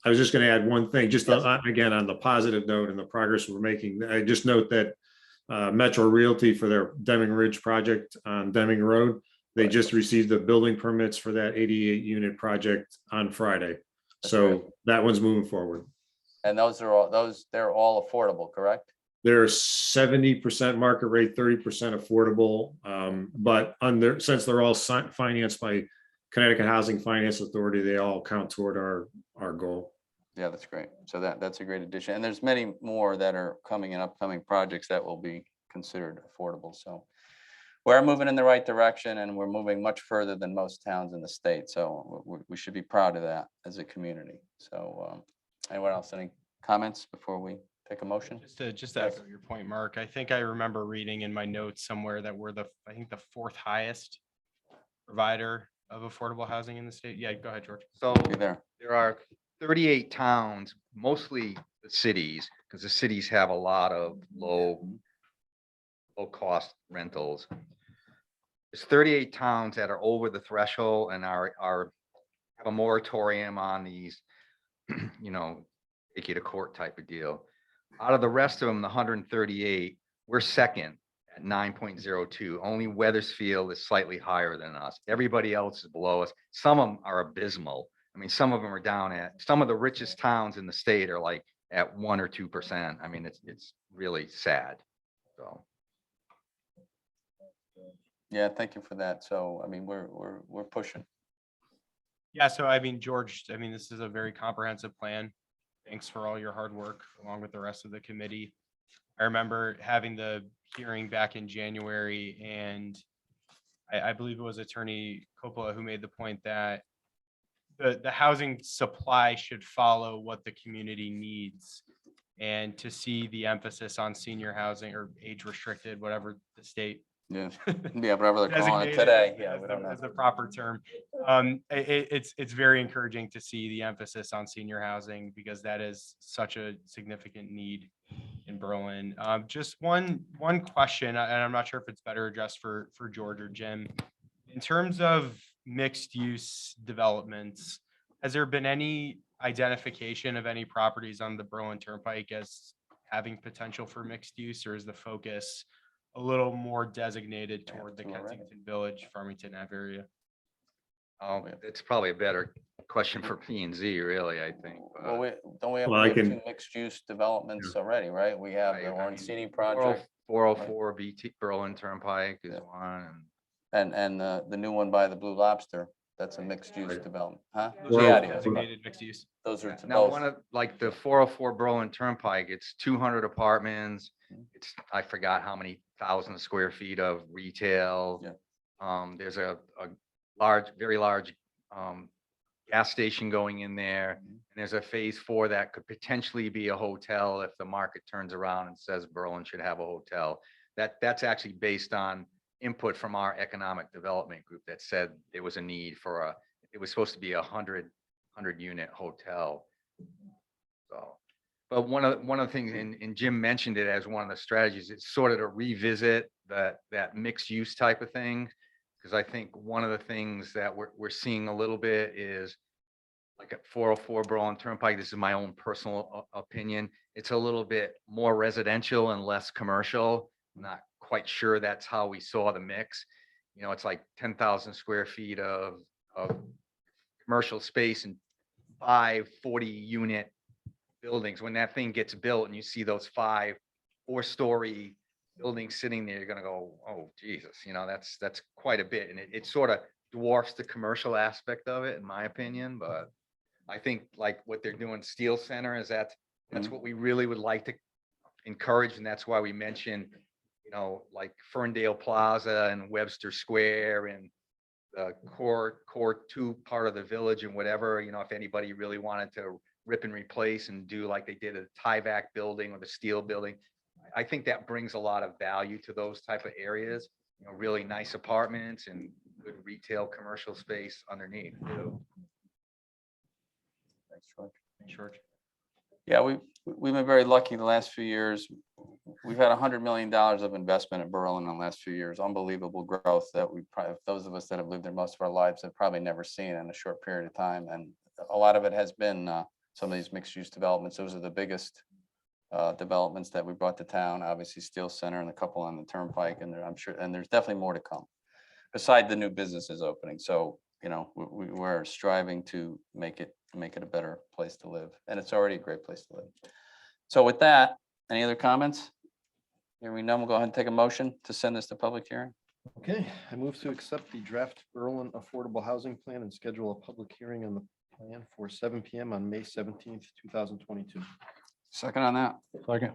I was just going to add one thing, just Yes. again, on the positive note and the progress we're making. I just note that Metro Realty, for their Deming Ridge project on Deming Road, they just received the building permits for that 88 unit project on Friday. So that one's moving forward. And they're all affordable, correct? They're 70% market rate, 30% affordable. But since they're all financed by Connecticut Housing Finance Authority, they all count toward our goal. Yeah, that's great. So that's a great addition. And there's many more that are coming in upcoming projects that will be considered affordable. So we're moving in the right direction, and we're moving much further than most towns in the state. So we should be proud of that as a community. So anyone else, any comments before we take a motion? Just to echo your point, Mark, I think I remember reading in my notes somewhere that we're the fourth highest provider of affordable housing in the state. Yeah, go ahead, George. So there are 38 towns, mostly the cities, because the cities have a lot of low cost rentals. There's 38 towns that are over the threshold and have a moratorium on these, take you to court type of deal. Out of the rest of them, the 138, we're second at 9.02. Only Weathersfield is slightly higher than us. Everybody else is below us. Some of them are abysmal. I mean, some of them are down at, some of the richest towns in the state are like at 1 or 2%. I mean, it's really sad. So. Yeah, thank you for that. So, I mean, we're pushing. Yeah, so I mean, George, I mean, this is a very comprehensive plan. Thanks for all your hard work along with the rest of the committee. I remember having the hearing back in January, and I believe it was Attorney Coppola who made the point that the housing supply should follow what the community needs. And to see the emphasis on senior housing or age restricted, whatever the state Yeah, yeah, whatever they're calling it designated today. as Yeah, the- we don't know. as the proper term. It's very encouraging to see the emphasis on senior housing because that is such a significant need in Berlin. Just one question, and I'm not sure if it's better addressed for George or Jim. In terms of mixed use developments, has there been any identification of any properties on the Berlin Turnpike as having potential for mixed use, or is the focus a little more designated toward the two already. Kensington Village, Farmington Ave area? Oh, it's probably a better question for P and Z, really, I think. Well, don't we have Well, I we have can- two mixed-use developments already, right? We have the Right, I Orange mean, City project 404 BT Berlin Turnpike is Yeah. one. And and the new one by the Blue Lobster. That's a mixed-use Right. development, huh? Those are Yeah, all it is. designated mixed use. Those are Now, both. one of, like the 404 Berlin Turnpike, it's 200 apartments. It's, I forgot how many thousand square feet of retail. Yeah. There's a large, very large gas station going in there. And there's a phase 4 that could potentially be a hotel if the market turns around and says Berlin should have a hotel. That's actually based on input from our economic development group that said there was a need for it was supposed to be 100 unit hotel. So, but one of the things, and Jim mentioned it as one of the strategies, it's sort of to revisit that mixed use type of thing. Because I think one of the things that we're seeing a little bit is like at 404 Berlin Turnpike, this is my own personal opinion. It's a little bit more residential and less commercial. I'm not quite sure that's how we saw the mix. You know, it's like 10,000 square feet of commercial space and 5 40-unit buildings. When that thing gets built and you see those 5 4-story buildings sitting there, you're gonna go, oh, Jesus, you know, that's quite a bit. And it sort of dwarfs the commercial aspect of it, in my opinion. But I think like what they're doing, Steel Center, is that's what we really would like to encourage. And that's why we mentioned, you know, like Ferndale Plaza and Webster Square and the core 2 part of the village and whatever, you know, if anybody really wanted to rip and replace and do like they did at the Tyvek building or the steel building, I think that brings a lot of value to those type of areas, you know, really nice apartments and good retail commercial space underneath too. Thanks, George. George. Yeah, we've been very lucky the last few years. We've had $100 million of investment in Berlin in the last few years. Unbelievable growth that we probably, those of us that have lived there most of our lives, have probably never seen in a short period of time. And a lot of it has been some of these mixed-use developments. Those are the biggest developments that we brought to town. Obviously, Steel Center and a couple on the Turnpike, and I'm sure, and there's definitely more to come, beside the new businesses opening. So, you know, we're striving to make it a better place to live, and it's already a great place to live. So with that, any other comments? Hearing none, we'll go ahead and take a motion to send this to public hearing. Okay, I move to accept the draft Berlin Affordable Housing Plan and schedule a public hearing on the plan for 7 PM on May 17th, 2022. Second on that. Second.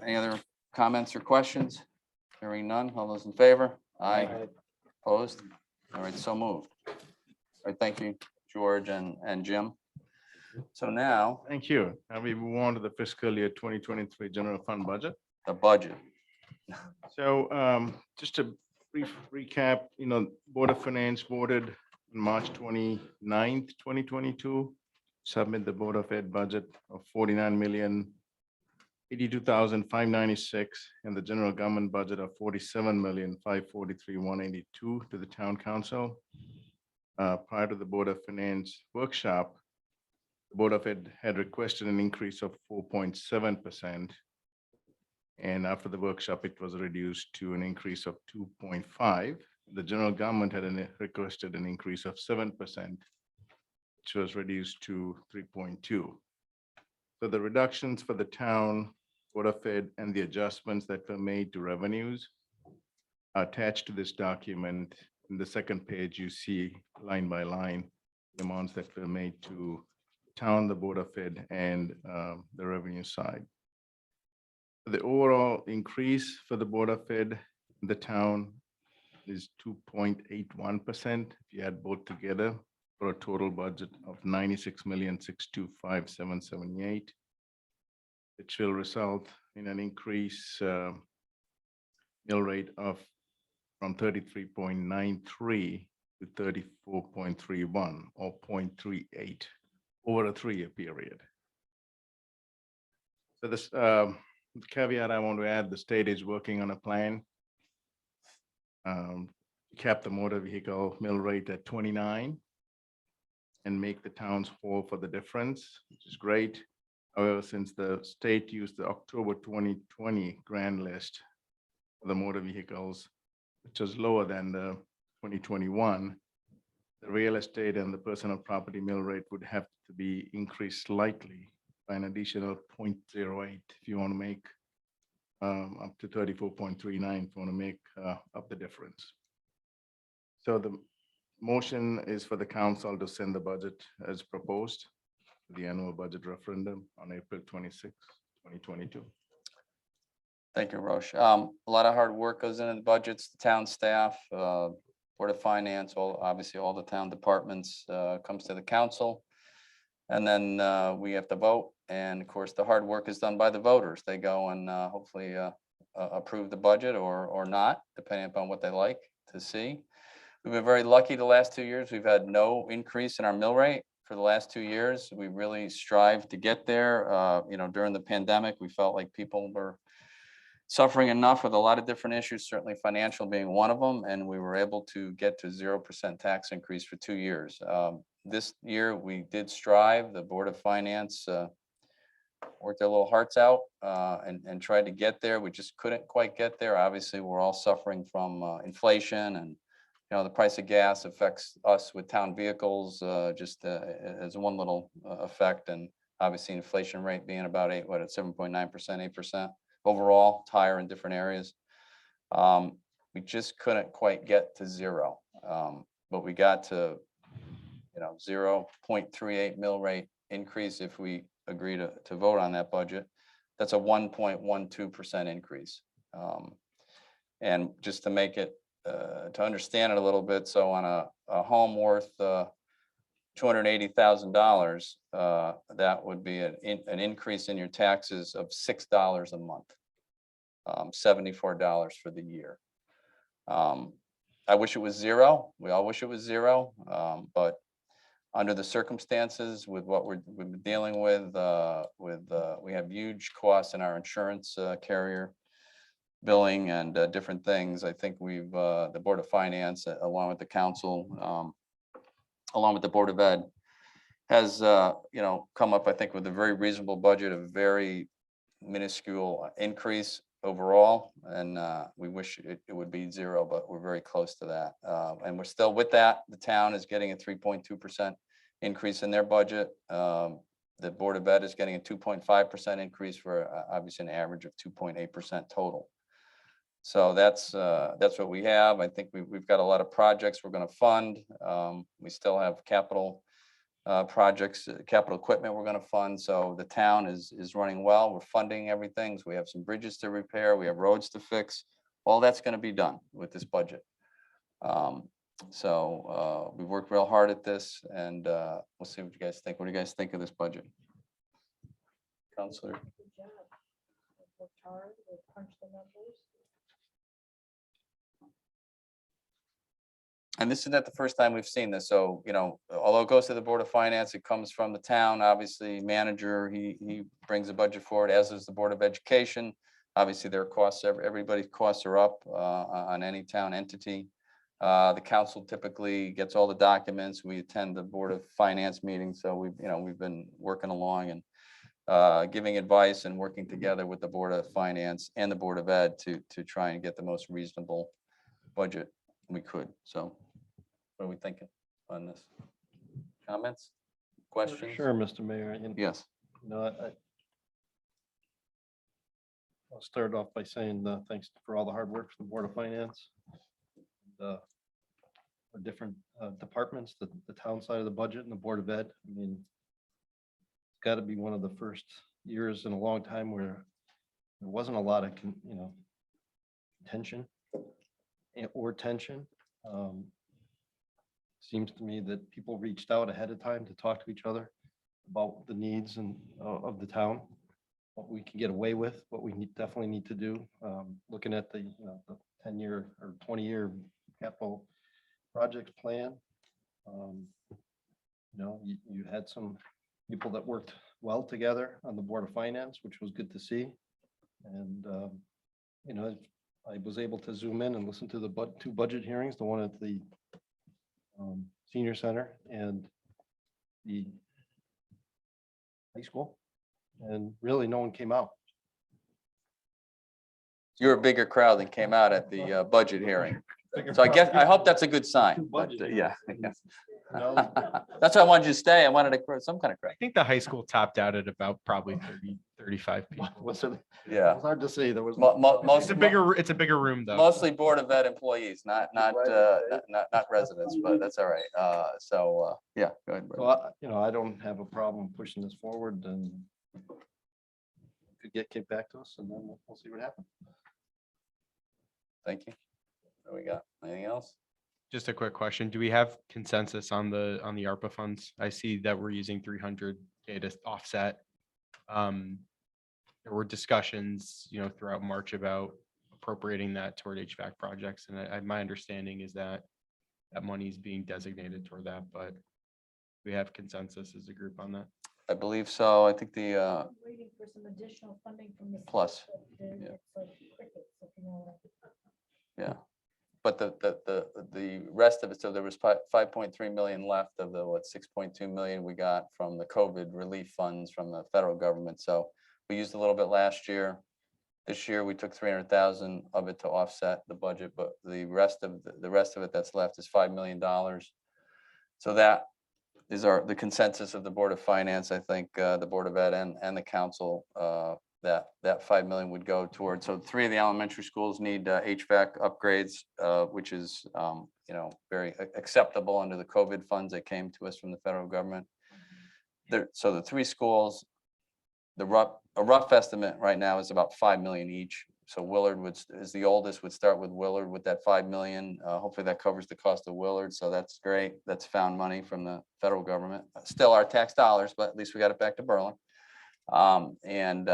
Any other comments or questions? Hearing none, all those in favor? Aye. Opposed? All right, so moved. All right, thank you, George and Jim. So now, Thank you. Now we move on to the fiscal year 2023 general fund budget. the budget. So just a brief recap, you know, Board of Finance voted on March 29th, 2022, submit the Board of Ed budget of 49,082,596 and the general government budget of 47,543,182 to the town council. Prior to the Board of Finance workshop, the Board of Ed had requested an increase of 4.7%. And after the workshop, it was reduced to an increase of 2.5. The general government had requested an increase of 7%, which was reduced to 3.2. So the reductions for the town, Board of Ed, and the adjustments that were made to revenues are attached to this document. In the second page, you see line by line the amounts that were made to town, the Board of Ed, and the revenue side. The overall increase for the Board of Ed, the town, is 2.81% if you add both together, for a total budget of 96,625,778, which will result in an increase mill rate of from 33.93 to 34.31, or 0.38 over a 3-year period. So this caveat I want to add, the state is working on a plan to cap the motor vehicle mill rate at 29 and make the towns whole for the difference, which is great. However, since the state used the October 2020 grand list for the motor vehicles, which was lower than the 2021, the real estate and the personal property mill rate would have to be increased slightly by an additional 0.08 if you want to make up to 34.39 if you want to make up the difference. So the motion is for the council to send the budget as proposed to the annual budget referendum on April 26, 2022. Thank you, Roche. A lot of hard work goes into the budgets, the town staff, Board of Finance, obviously all the town departments, comes to the council. And then we have to vote. And of course, the hard work is done by the voters. They go and hopefully approve the budget or not, depending upon what they like to see. We've been very lucky the last 2 years. We've had no increase in our mill rate for the last 2 years. We really strived to get there. During the pandemic, we felt like people were suffering enough with a lot of different issues, certainly financial being one of them, and we were able to get to 0% tax increase for 2 years. This year, we did strive. The Board of Finance worked their little hearts out and tried to get there. We just couldn't quite get there. Obviously, we're all suffering from inflation, and the price of gas affects us with town vehicles just as one little effect, and obviously inflation rate being about 7.9%, 8%. Overall, it's higher in different areas. We just couldn't quite get to 0, but we got to 0.38 mill rate increase if we agree to vote on that budget. That's a 1.12% increase. And just to make it, to understand it a little bit, so on a home worth $280,000, that would be an increase in your taxes of $6 a month, $74 for the year. I wish it was 0. We all wish it was 0, but under the circumstances with what we've been dealing with, we have huge costs in our insurance carrier billing and different things. I think the Board of Finance, along with the council, along with the Board of Ed, has come up, I think, with a very reasonable budget, a very minuscule increase overall, and we wish it would be 0, but we're very close to that. And we're still with that. The town is getting a 3.2% increase in their budget. The Board of Ed is getting a 2.5% increase for obviously an average of 2.8% total. So that's what we have. I think we've got a lot of projects we're going to fund. We still have capital projects, capital equipment we're going to fund. So the town is running well. We're funding everything. So we have some bridges to repair. We have roads to fix. All that's going to be done with this budget. So we worked real hard at this, and we'll see what you guys think. What do you guys think of this budget? Counselor? Good job. Worked hard, we punched the numbers. And this is not the first time we've seen this. So, although it goes to the Board of Finance, it comes from the town, obviously manager, he brings a budget forward, as does the Board of Education. Obviously their costs, everybody's costs are up on any town entity. The council typically gets all the documents. We attend the Board of Finance meetings. So we've been working along, and giving advice and working together with the Board of Finance and the Board of Ed to try and get the most reasonable budget we could. So what are we thinking on this? Comments? Questions? Sure, Mr. Mayor. Yes. I'll start off by saying thanks for all the hard work from the Board of Finance. The different departments, the town side of the budget and the Board of Ed. I mean, it's got to be one of the first years in a long time where there wasn't a lot of, tension. Seems to me that people reached out ahead of time to talk to each other about the needs and of the town, what we can get away with, what we definitely need to do. Looking at the 10-year or 20-year capital project plan. You had some people that worked well together on the Board of Finance, which was good to see. And, I was able to zoom in and listen to the two budget hearings, the one at the senior center and the high school. And really, no one came out. You're a bigger crowd than came out at the budget hearing. So I hope that's a good sign. But, yeah. That's why I wanted you to stay. I wanted to create some kind of crowd. I think the high school topped out at about probably 30, 35 people. Yeah. It's hard to say. There was. It's a bigger room though. Mostly Board of Ed employees, not residents, but that's all right. Yeah, go ahead. Brett. So I don't have a problem pushing this forward and could get kicked back to us and then we'll see what happens. Thank you. What do we got? Anything else? Just a quick question. Do we have consensus on the ARPA funds? I see that we're using 300K to offset. There were discussions, throughout March about appropriating that toward HVAC projects. And my understanding is that that money is being designated toward that, but we have consensus as a group on that. I believe so. I think the Waiting for some additional funding from the. Plus. state, but Yeah. it's like crickets, if you know what yeah. But the rest of it, so there was 5.3 million left of the 6.2 million we got from the COVID relief funds from the federal government. So we used a little bit last year. This year we took 300,000 of it to offset the budget, but the rest of it that's left is $5 million. So that is the consensus of the Board of Finance. I think the Board of Ed and the council that 5 million would go towards. So 3 of the elementary schools need HVAC upgrades, which is very acceptable under the COVID funds that came to us from the federal government. So the 3 schools, a rough estimate right now is about 5 million each. So Willard is the oldest, would start with Willard with that 5 million. Hopefully that covers the cost of Willard. So that's great. That's found money from the federal government. Still our tax dollars, but at least we got it back to Berlin. And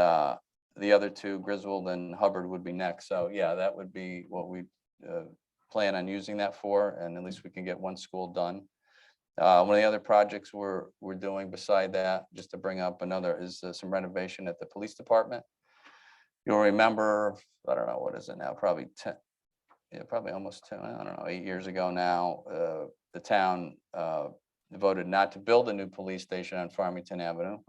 the other 2, Griswold and Hubbard, would be next. So yeah, that would be what we plan on using that for, and at least we can get one school done. One of the other projects we're doing beside that, just to bring up another, is some renovation at the police department. You'll remember, I don't know, what is it now? Probably 10, probably almost 10, I don't know, 8 years ago now, the town voted not to build a new police station on Farmington Avenue.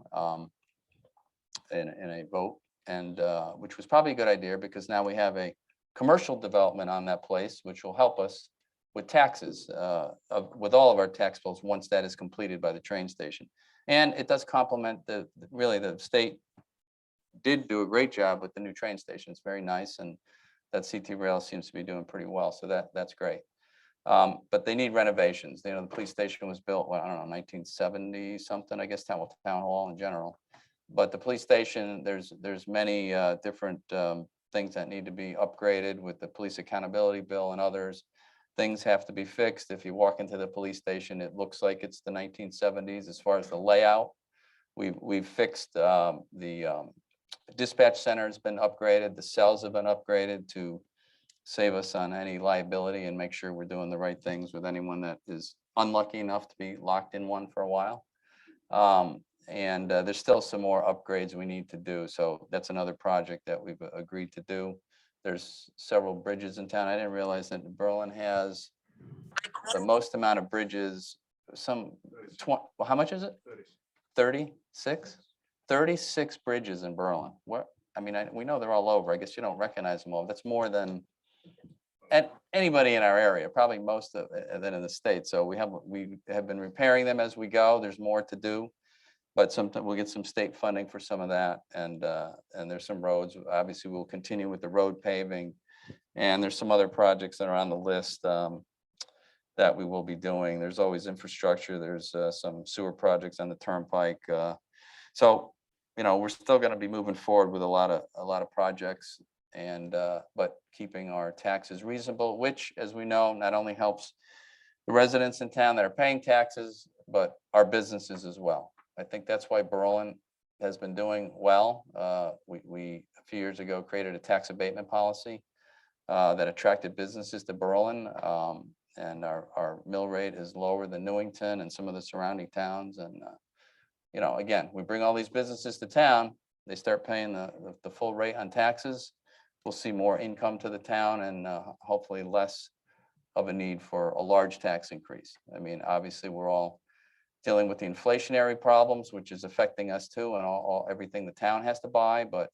In a vote, and which was probably a good idea, because now we have a commercial development on that place, which will help us with taxes, with all of our tax bills once that is completed by the train station. And it does complement really the state did do a great job with the new train station. It's very nice, and that CT Rail seems to be doing pretty well. So that's great. But they need renovations. The police station was built, well, I don't know, 1970 something, I guess, town hall in general. But the police station, there's many different things that need to be upgraded with the police accountability bill and others. Things have to be fixed. If you walk into the police station, it looks like it's the 1970s as far as the layout. We've fixed the dispatch center has been upgraded. The cells have been upgraded to save us on any liability and make sure we're doing the right things with anyone that is unlucky enough to be locked in one for a while. And there's still some more upgrades we need to do. So that's another project that we've agreed to do. There's several bridges in town. I didn't realize that Berlin has the most amount of bridges. How much is it? 36? 36 bridges in Berlin. What, I mean, we know they're all over. I guess you don't recognize them all. That's more than anybody in our area, probably most of than in the state. So we have been repairing them as we go. There's more to do. But sometime we'll get some state funding for some of that. And there's some roads. Obviously, we'll continue with the road paving. And there's some other projects that are on the list that we will be doing. There's always infrastructure. There's some sewer projects on the turnpike. So, you know, we're still going to be moving forward with a lot of projects and but keeping our taxes reasonable, which, as we know, not only helps the residents in town that are paying taxes, but our businesses as well. I think that's why Berlin has been doing well. We a few years ago created a tax abatement policy that attracted businesses to Berlin. And our mill rate is lower than Newington and some of the surrounding towns. And, you know, again, we bring all these businesses to town, they start paying the full rate on taxes. We'll see more income to the town and hopefully less of a need for a large tax increase. I mean, obviously, we're all dealing with the inflationary problems, which is affecting us too, and everything the town has to buy, but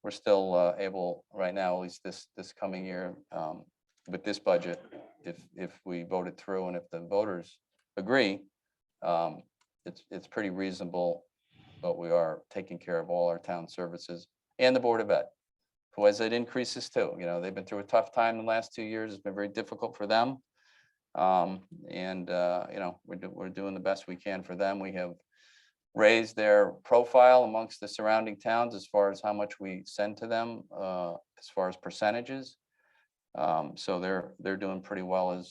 we're still able right now, at least this coming year, with this budget, if we vote it through and if the voters agree, it's pretty reasonable, but we are taking care of all our town services and the Board of Ed, who has had increases too. You know, they've been through a tough time the last 2 years. It's been very difficult for them. You know, we're doing the best we can for them. We have raised their profile amongst the surrounding towns as far as how much we send to them, as far as percentages. So they're doing pretty well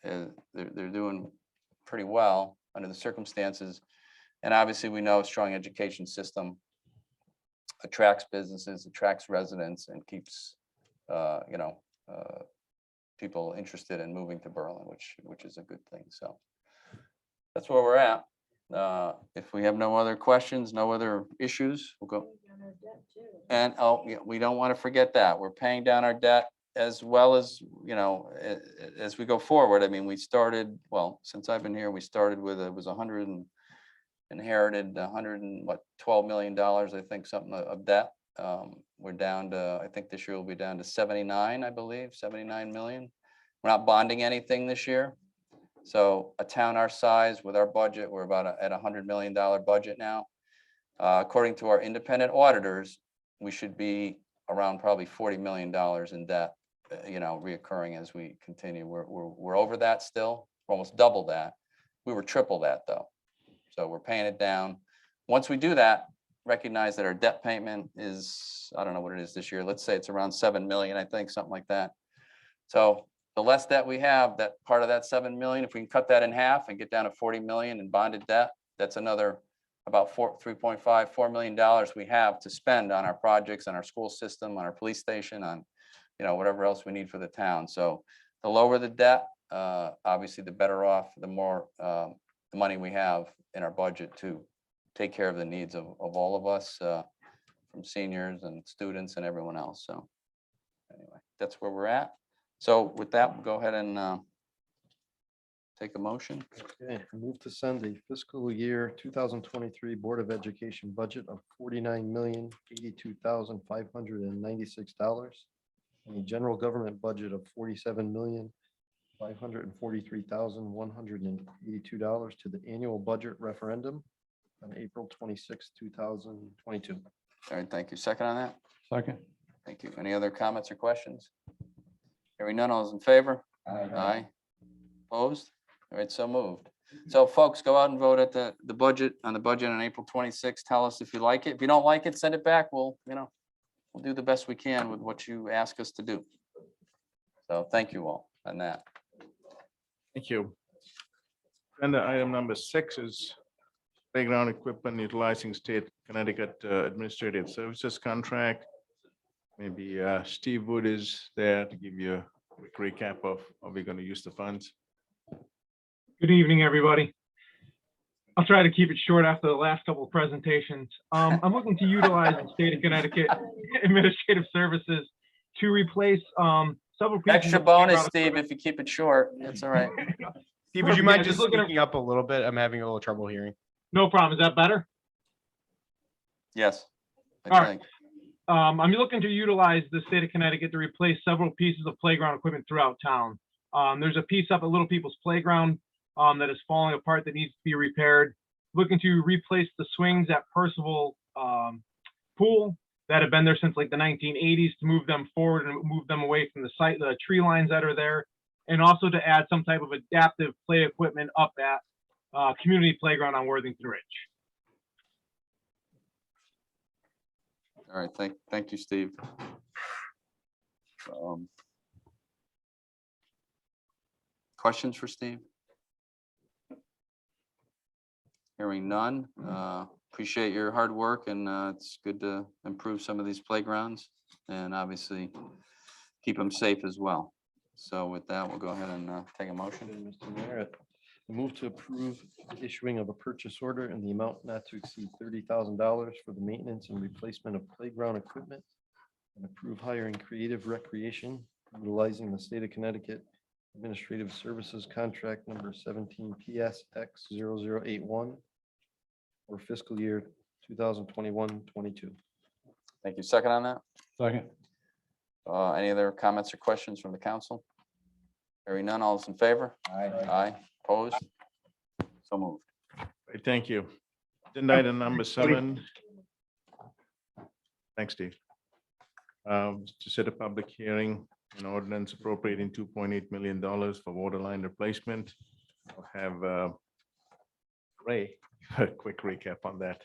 they're doing pretty well under the circumstances. And obviously, we know a strong education system attracts businesses, attracts residents, and keeps you know, people interested in moving to Berlin, which is a good thing. So that's where we're at. If we have no other questions, no other issues, we'll go. And yeah, we don't want to forget that we're paying down our debt as well as, you know, as we go forward. I mean, we started, well, since I've been here, we started with, it was inherited $112 million, I think, something of debt. We're down to, I think this year we'll be down to 79, I believe, 79 million. We're not bonding anything this year. So a town our size with our budget, we're about at $100 million budget now. According to our independent auditors, we should be around probably $40 million in debt, you know, reoccurring as we continue. We're over that still, we're almost double that. We were triple that though. So we're paying it down. Once we do that, recognize that our debt payment is, I don't know what it is this year. Let's say it's around 7 million, I think, something like that. So the less debt we have, that part of that 7 million, if we can cut that in half and get down to 40 million in bonded debt, that's another about $4 million we have to spend on our projects, on our school system, on our police station, on, you know, whatever else we need for the town. So the lower the debt, obviously the better off, the more the money we have in our budget to take care of the needs of all of us, from seniors and students and everyone else. So anyway, that's where we're at. So with that, we'll go ahead and take a motion. Okay, I move to send the fiscal year 2023 Board of Education budget of $49,082,596 and a general government budget of $47,543,182 to the annual budget referendum on April 26, 2022. All right, thank you. Second on that? Second. Thank you. Any other comments or questions? Hearing none, all those in favor? Aye. Opposed? All right, so moved. So folks, go out and vote at the budget, on April 26th. Tell us if you like it. If you don't like it, send it back. We'll, you know, we'll do the best we can with what you ask us to do. So thank you all on that. Thank you. Agenda item number 6 is playground equipment utilizing state Connecticut Administrative Services contract. Maybe Steve Wood is there to give you a quick recap of how we're going to use the funds. Good evening, everybody. I'll try to keep it short after the last couple of presentations. I'm looking to utilize the state of Connecticut Administrative Services to replace several pieces. Extra of bonus, playground Steve, if you keep it short. That's all right. Steve, would you mind Yeah, just looking at- speaking up a little bit? I'm having a little trouble hearing. No problem. Is that better? Yes. All I right. think. I'm looking to utilize the state of Connecticut to replace several pieces of playground equipment throughout town. There's a piece up at Little People's Playground that is falling apart that needs to be repaired. Looking to replace the swings at Percival Pool that have been there since like the 1980s, to move them forward and move them away from the site, the tree lines that are there, and also to add some type of adaptive play equipment up at Community Playground on Worthington Ridge. All right, thank you, Steve. Questions for Steve? Hearing none. Appreciate your hard work, and it's good to improve some of these playgrounds and obviously keep them safe as well. So with that, we'll go ahead and take a motion. Mr. Mayor, I move to approve the issuing of a purchase order in the amount not to exceed $30,000 for the maintenance and replacement of playground equipment, and approve hiring Creative Recreation utilizing the state of Connecticut Administrative Services Contract number 17 PSX 0081 for fiscal year 2021-22. Thank you. Second on that? Second. Any other comments or questions from the council? Hearing none, all those in favor? Aye. Opposed? So moved. Right, thank you. Agenda item number 7. Thanks, Steve. To set a public hearing, an ordinance appropriating $2.8 million for water line replacement. I'll have Ray, a quick recap on that.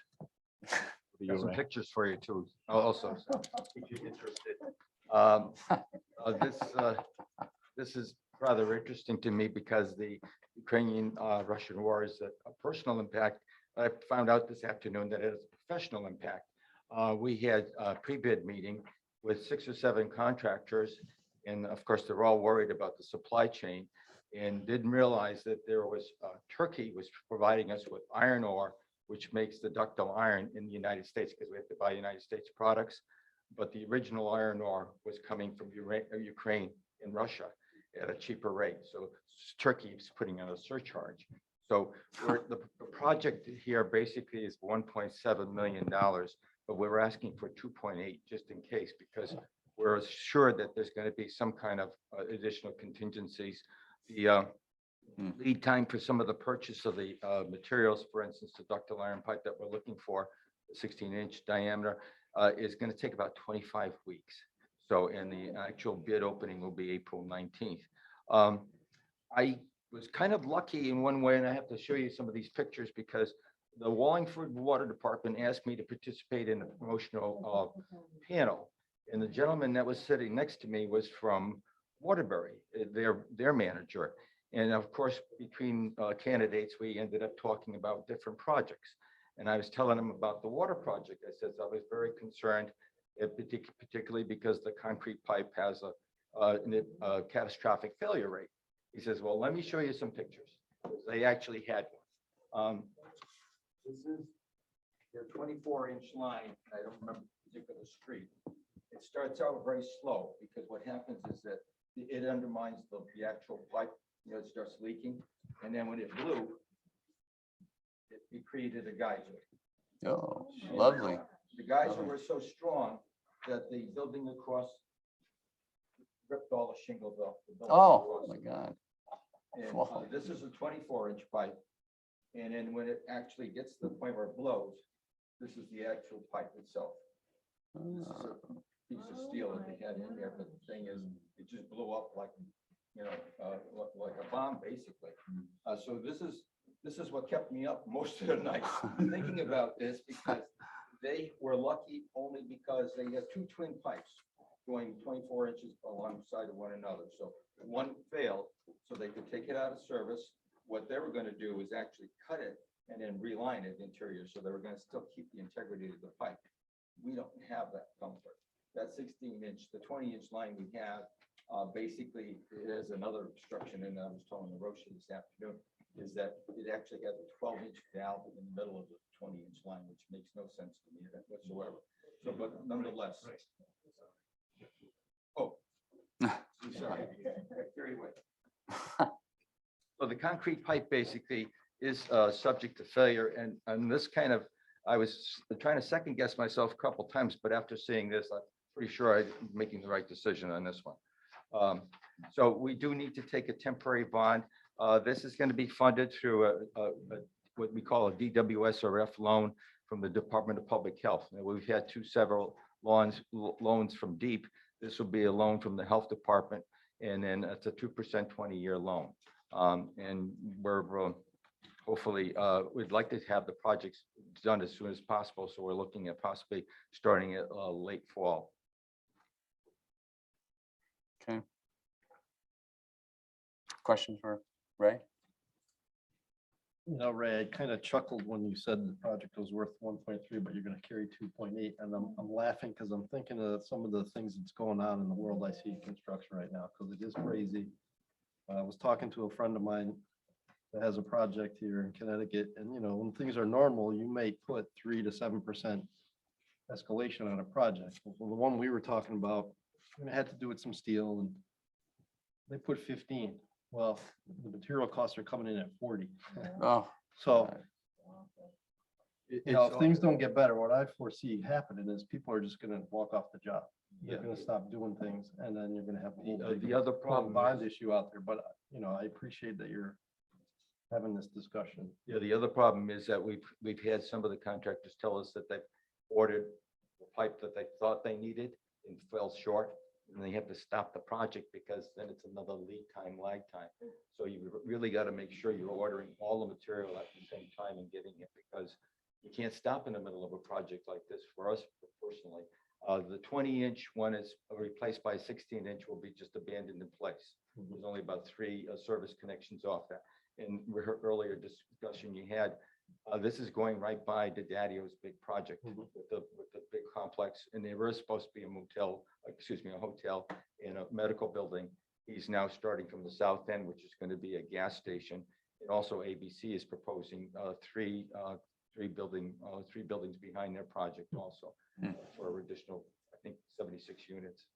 Got some pictures for you too, also, so if you're interested. This is rather interesting to me because the Ukrainian-Russian war is a personal impact. I found out this afternoon that it is a professional impact. We had a pre-bid meeting with 6 or 7 contractors, and of course, they're all worried about the supply chain, and didn't realize that there was Turkey was providing us with iron ore, which makes the ductile iron in the United States, because we have to buy United States products. But the original iron ore was coming from Ukraine and Russia at a cheaper rate. So Turkey is putting on a surcharge. So the project here basically is $1.7 million, but we're asking for 2.8 just in case, because we're sure that there's going to be some kind of additional contingencies. The lead time for some of the purchase of the materials, for instance, the ductile iron pipe that we're looking for, 16-inch diameter, is going to take about 25 weeks. So, and the actual bid opening will be April 19th. I was kind of lucky in one way, and I have to show you some of these pictures because the Wallingford Water Department asked me to participate in a promotional panel. And the gentleman that was sitting next to me was from Waterbury, their manager. And of course, between candidates, we ended up talking about different projects. And I was telling him about the water project. I said, I was very concerned, particularly because the concrete pipe has a catastrophic failure rate. He says, well, let me show you some pictures. They actually had one. This is their 24-inch line. I don't remember the particular street. It starts out very slow because what happens is that it undermines the actual pipe. You know, it starts leaking. And then when it blew, it created a geyser. Oh, lovely. The geyser was so strong that the building across ripped all the shingles off the building. Oh, my God. And Whoa. this is a 24-inch pipe. And then when it actually gets to the point where it blows, this is the actual pipe itself. This is a piece of steel that they had in there, but the thing is, it just blew up like, you know, like a bomb, basically. So this is what kept me up most of the night thinking about this, because they were lucky only because they had 2 twin pipes going 24 inches alongside of one another. So one failed, so they could take it out of service. What they were going to do is actually cut it and then reline it interior. So they were going to still keep the integrity of the pipe. We don't have that comfort. That 16-inch, the 20-inch line we have, basically there's another obstruction, and I was telling Roche this afternoon, is that it actually has a 12-inch valve in the middle of the 20-inch line, which makes no sense to me whatsoever. So, but nonetheless. Oh, sorry. Very well. So the concrete pipe basically is subject to failure, and this kind of I was trying to second guess myself a couple times, but after seeing this, I'm pretty sure I'm making the right decision on this one. So we do need to take a temporary bond. This is going to be funded through what we call a DWSRF loan from the Department of Public Health. Now, we've had several loans from DEEP. This will be a loan from the Health Department, and then it's a 2% 20-year loan. And we're hopefully, we'd like to have the projects done as soon as possible. So we're looking at possibly starting it late fall. Okay. Question for Ray? You know, Ray, I kind of chuckled when you said the project was worth 1.3, but you're going to carry 2.8. And I'm laughing because I'm thinking of some of the things that's going on in the world I see in construction right now, because it is crazy. I was talking to a friend of mine that has a project here in Connecticut, and you know, when things are normal, you may put 3 to 7% escalation on a project. Well, the one we were talking about, it had to do with some steel, and they put 15. Well, the material costs are coming in at 40. Oh, So, you know, if things don't get better, what I foresee happening is people are just gonna walk off the job. They're Yeah. gonna stop doing things, and then you're gonna have a whole The other problem bond issue out there. But, you know, I appreciate that you're having this discussion. Yeah, the other problem is that we've had some of the contractors tell us that they've ordered the pipe that they thought they needed and fell short. And they have to stop the project because then it's another lead time, lag time. So you really got to make sure you're ordering all the material at the same time and getting it, because you can't stop in the middle of a project like this for us personally. The 20-inch one is replaced by a 16-inch will be just abandoned in place. There's only about 3 service connections off that. And we heard earlier discussion you had, this is going right by Dadadio's big project with the big complex, and there was supposed to be a hotel and a medical building. He's now starting from the south end, which is going to be a gas station. And also ABC is proposing three buildings behind their project also for additional, I think, 76 units.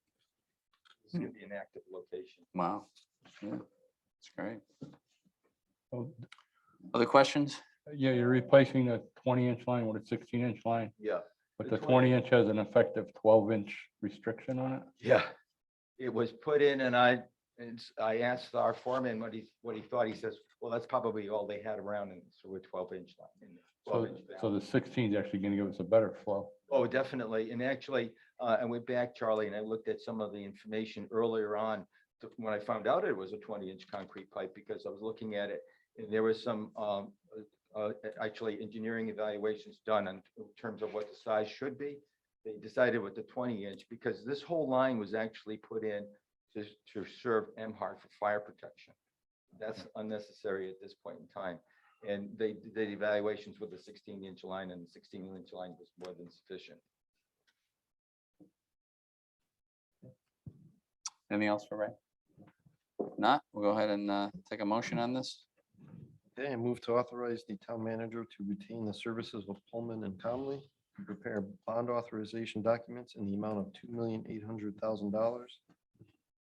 It's going to be an active location. wow. Yeah, that's great. Other questions? Yeah, you're replacing a 20-inch line with a 16-inch line, Yeah. but the 20-inch has an effective 12-inch restriction on it. Yeah, it was put in, and I asked our foreman what he thought. He says, well, that's probably all they had around, and so we're 12-inch line. So the 16 is actually going to give us a better flow. Oh, definitely. And actually, I went back, Charlie, and I looked at some of the information earlier on when I found out it was a 20-inch concrete pipe, because I was looking at it and there was some actually engineering evaluations done in terms of what the size should be. They decided with the 20-inch because this whole line was actually put in to serve MHART for fire protection. That's unnecessary at this point in time. And they did evaluations with the 16-inch line, and the 16-inch line was more than sufficient. Anything else for Ray? If not, we'll go ahead and take a motion on this. Okay, I move to authorize the town manager to retain the services of Pullman and Conley to prepare bond authorization documents in the amount of $2,800,000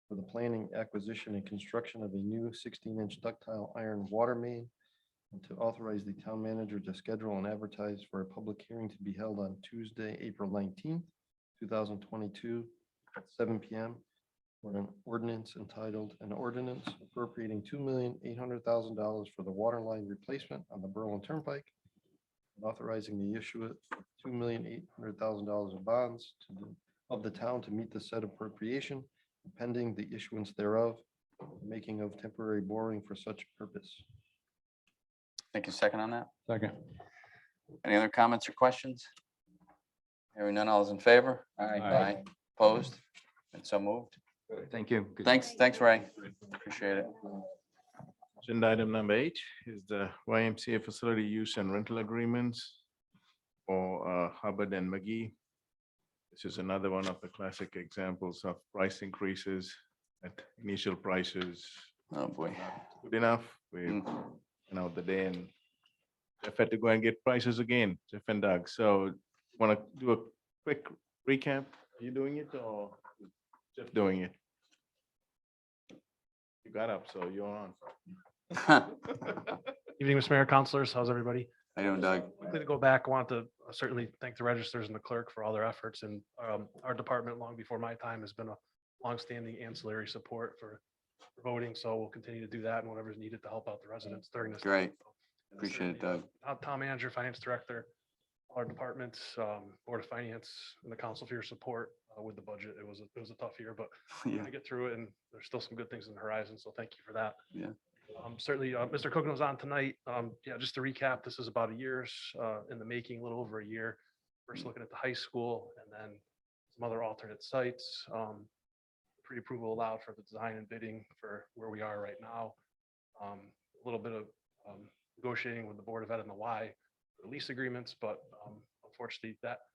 for the planning, acquisition, and construction of a new 16-inch ductile iron water main, and to authorize the town manager to schedule and advertise for a public hearing to be held on Tuesday, April 19th, 2022 at 7 p.m. for an ordinance entitled, an ordinance appropriating $2,800,000 for the water line replacement on the Berlin Turnpike, and authorizing the issue of $2,800,000 of bonds of the town to meet the said appropriation, pending the issuance thereof, making of temporary borrowing for such purpose. Thank you. Second on that. Second. Any other comments or questions? Hearing none, all is in favor? Aye. Opposed? And so moved. Thank you. Good. Thanks, Ray. Appreciate it. Agenda item number 8 is the YMCA facility use and rental agreements for Hubbard and McGee. This is another one of the classic examples of price increases at initial prices. Oh, boy. Good enough. We went out the day and Jeff had to go and get prices again, Jeff and Doug. So want to do a quick recap? Are you doing it or Jeff doing it? You got up, so you're on. Evening, Mr. Mayor, councilors. How's everybody? How you doing, Doug? Quickly to go back, I want to certainly thank the registers and the clerk for all their efforts, and our department, long before my time, has been a longstanding ancillary support for voting, so we'll continue to do that and whatever's needed to help out the residents during this. time. Great. So, Appreciate it, certainly, Doug. Town manager, finance director, our departments, board of finance, and the council for your support with the budget. It was a tough year, but we're Yeah. gonna get through it, and there's still some good things in the horizon, so thank you for that. Yeah. Certainly, Mr. Coogan was on tonight. Yeah, just to recap, this is about a year's in the making, a little over a year. First looking at the high school and then some other alternate sites. Pre-approval allowed for the design and bidding for where we are right now. A little bit of negotiating with the Board of Ed and the Y for the lease agreements, but unfortunately, that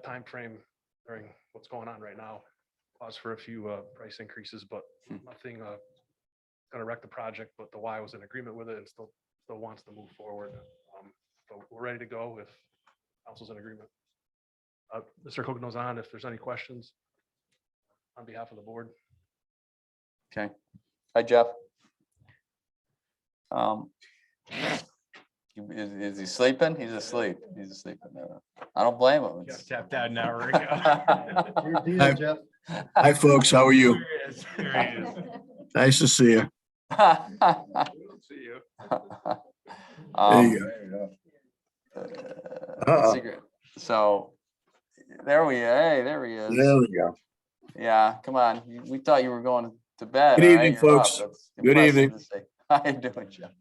timeframe during what's going on right now caused for a few price increases, but nothing gonna wreck the project, but the Y was in agreement with it and still wants to move forward. So we're ready to go if council's in agreement. Mr. Cook knows on if there's any questions on behalf of the board. Okay. Hi, Jeff. Is he sleeping? He's asleep. He's asleep. I don't blame him. It's- Tapped out an hour ago. Your deal, Jeff. Hi, folks. How are you? There he is. There he is. Nice to see you. See you. There you Uh-oh. secret. So there there he is. There we go. Yeah, come on. We thought you were going to bed. Good all evening, right? You're up. folks. That's Good impressive evening. to see. How you doing, Jeff?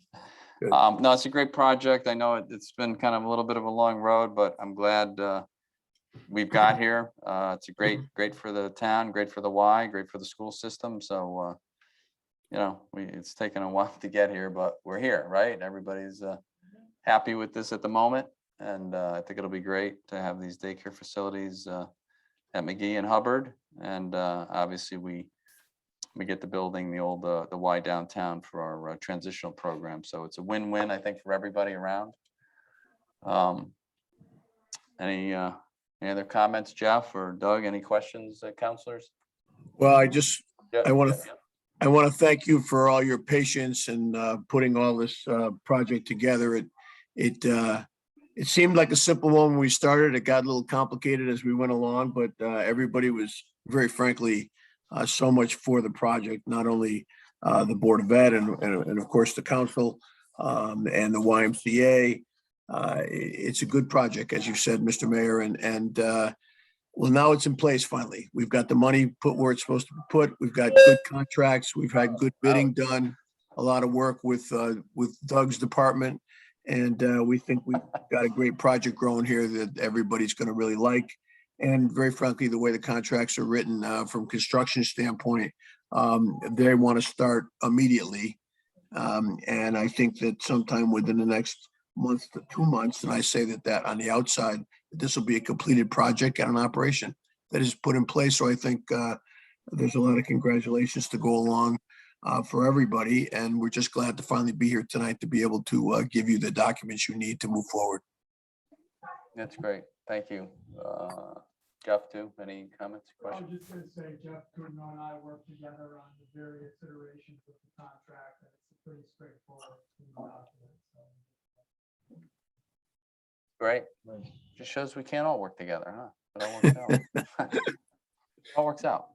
Good. No, it's a great project. I know it's been kind of a little bit of a long road, but I'm glad we've got here. It's a great for the town, great for the Y, great for the school system. So, it's taken a while to get here, but we're here, right? Everybody's happy with this at the moment. And I think it'll be great to have these daycare facilities at McGee and Hubbard. And obviously we get the building, the old, the Y downtown for our transitional program. So it's a win-win, I think, for everybody around. Any other comments, Jeff or Doug? Any questions, counselors? Well, Yeah. I want to thank you for all your patience and putting all this project together. It seemed like a simple one when we started. It got a little complicated as we went along, but everybody was very frankly so much for the project, not only the Board of Ed and of course the council and the YMCA. It's a good project, as you said, Mr. Mayor, and well, now it's in place finally. We've got the money put where it's supposed to be put. We've got good contracts. We've had good bidding done, a lot of work with Doug's department. And we think we've got a great project growing here that everybody's going to really like. And very frankly, the way the contracts are written from construction standpoint, they want to start immediately. And I think that sometime within the next month to 2 months, and I say that on the outside, this will be a completed project and an operation that is put in place. So I think there's a lot of congratulations to go along for everybody. And we're just glad to finally be here tonight to be able to give you the documents you need to move forward. That's great. Thank you. Jeff, too, any comments, I was questions? just gonna say, Jeff Kudno and I worked together on the various iterations of the contract, and it's a pretty straightforward document, so. Great. Just shows we can't all work together, huh? It all works out. It all works out.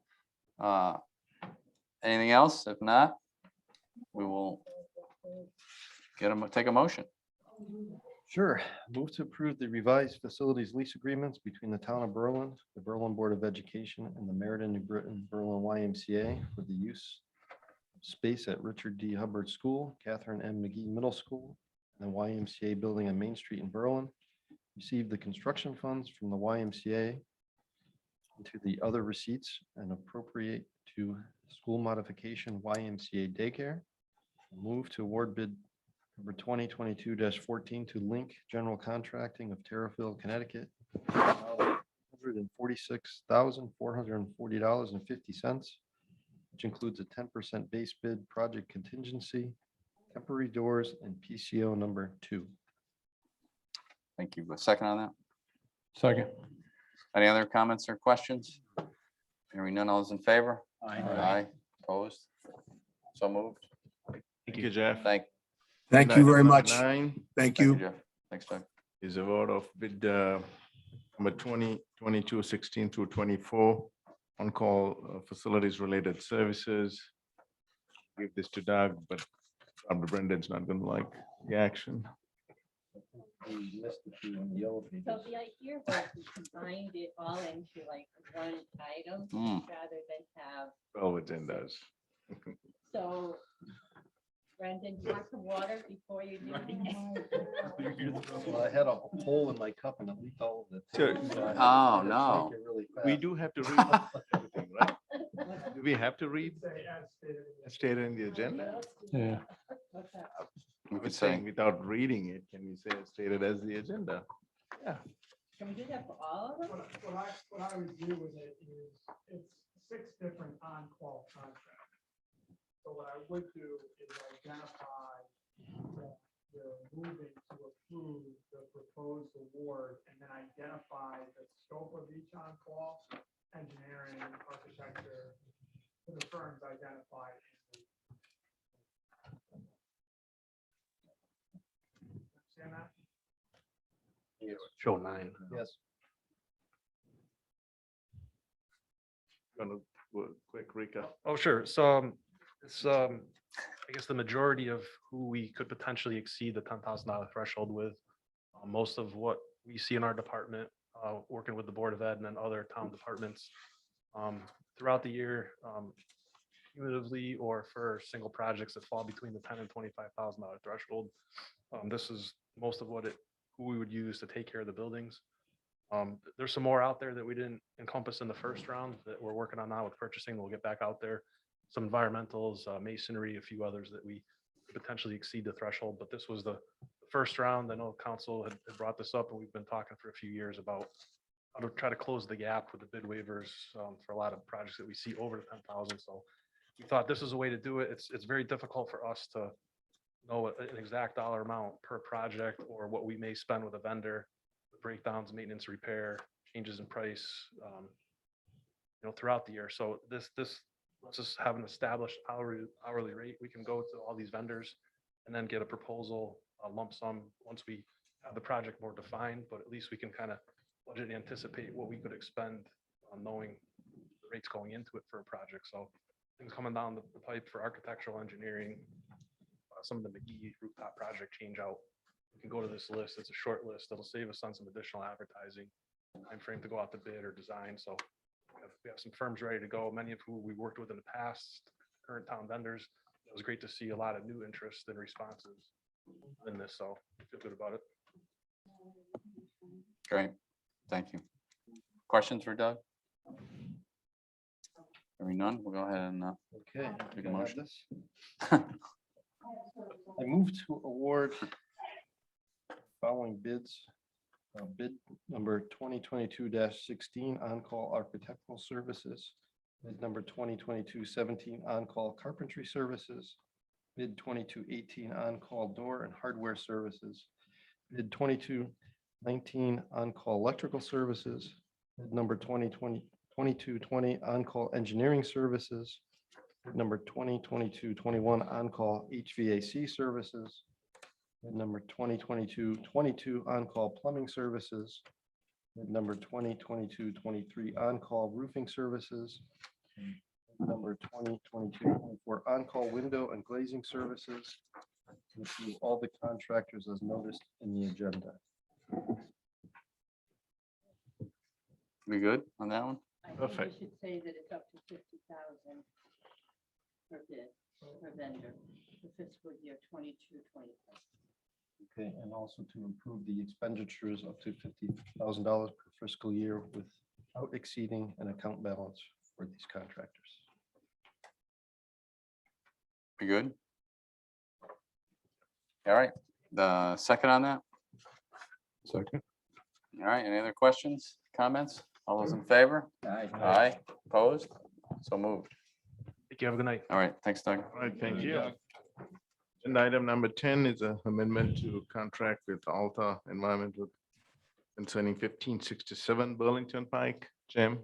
Anything else? If not, we will take a motion. Sure. Move to approve the revised facilities lease agreements between the town of Berlin, the Berlin Board of Education, and the Meriden New Britain Berlin YMCA for the use of space at Richard D. Hubbard School, Catherine M. McGee Middle School, and the YMCA building on Main Street in Berlin. Receive the construction funds from the YMCA into the other receipts and appropriate to school modification YMCA daycare. Move to award bid number 2022-14 to Link General Contracting of Terriffill, Connecticut. $146,440.50, which includes a 10% base bid project contingency, temporary doors, and PCO number 2. Thank you. A second on that? Second. Any other comments or questions? Hearing none, all those in favor? Aye. Aye. Opposed? So moved. Thank you, Jeff. Thank you very much. Number 9. Thank you. Jeff. Thanks, Doug. is a vote of bid number 2022-16 through 24, on-call facilities related services. Give this to Doug, but Dr. Brendan's not gonna like the action. We missed a few on the yellow So pages. the idea was we combined it all into like one item rather than have, Well, agendas. so Brendan, do you want some water before you do? Well, I had a hole in my cup and it leaked all of it. Sure. So I had to Oh, drink no. it really We fast. do have to read everything, right? Do we have to read as stated in the agenda? Yeah. We I could was say, saying without reading it, can we say it's stated as the agenda? Can we do that for all of them? What I would do with it is, it's 6 different on-call contracts. So what I would do is identify that you're moving to approve the proposed award and then identify the scope of each on-call, engineering, architecture, for the firms identified. Understand that? Show 9. Yes. Gonna do a quick recap. Oh, sure. So it's, I guess the majority of who we could potentially exceed the $10,000 threshold with. Most of what we see in our department, working with the Board of Ed and then other town departments throughout the year, cumulatively or for single projects that fall between the $10,000 and $25,000 threshold. This is most of who we would use to take care of the buildings. There's some more out there that we didn't encompass in the first round that we're working on now with purchasing. We'll get back out there. Some environmentals, masonry, a few others that we could potentially exceed the threshold, but this was the first round. I know council had brought this up and we've been talking for a few years about how to try to close the gap with the bid waivers for a lot of projects that we see over the 10,000. So we thought this is a way to do it. It's very difficult for us to know an exact dollar amount per project or what we may spend with a vendor, breakdowns, maintenance, repair, changes in price, throughout the year. So this lets us have an established hourly rate. We can go to all these vendors and then get a proposal, a lump sum, once we have the project more defined, but at least we can kind of budget and anticipate what we could expend on knowing the rates going into it for a project. So things coming down the pipe for architectural engineering, some of the McGee rooftop project change out. We can go to this list. It's a short list. That'll save us on some additional advertising time frame to go out to bid or design. So we have some firms ready to go, many of who we worked with in the past, current town vendors. It was great to see a lot of new interest and responses in this. So I feel good about it. great. Thank you. Questions for Doug? Hearing none, we'll go ahead and Okay. Take a can I have motion. this? I move to award following bids. Bid number 2022-16 on-call architectural services. Bid number 2022-17 on-call carpentry services. Bid 22-18 on-call door and hardware services. Bid 22-19 on-call electrical services. Bid number 22-20 on-call engineering services. Bid number 2022-21 on-call HVAC services. Bid number 2022-22 on-call plumbing services. Bid number 2022-23 on-call roofing services. Bid number 2022-24 on-call window and glazing services. Include all the contractors as noticed in the agenda. we good on that one? I think Perfect. we should say that it's up to 50,000 per bid, per vendor, for fiscal year 22-24. Okay, and also to improve the expenditures up to $50,000 per fiscal year without exceeding an account balance for these contractors. We good? All right, the second on that? Second. All right, any other questions, comments? All those in favor? Aye, opposed? So moved. Thank you. Have a good night. All right, thanks, Doug. All right, thank you. And item number 10 is an amendment to contract with Alta Environmental concerning 1567 Burlington Pike. Jim?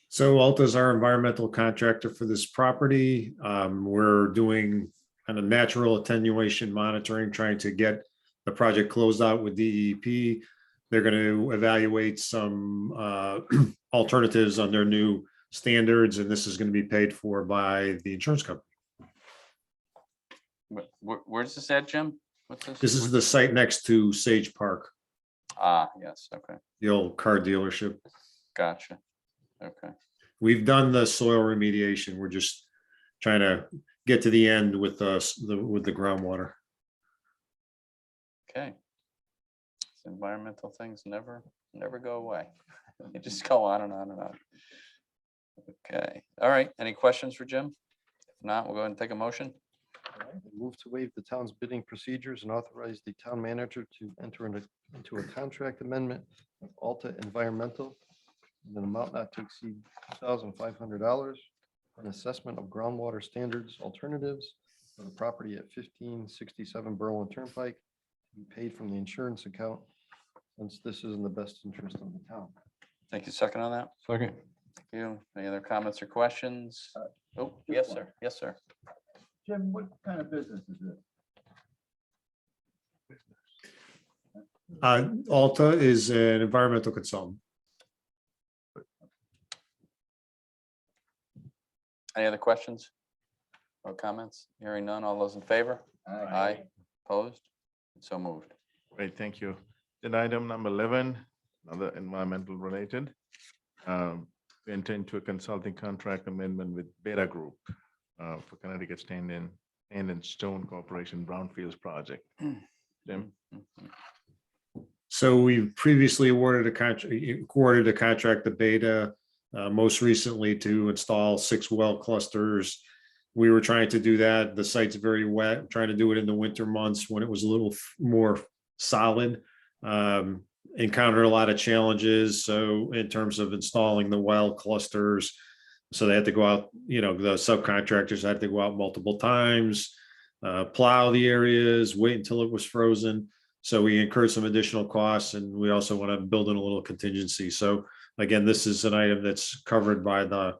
So Alta is our environmental contractor for this property. We're doing kind of natural attenuation monitoring, trying to get the project closed out with DEP. They're going to evaluate some alternatives on their new standards, and this is going to be paid for by the insurance company. Where's this at, Jim? What's this? This is the site next to Sage Park, Ah, yes, okay, the old car dealership. gotcha. Okay, We've done the soil remediation. We're just trying to get to the end with with the groundwater. okay. These environmental things never go away. They just go on and on and on. Okay, all right. Any questions for Jim? If not, we'll go ahead and take a motion. All right, I move to waive the town's bidding procedures and authorize the town manager to enter into a contract amendment with Alta Environmental in an amount not to exceed $2,500 for an assessment of groundwater standards alternatives for the property at 1567 Berlin Turnpike to be paid from the insurance account, since this is in the best interest of the town. Thank you. Second on that. Second. Thank you. Any other comments or questions? Oh, yes, sir. Yes, sir. Jim, what kind of business is this? Alta is an environmental consultant. Any other questions or comments? Hearing none. All those in favor? Aye. Opposed? So moved. Great, thank you. Then item number 11, another environmental related. We enter into a consulting contract amendment with Beta Group for Connecticut Sand and Stone Corporation Brownfields Project. Jim? So we previously awarded a contract to Beta, most recently to install 6 well clusters. We were trying to do that. The site's very wet, trying to do it in the winter months when it was a little more solid. Encountered a lot of challenges. So in terms of installing the well clusters, so they had to go out, the subcontractors had to go out multiple times, plow the areas, wait until it was frozen. So we incurred some additional costs, and we also want to build in a little contingency. So again, this is an item that's covered by the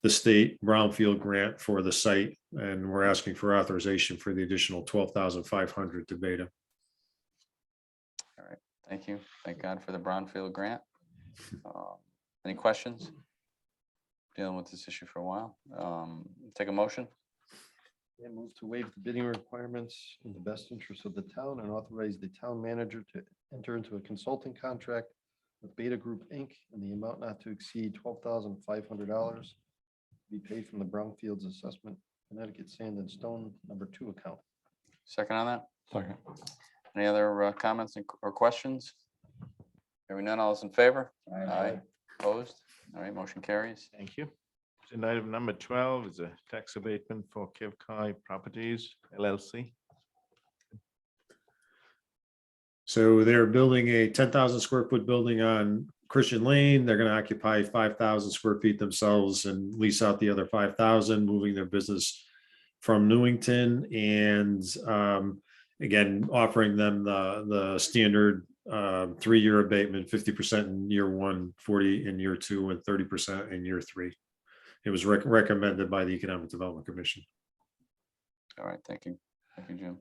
state brownfield grant for the site, and we're asking for authorization for the additional $12,500 to Beta. All right. Thank you. Thank God for the Brownfield grant. Any questions? Dealing with this issue for a while. Take a motion. And move to waive the bidding requirements in the best interest of the town and authorize the town manager to enter into a consulting contract with Beta Group, Inc. in the amount not to exceed $12,500 to be paid from the Brownfields Assessment Connecticut Sand and Stone #2 account. Second on that. Second. Any other comments or questions? Hearing none, all those in favor? Aye. Opposed? All right, motion carries. Thank you. Agenda item number 12 is a tax abatement for Kevkai Properties LLC. So they're building a 10,000 square foot building on Christian Lane. They're going to occupy 5,000 square feet themselves and lease out the other 5,000, moving their business from Newington, and again, offering them the standard 3-year abatement, 50% in year 1, 40 in year 2, and 30% in year 3. It was recommended by the Economic Development Commission. All right, thank you. Thank you, Jim.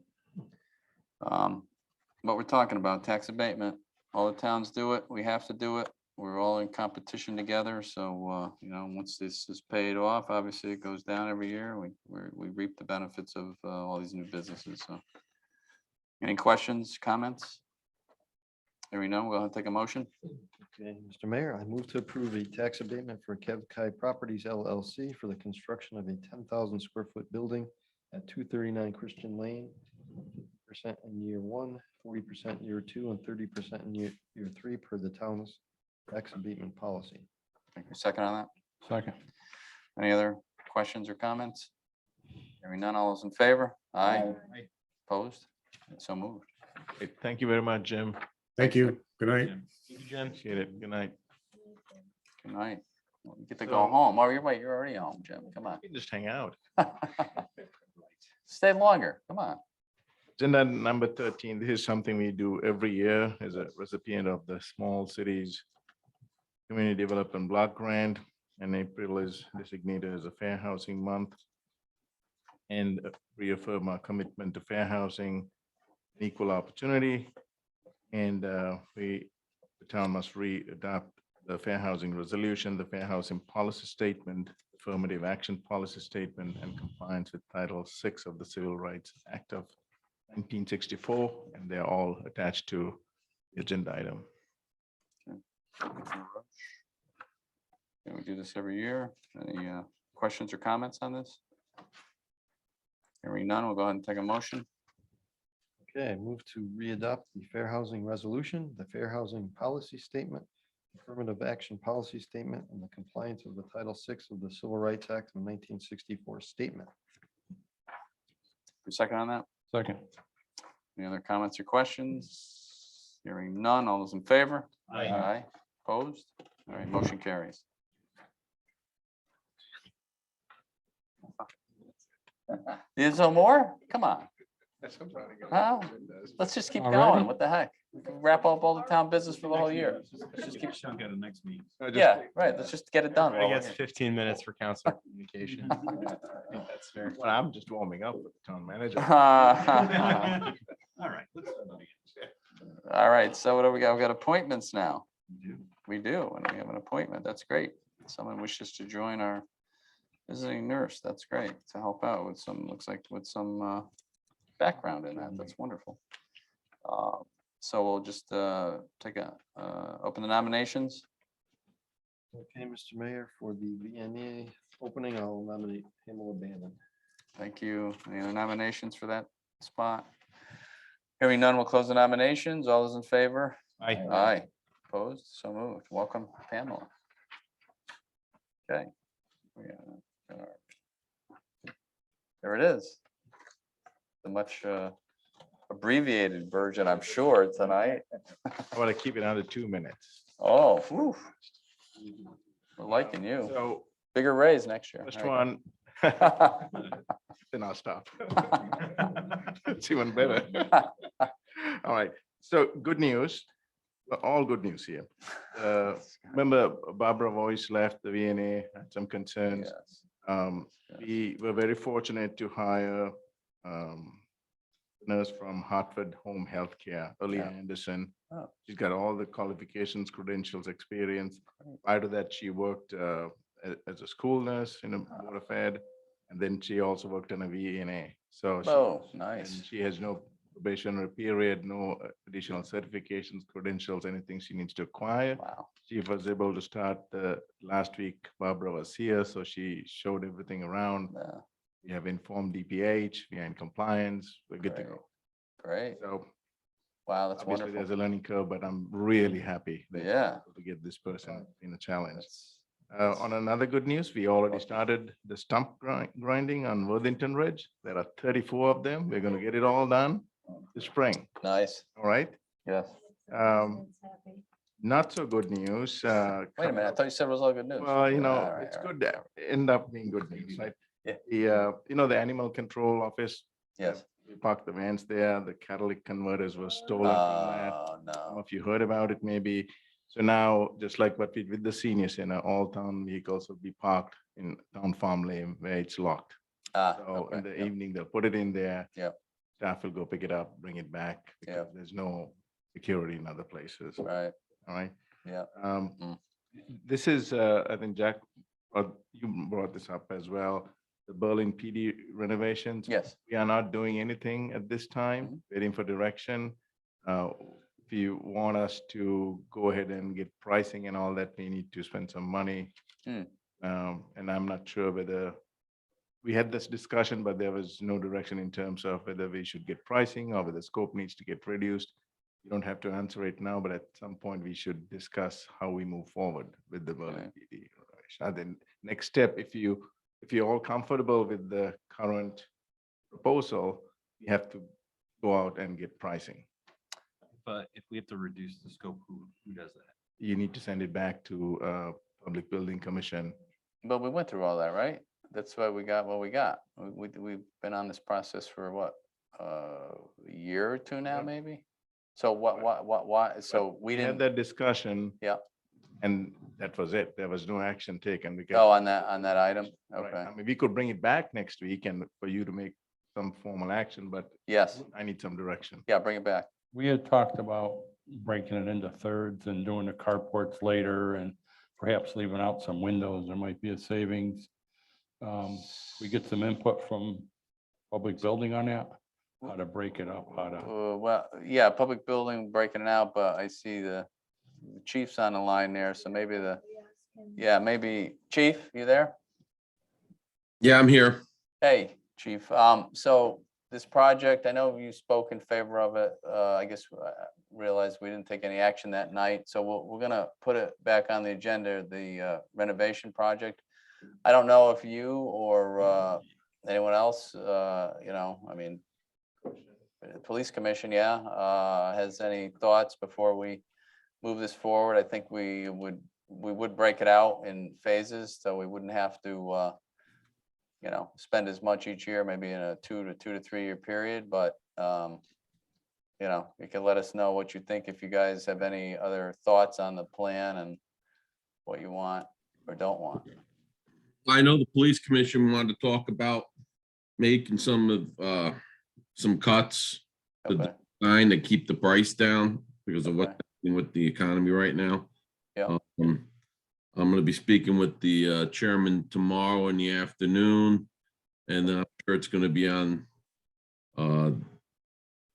What we're talking about, tax abatement, all the towns do it. We have to do it. We're all in competition together. So, once this is paid off, obviously it goes down every year. We reap the benefits of all these new businesses. So any questions, comments? Hearing none, we'll take a motion. Okay, Mr. Mayor, I move to approve a tax abatement for Kevkai Properties LLC for the construction of a 10,000 square foot building at 239 Christian Lane, 50% in year 1, 40% in year 2, and 30% in year 3 per the town's tax abatement policy. Thank you. Second on that. Second. Any other questions or comments? Hearing none, all those in favor? Aye. Opposed? So moved. Okay, thank you very much, Jim. Thank you. Good night. Thank you, Jim. Appreciate it. Good night. Good night. You get to So- go home. Oh, you're right. You're already home, Jim. Come on. You can just hang out. Stay longer. Come on. Agenda number 13, this is something we do every year as a recipient of the Small Cities Community Development Block Grant, and April is designated as a Fair Housing Month, and reaffirm our commitment to fair housing and equal opportunity. And the town must re-adopt the fair housing resolution, the fair housing policy statement, affirmative action policy statement, and compliance with Title VI of the Civil Rights Act of 1964, and they're all attached to the agenda item. Yeah, we do this every year. Any questions or comments on this? Hearing none, we'll go ahead and take a motion. Okay, move to readopt the fair housing resolution, the fair housing policy statement, affirmative action policy statement, and the compliance of the Title VI of the Civil Rights Act of 1964 statement. For a second on that? Second. Any other comments or questions? Hearing none, all those in favor? Aye. Opposed? All right, motion carries. Is there more? Come on. Well, let's just keep Already? going. What the heck? We can wrap up all the town business for the whole year. Let's just keep. Chunk out of next meeting. Yeah, right. Let's just get it done. I while we're guess 15 minutes for council communication. That's fair. Well, I'm just warming up with the town manager. here. All right. let's start again. All right, so what do we got? We got appointments now. We do, and we have an appointment. That's great. Someone wishes to join our visiting nurse. That's great to help out with some, looks like with some background in that. That's wonderful. So we'll just take a, open the nominations. Okay, Mr. Mayor, for the VNA opening, I'll nominate Pamela Bannon. Thank you. Any other nominations for that spot? Hearing none, we'll close the nominations. All those in favor? Aye. Aye. Opposed? So moved. Welcome, Pamela. Okay. Got our- There it is. The much abbreviated version, I'm sure, tonight. I want to keep it under 2 minutes. Oh, whew. We're liking you. So Bigger raise next year. first All one. Then I'll stop. It's even better. All right, so good news, all good news here. Remember Barbara Voice left the VNA, had some concerns. Yes. We were very fortunate to hire nurse from Hartford Home Healthcare, Early Yeah. Anderson. Oh. She's got all the qualifications, credentials, experience. Prior to that, she worked as a school nurse in a board of ed, and then she also worked on a VNA. So Oh, and nice. she has no probationary period, no additional certifications, credentials, anything she needs to acquire. Wow. She was able to start last week. Barbara was here, so she showed everything around. Yeah, We have informed DPH, we are in compliance, we're good to Great. go. great. So Wow, that's obviously there's wonderful. a learning curve, but I'm really happy that we're Yeah. able to get this person in a challenge. That's- On another good news, we already started the stump grinding on Worthington Ridge. There are 34 of them. We're gonna get it all done this spring, Nice. all right? Yes. Not so good news. Wait a minute. I thought you said it was all good news. Well, you know, All right, it's all right. good to end up being good news, right? Yeah. The animal control office, Yes. we parked the vans there, the catalytic converters were stolen from that. Oh, Some no. of you heard about it maybe. So now, just like what we did with the senior center, all town vehicles will be parked in town farm lane where it's locked. Ah, So okay, in the yeah. evening, they'll put it in there. Yep. Staff will go pick it up, bring it back, because Yep. there's no security in other places. Right. All right. Yeah. Mm. This is, I think Jack, you brought this up as well, the Berlin PD renovations. Yes. We are not doing anything at this time, waiting for direction. If you want us to go ahead and get pricing and all that, we need to spend some money. Hmm. And I'm not sure whether, we had this discussion, but there was no direction in terms of whether we should get pricing or whether scope needs to get reduced. You don't have to answer it now, but at some point we should discuss how we move forward with the Berlin PD. And then next step, if you're all comfortable with the current proposal, you have to go out and get pricing. But if we have to reduce the scope, who does that? You need to send it back to Public Building Commission. But we went through all that, right? That's why we got what we got. We've been on this process for what, a year or two now, maybe? So why, so we We had didn't, that discussion. Yeah. And that was it. There was no action taken. oh, on that item? Right. Okay. I mean, we could bring it back next week and for you to make some formal action, but Yes, I need some direction. yeah, bring it back. We had talked about breaking it into thirds and doing the carports later and perhaps leaving out some windows. There might be a savings. We get some input from public building on that, how to break it up, how to. Well, yeah, public building breaking it out, but I see the chief's on the line there, so maybe yeah, maybe, chief, you there? Yeah, I'm here. Hey, chief, so this project, I know you spoke in favor of it, I guess I realized we didn't take any action that night, so we're gonna put it back on the agenda, the renovation project. I don't know if you or anyone else, I mean, the police commission, yeah, has any thoughts before we move this forward? I think we would break it out in phases, so we wouldn't have to, spend as much each year, maybe in a 2 to 3 year period, but, you can let us know what you think, if you guys have any other thoughts on the plan and what you want or don't want. I know the police commission wanted to talk about making some cuts to Okay. the design to keep the price down because of what's happening with the economy right now. Yeah. I'm gonna be speaking with the chairman tomorrow in the afternoon, and then I'm sure it's gonna be on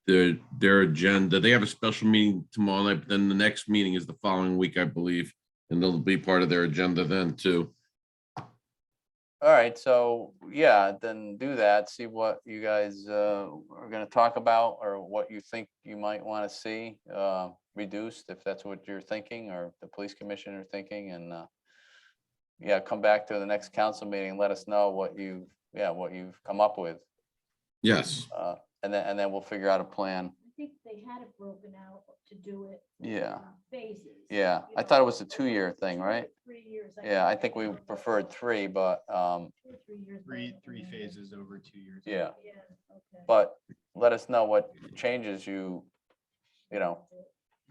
their agenda. They have a special meeting tomorrow night, but then the next meeting is the following week, I believe, and they'll be part of their agenda then too. All right, so yeah, then do that, see what you guys are gonna talk about or what you think you might want to see reduced, if that's what you're thinking or the police commission are thinking, and yeah, come back to the next council meeting and let us know what you've come up with. Yes. And then we'll figure out a plan. I think they had it broken out to do it. Yeah. Phases. Yeah, I thought it was a 2-year thing, right? 3 years. Yeah, I think we preferred 3, but 2 or 3 years. Three phases over 2 years. yeah. Yeah, okay. But let us know what changes you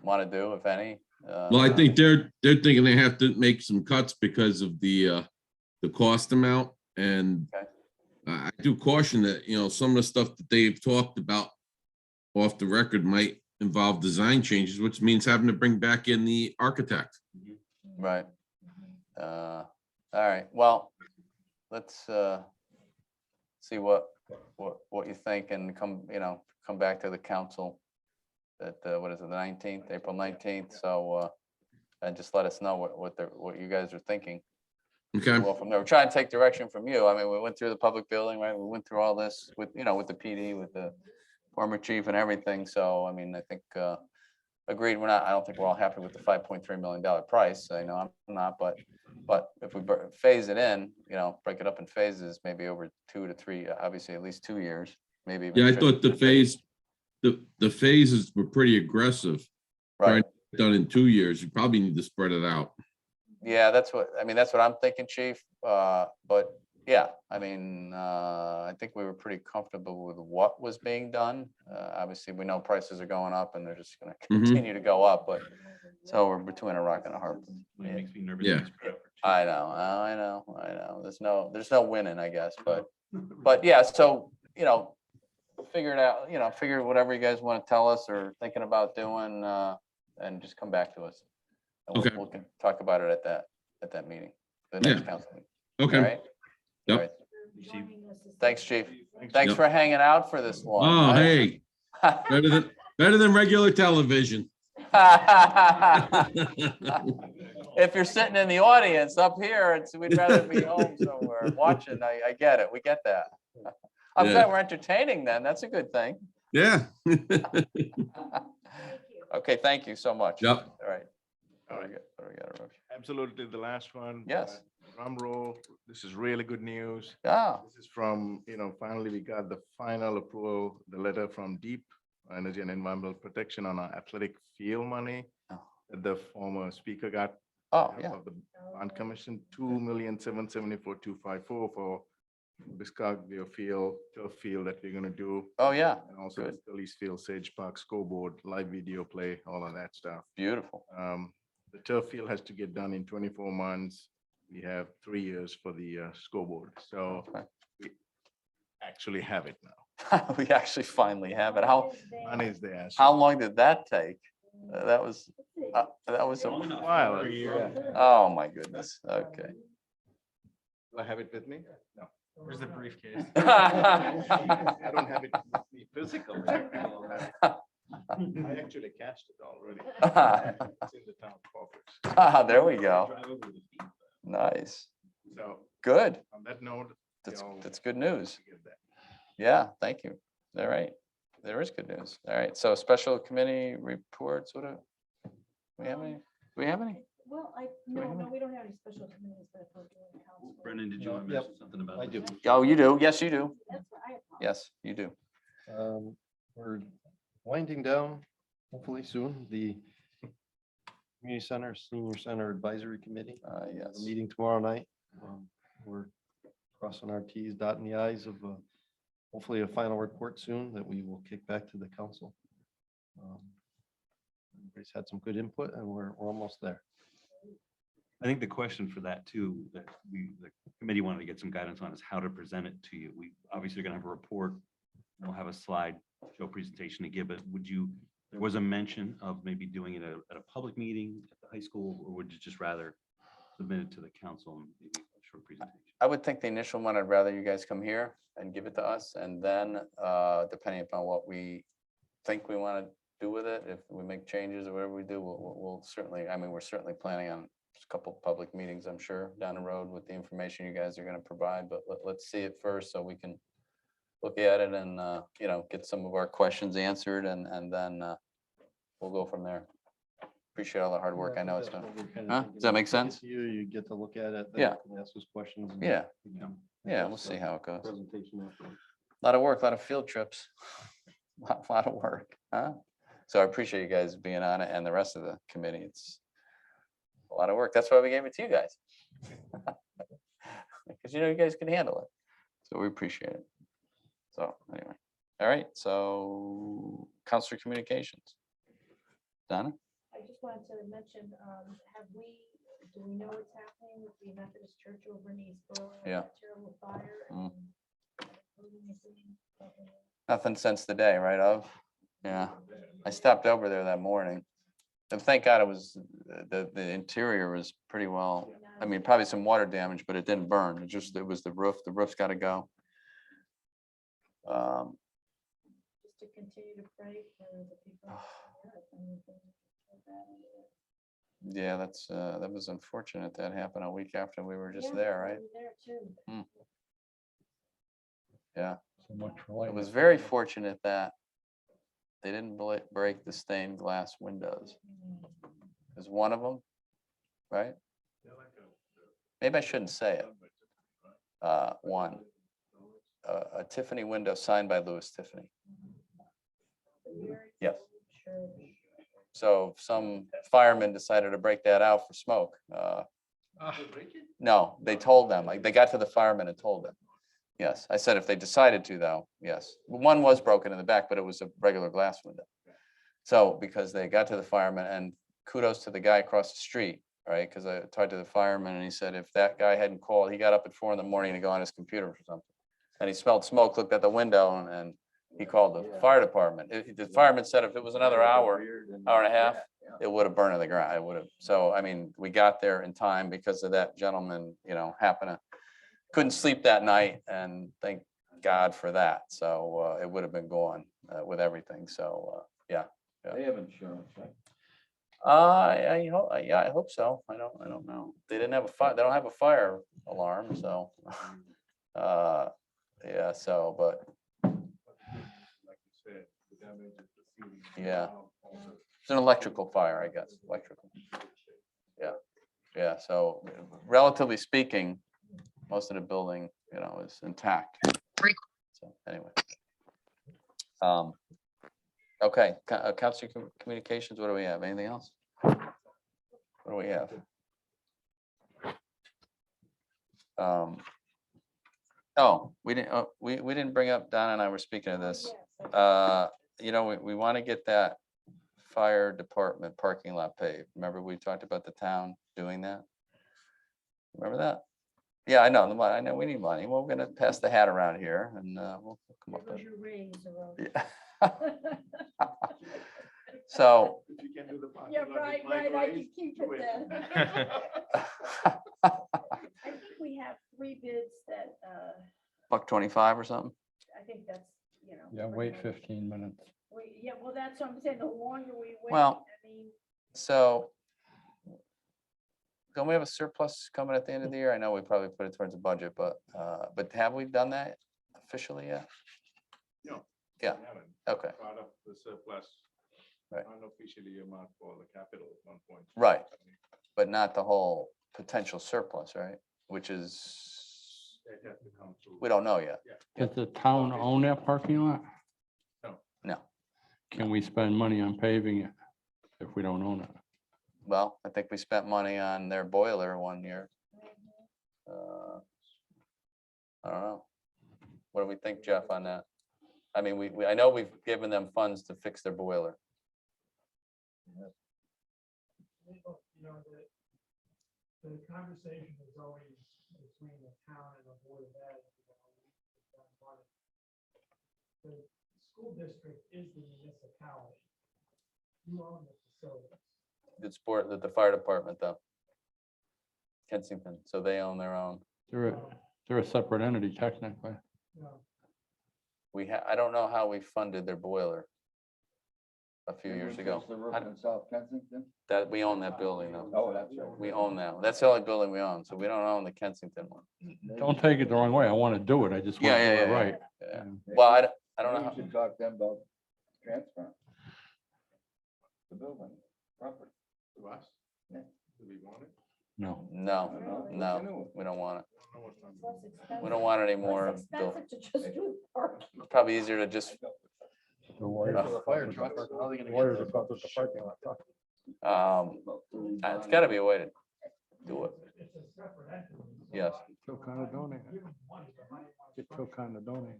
want to do, if any. Well, I think they're thinking they have to make some cuts because of the cost amount, and Okay. I do caution that, some of the stuff that they've talked about off the record might involve design changes, which means having to bring back in the architect. Right. All right, well, let's see what you think and come back to the council at, what is it, the 19th, April 19th, so and just let us know what you guys are thinking. Okay. Well, from there, we're trying to take direction from you. I mean, we went through the public building, right? We went through all this with the PD, with the former chief and everything. So, I mean, I think, agreed, I don't think we're all happy with the $5.3 million price. I know I'm not, but if we phase it in, break it up in phases, maybe over 2 to 3, obviously at least 2 years, maybe. even Yeah, I 3. thought the phases were pretty aggressive. Right. Trying to get it done in 2 years, you probably need to spread it out. Yeah, that's what I'm thinking, chief. But yeah, I mean, I think we were pretty comfortable with what was being done. Obviously, we know prices are going up and they're just gonna continue to go up, but so we're between a rock and a hard. It makes me nervous. Yeah. to spread out for I know. There's no winning, I guess, but yeah, so, figure it out, figure whatever you guys want to tell us or thinking about doing, and just come back to us. And Okay. we can talk about it at that meeting, the next Yeah. council meeting. Okay. All right? Yep. All right. Thanks, chief. Thanks Yep. for hanging out for this long. Oh, right? hey, better than regular television. If you're sitting in the audience up here, we'd rather be home somewhere watching. I get it. We get that. I'm Yeah. glad we're entertaining then. That's a good thing. Yeah. Okay, thank you so much. Yep. All right. What do we got, Roche? Absolutely, the last one. Yes. Drum roll. This is really good news. Yeah. This is from, finally we got the final approval, the letter from Deep Energy and Environmental Protection on our athletic field money that the former speaker got. Oh, yeah. Of the bond commission, 2,774,254 for Biscaglia Field, turf field that we're gonna do. Oh, yeah. And also Good. the Lee's Field, Sage Park scoreboard, live video play, all of that stuff. Beautiful. The turf field has to get done in 24 months. We have 3 years for the scoreboard, so we actually have it now. We actually finally have it. How, Money's the answer. how long did that take? That was a Wow. Yeah. oh my goodness. Okay. Do I have it with me? No. Where's the briefcase? I don't have it with me physically. I actually cashed it already. It's in the town coffers. There we go. Nice. So Good. on that note. That's good news. Yeah, thank you. All right. There is good news. All right. So special committee reports, what do we have any? Do we have any? Well, no, we don't have any special committees, but if we're doing council. Brendan, did you want to Yep, mention something about? I this? do. Oh, you do? Yes, you do. That's what I. Yes, you do. We're winding down, hopefully soon, the Community Center, Senior Center Advisory Committee. Yes. Meeting tomorrow night. We're crossing our Ts, dotting the Is of hopefully a final report soon that we will kick back to the council. Everybody's had some good input and we're almost there. I think the question for that too, that the committee wanted to get some guidance on is how to present it to you. We obviously are gonna have a report. We'll have a slide show presentation to give it. Would you, there was a mention of maybe doing it at a public meeting at the high school, or would you just rather submit it to the council and maybe a short presentation? I would think the initial one, I'd rather you guys come here and give it to us, and then, depending upon what we think we want to do with it, if we make changes or whatever we do, we'll certainly, I mean, we're certainly planning on a couple public meetings, I'm sure, down the road with the information you guys are going to provide, but let's see it first so we can look at it and, you know, get some of our questions answered, and then we'll go from there. Appreciate all the hard work. I know it's been, huh? Does that make sense? You get to look at it. then Yeah. you can Ask us questions. and Yeah. we can Yeah, address we'll see the how it goes. Presentation afterwards. A lot of work, a lot of field trips, lot of work, huh? So I appreciate you guys being on it and the rest of the committee. It's a lot of work. That's why we gave it to you guys. Because you know, you guys can handle it. So we appreciate it. So anyway, all right, so Counselor Communications. Donna? I just wanted to mention, do we know what's happening with the Methodist Church over in East Berlin? Yeah. That terrible fire. Mm. and- Nothing since the day, right, of? Yeah, I stopped over there that morning. And thank God it was, the interior was pretty well, I mean, probably some water damage, but it didn't burn. It was the roof. The roof's got to go. Just to continue to pray for the people. of Earth and everything like that. Yeah, that was unfortunate. That happened a week after we were just Yeah, there, we right? were there too. Yeah. So much for It was very fortunate that they didn't break the stained glass windows. There's one of them, right? Maybe I shouldn't say it. One, a Tiffany window signed by Louis Tiffany. Yes. So some firemen decided to break that out for smoke. No, they told them, like, they got to the firemen and told them. Yes, I said if they decided to, though, yes. One was broken in the back, but it was a regular glass window. So because they got to the firemen, and kudos to the guy across the street, right? Because I talked to the fireman and he said if that guy hadn't called, he got up at 4 a.m. to go on his computer or something. And he smelled smoke, looked at the window, and he called the fire department. The fireman said if it was another hour and a half, it would have burned to the ground. It would have. So, I mean, we got there in time because of that gentleman, you know, couldn't sleep that night, and thank God for that. So it would have been gone with everything. So, yeah. They have insurance, right? I hope, yeah, I hope so. I don't know. They didn't have a fire. They don't have a fire alarm, so. Yeah, so, but yeah, it's an electrical fire, I guess, electrical. Yeah, yeah, so relatively speaking, most of the building, you know, is intact. So anyway. Okay, Council Communications, what do we have? Anything else? What do we have? Oh, we didn't bring up, Donna and I were speaking of this. You know, we want to get that fire department parking lot paved. Remember, we talked about the town doing that? Remember that? Yeah, I know, the money, I know we need money. Well, we're gonna pass the hat around here and we'll come up with. Give us your raise, or- Yeah. So, If you can do the parking Yeah, lot with right, my right, I grade, can keep do it it. then. I think we have 3 bids that, $1.25 or something. I think that's, you know. Yeah, pretty wait much- 15 minutes. Yeah, well, that's what I'm saying, the longer we wait, Well, I mean, So don't we have a surplus coming at the end of the year? I know we probably put it towards the budget, but have we done that officially yet? No. Yeah, we haven't. okay. Part of the surplus. Right. Unofficially earmarked for the capital at 1 point. Right. But not the whole potential surplus, right? Which is, It has to come through. we don't know yet. Yeah. Does the town own that parking lot? No. Can we spend money on paving it if we don't own it? Well, I think we spent money on their boiler one year. I don't know. What do we think, Jeff, on that? I mean, I know we've given them funds to fix their boiler. You know, the conversation is always between the town and the board of ed. You know, we spend money. The school district is the municipality. You own the facilities. It's sport that the fire department though. Kensington, so they own their own. They're a separate entity technically. I don't know how we funded their boiler a few years ago. The roof in South Kensington? That, we own that building though. Oh, that's right. We own that. That's the only building we own, so we don't own the Kensington one. Don't take it the wrong way. I want to do it. I just want to do it right. Yeah. Well, I don't know. Maybe how- you should talk to them about transfer. The building, property. To us? Yeah. Do we want it? No. No, we don't want it. I don't know what's on it's less expensive. We don't want any Less more. expensive to just do parking. Probably easier to just, The wires. Fire trucks, how are they gonna get Wires there? are about the parking lot. it's gotta be a way to do it. It's a separate entity. Yes, Tilcon to donate. Get Tilcon to donate.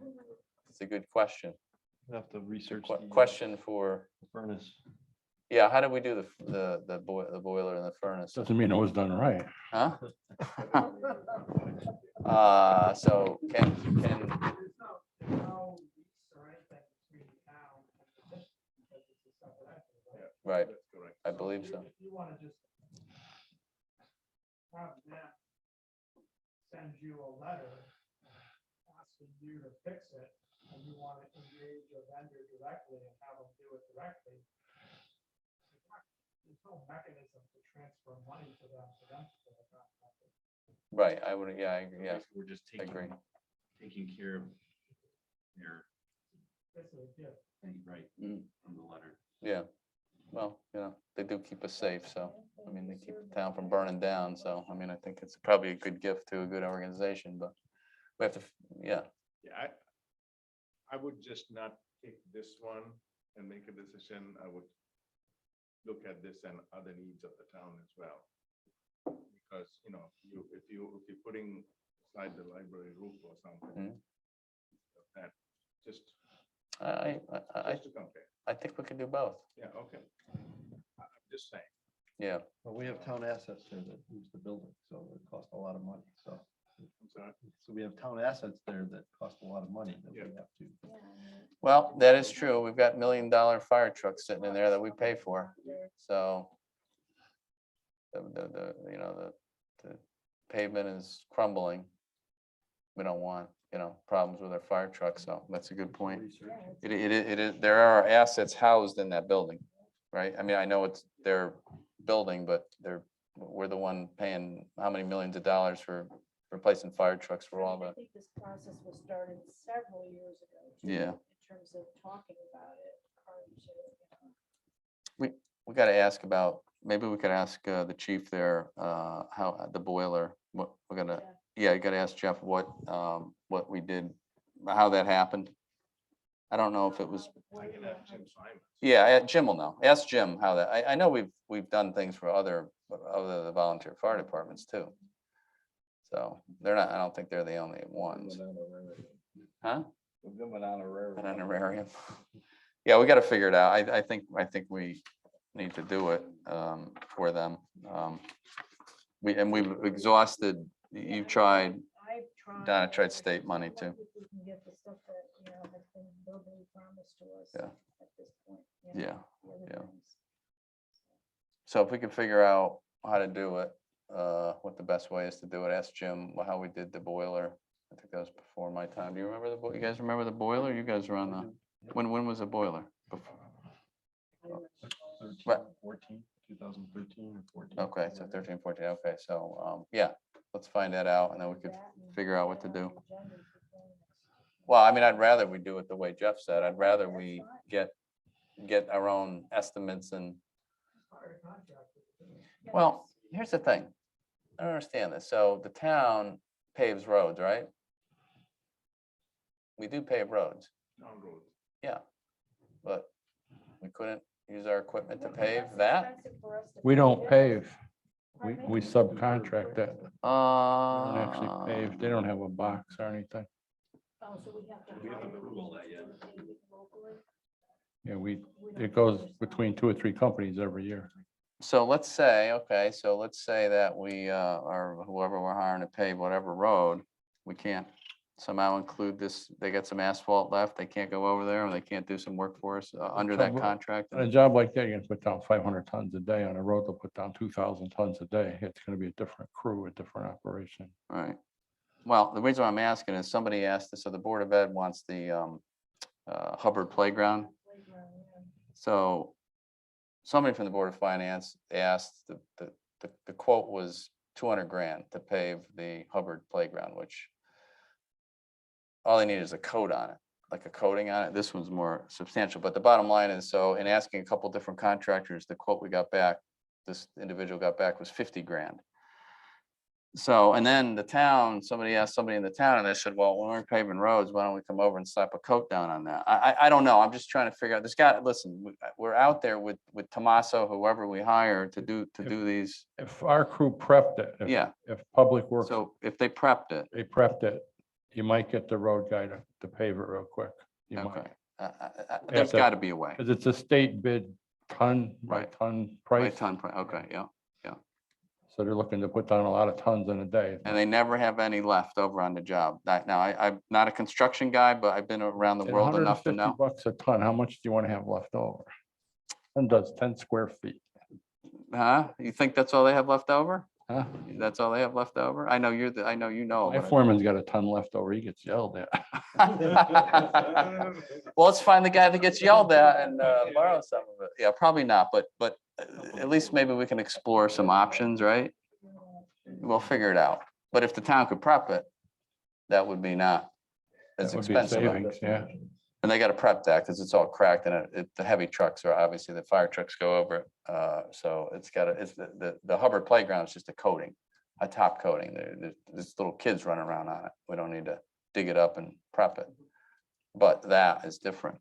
it's a good question. We have to research. Question for, Furnace. yeah, how do we do the boiler and the furnace? Doesn't mean it was done right. Huh? So can, There's no lease or anything between the town and the district because it's a separate entity. right, That's correct. I believe so. If you want to just have them send you a letter asking you to fix it, and you want to engage a vendor directly and have them do it directly, there's no mechanism to transfer money to them for them to do it. Right, I would, yeah, I agree, yeah, We're just I agree. taking care of their, It's a gift. thing, right, Mm. from the letter. Yeah, well, they do keep us safe, so, I mean, they keep the town from burning down, so, I mean, I think it's probably a good gift to a good organization, but we have to, yeah, Yeah, I would just not take this one and make a decision. I would look at this and other needs of the town as well. Because, if you're putting aside the library roof or something, that just I to compare. I think we can do both, Yeah, okay. I'm just saying. yeah. Well, we have town assets there that use the building, so it costs a lot of money, so. I'm sorry. So we have town assets there that cost a lot of money that we have to. Well, that is true. We've got $1 million fire trucks sitting in there that we pay for, so. The pavement is crumbling. We don't want, problems with our fire trucks, so that's a good point. It is, there are assets housed in that building, right? I mean, I know it's their building, but we're the one paying how many millions of dollars for replacing fire trucks for all I the, think this process was started several years ago. too, Yeah. In terms of talking about it. prior to, we gotta ask about, maybe we could ask the chief there, how the boiler, what we're gonna, yeah, you gotta ask Jeff what we did, how that happened. I don't know if it was, I can have Jim Simon. yeah, Jim will know. Ask Jim how that, I know we've done things for other the volunteer fire departments too. So they're not, I don't think they're the only ones. Huh? We'll give them an honorarium. An honorarium. Yeah, we gotta figure it out. I think we need to do it for them. We've exhausted you've tried, I've tried. Donna tried state money If too. we can get the stuff that, you know, has been verbally promised to us Yeah. at this point. you know, Yeah, the other yeah. things. So if we can figure out how to do it, what the best way is to do it, ask Jim how we did the boiler. I think that was before my time. Do you remember you guys remember the boiler? You guys were on the, when was the boiler? Before- 13, Right. 14, 2013 or 14. Okay, so 13, 14, okay, so, yeah, let's find that out and then we could figure out what to do. Well, I mean, I'd rather we do it the way Jeff said. I'd rather we get our own estimates and, well, here's the thing. I don't understand this. So the town paves roads, right? We do pave roads. Yeah, but we couldn't use our equipment to pave that? We don't pave. We subcontract that. We don't actually Uh, pave. They don't have a box or anything. Oh, so we have to. We haven't hire approval that yet. locally? Yeah, it goes between 2 or 3 companies every year. So let's say, okay, so let's say that we, or whoever we're hiring to pave whatever road, we can't somehow include this, they get some asphalt left, they can't go over there, or they can't do some work for us under that trouble- contract. On a job like that, you're gonna put down 500 tons a day. On a road, they'll put down 2,000 tons a day. It's gonna be a different crew, a different operation. Right. Well, the reason why I'm asking is somebody asked this, so the Board of Ed wants the Hubbard Playground. So somebody from the Board of Finance asked, the quote was 200 grand to pave the Hubbard Playground, which all they need is a coat on it, like a coating on it. This one's more substantial, but the bottom line is, so in asking a couple different contractors, the quote we got back, this individual got back was 50 grand. So, and then the town, somebody asked somebody in the town and they said, well, when we're paving roads, why don't we come over and slap a coat down on that? I don't know. I'm just trying to figure out, this guy, listen, we're out there with Tomaso, whoever we hire to do these. If our crew prepped it, Yeah. if Public Works, So if they prepped it, they prepped it, you might get the road guy to pave it real quick. You might. okay. There's to- gotta be a way. Because it's a state bid ton by Right. ton By price. ton, okay, yeah. So they're looking to put down a lot of tons in a day. And they never have any left over on the job. Now, I'm not a construction guy, but I've been around the At world enough to know. $150 a ton, how much do you want to have left over? And does 10 square feet, Huh? You think that's all they have left over? huh? That's all they have left over? I know I know you know. My but I- foreman's got a ton left over, he gets yelled at. Well, let's find the guy that gets yelled at and borrow some of it. Yeah, probably not, but at least maybe we can explore some options, right? We'll figure it out. But if the town could prep it, that would be not as That would be a expensive. savings, yeah. And they got to prep that because it's all cracked and the heavy trucks are obviously, the fire trucks go over it. So it's the Hubbard Playground is just a coating, a top coating. There's little kids running around on it. We don't need to dig it up and prep it. But that is different.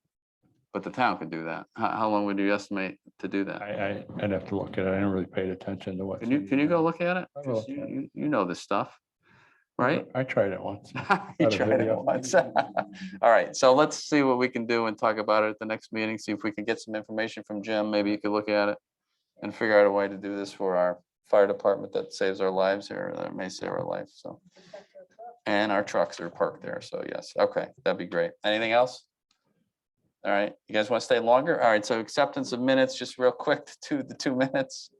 But the town could do that. How long would you estimate to do that? I'd have to look at it, I didn't really pay attention to what. Can you go look at it? I will 'Cause look at You know this stuff, right? I tried it once. You Got a tried it video. once. All right, so let's see what we can do and talk about it at the next meeting, see if we can get some information from Jim. Maybe you could look at it and figure out a way to do this for our fire department that saves our lives here, that may save our life, so. And our trucks are parked there, so yes, okay, that'd be great. Anything else? All right, you guys want to stay longer? All right, so acceptance of minutes, just real quick, the 2 minutes.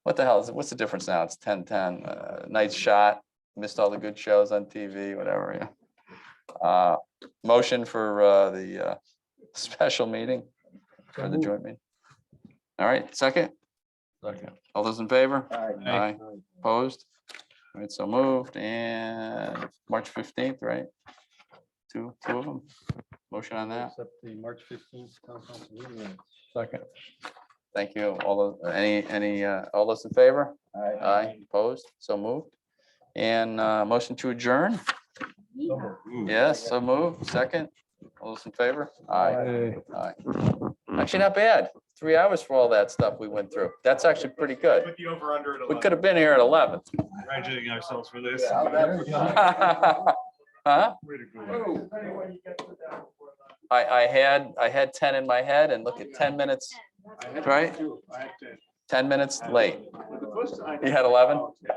What the hell is it? What's the difference now? It's 10:10, nice shot, missed all the good shows on TV, whatever, yeah. Motion for the special meeting, for the joint meeting. All right, second, Second. all those in favor? Aye. Opposed? All right, so moved, and March 15th, right? Two of them. Motion on that. Accept the March 15th town council meeting minutes. Second. Thank you. All those, all those in favor? Aye, opposed, so moved. And motion to adjourn? Yes, so moved. Second, all those in favor? Aye. Aye. Actually, not bad. 3 hours for all that stuff we went through. That's actually pretty good. Put the over under at We could have been here at 11. Congratulating ourselves for this. Huh? Way to go. I had 10 in my head and look at 10 minutes, right? 10 minutes late. You had 11?